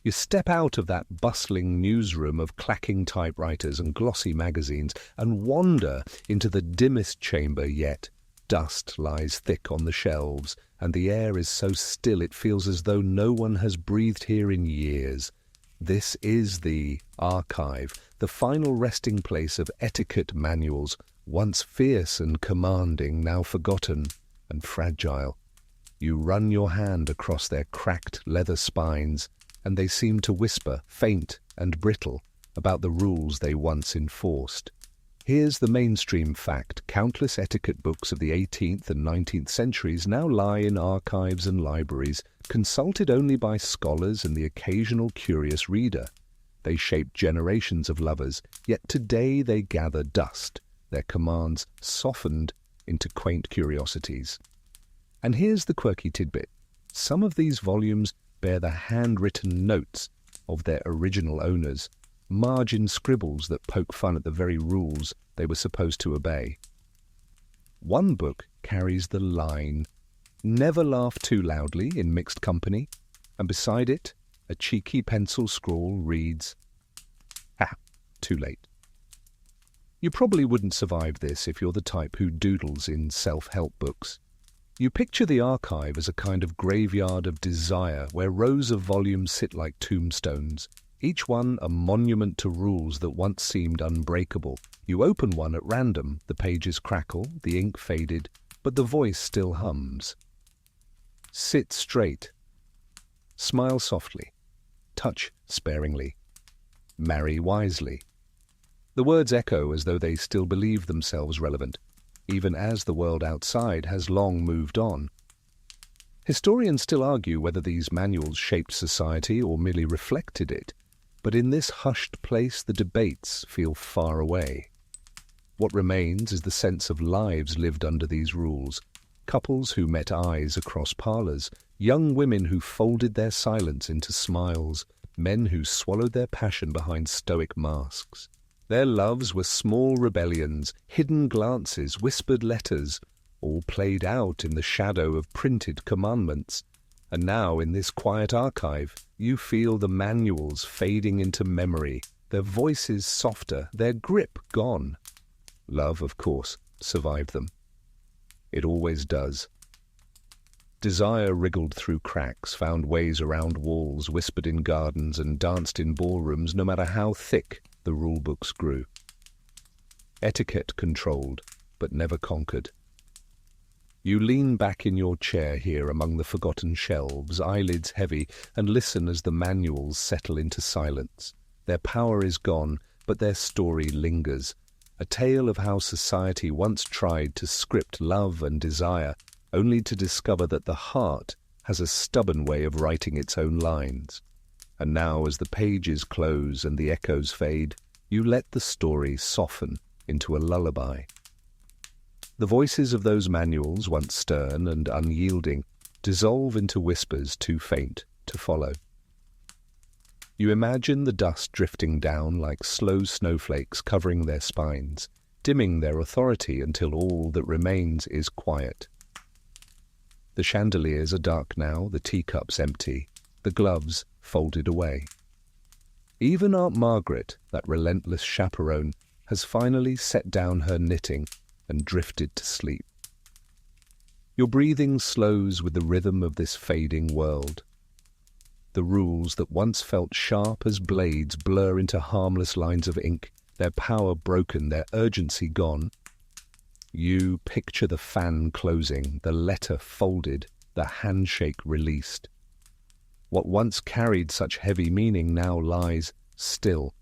You step out of that bustling newsroom of clacking typewriters and glossy magazines and wander into the dimmest chamber yet. Dust lies thick on the shelves, and the air is so still it feels as though no one has breathed here in years. This is the archive, the final resting place of etiquette manuals, once fierce and commanding, now forgotten and fragile. You run your hand across their cracked leather spines, and they seem to whisper, faint and brittle, about the rules they once enforced. Here's the mainstream fact. Countless etiquette books of the 18th and 19th centuries now lie in archives and libraries, consulted only by scholars and the occasional curious reader. They shaped generations of lovers, yet today they gather dust, their commands softened into quaint curiosities. And here's the quirky tidbit. Some of these volumes bear the handwritten notes of their original owners, margin scribbles that poke fun at the very rules they were supposed to obey. One book carries the line, "Never laugh too loudly in mixed company," and beside it, a cheeky pencil scrawl reads, "Ah, too late." You probably wouldn't survive this if you're the type who doodles in self-help books. You picture the archive as a kind of graveyard of desire where rows of volumes sit like tombstones, each one a monument to rules that once seemed unbreakable. You open one at random, the pages crackle, the ink faded, but the voice still hums. Sit straight. Smile softly. Touch sparingly. Marry wisely. The words echo as though they still believe themselves relevant, even as the world outside has long moved on. Historians still argue whether these manuals shaped society or merely reflected it, but in this hushed place the debates feel far away. What remains is the sense of lives lived under these rules, couples who met eyes across parlours, young women who folded their silence into smiles, men who swallowed their passion behind stoic masks. Their loves were small rebellions, hidden glances, whispered letters, all played out in the shadow of printed commandments. And now, in this quiet archive, you feel the manuals fading into memory, their voices softer, their grip gone. Love, of course, survived them. It always does. Desire wriggled through cracks, found ways around walls, whispered in gardens, and danced in ballrooms, no matter how thick the rule books grew. Etiquette controlled, but never conquered. You lean back in your chair here among the forgotten shelves, eyelids heavy, and listen as the manuals settle into silence. Their power is gone, but their story lingers. A tale of how society once tried to script love and desire, only to discover that the heart has a stubborn way of writing its own lines. And now, as the pages close and the echoes fade, you let the story soften into a lullaby. The voices of those manuals, once stern and unyielding, dissolve into whispers too faint to follow. You imagine the dust drifting down like slow snowflakes covering their spines, dimming their authority until all that remains is quiet. The chandeliers are dark now, the teacups empty, the gloves folded away. Even Aunt Margaret, that relentless chaperone, has finally set down her knitting and drifted to sleep. Your breathing slows with the rhythm of this fading world. The rules that once felt sharp as blades blur into harmless lines of ink, their power broken, their urgency gone. You picture the fan closing, the letter folded, the handshake released. What once carried such heavy meaning now lies still,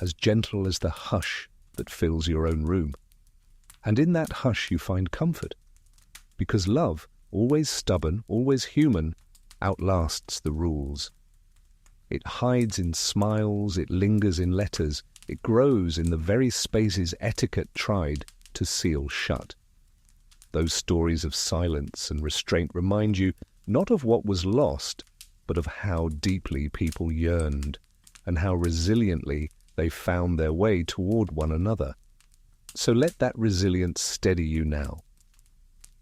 as gentle as the hush that fills your own room. And in that hush you find comfort, because love, always stubborn, always human, outlasts the rules. It hides in smiles, it lingers in letters, it grows in the very spaces etiquette tried to seal shut. Those stories of silence and restraint remind you not of what was lost, but of how deeply people yearned, and how resiliently they found their way toward one another. So let that resilience steady you now.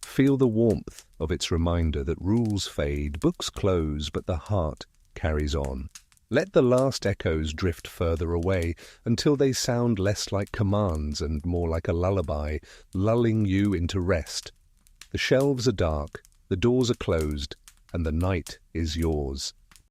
Feel the warmth of its reminder that rules fade, books close, but the heart carries on. Let the last echoes drift further away until they sound less like commands and more like a lullaby, lulling you into rest. The shelves are dark, the doors are closed, and the night is yours.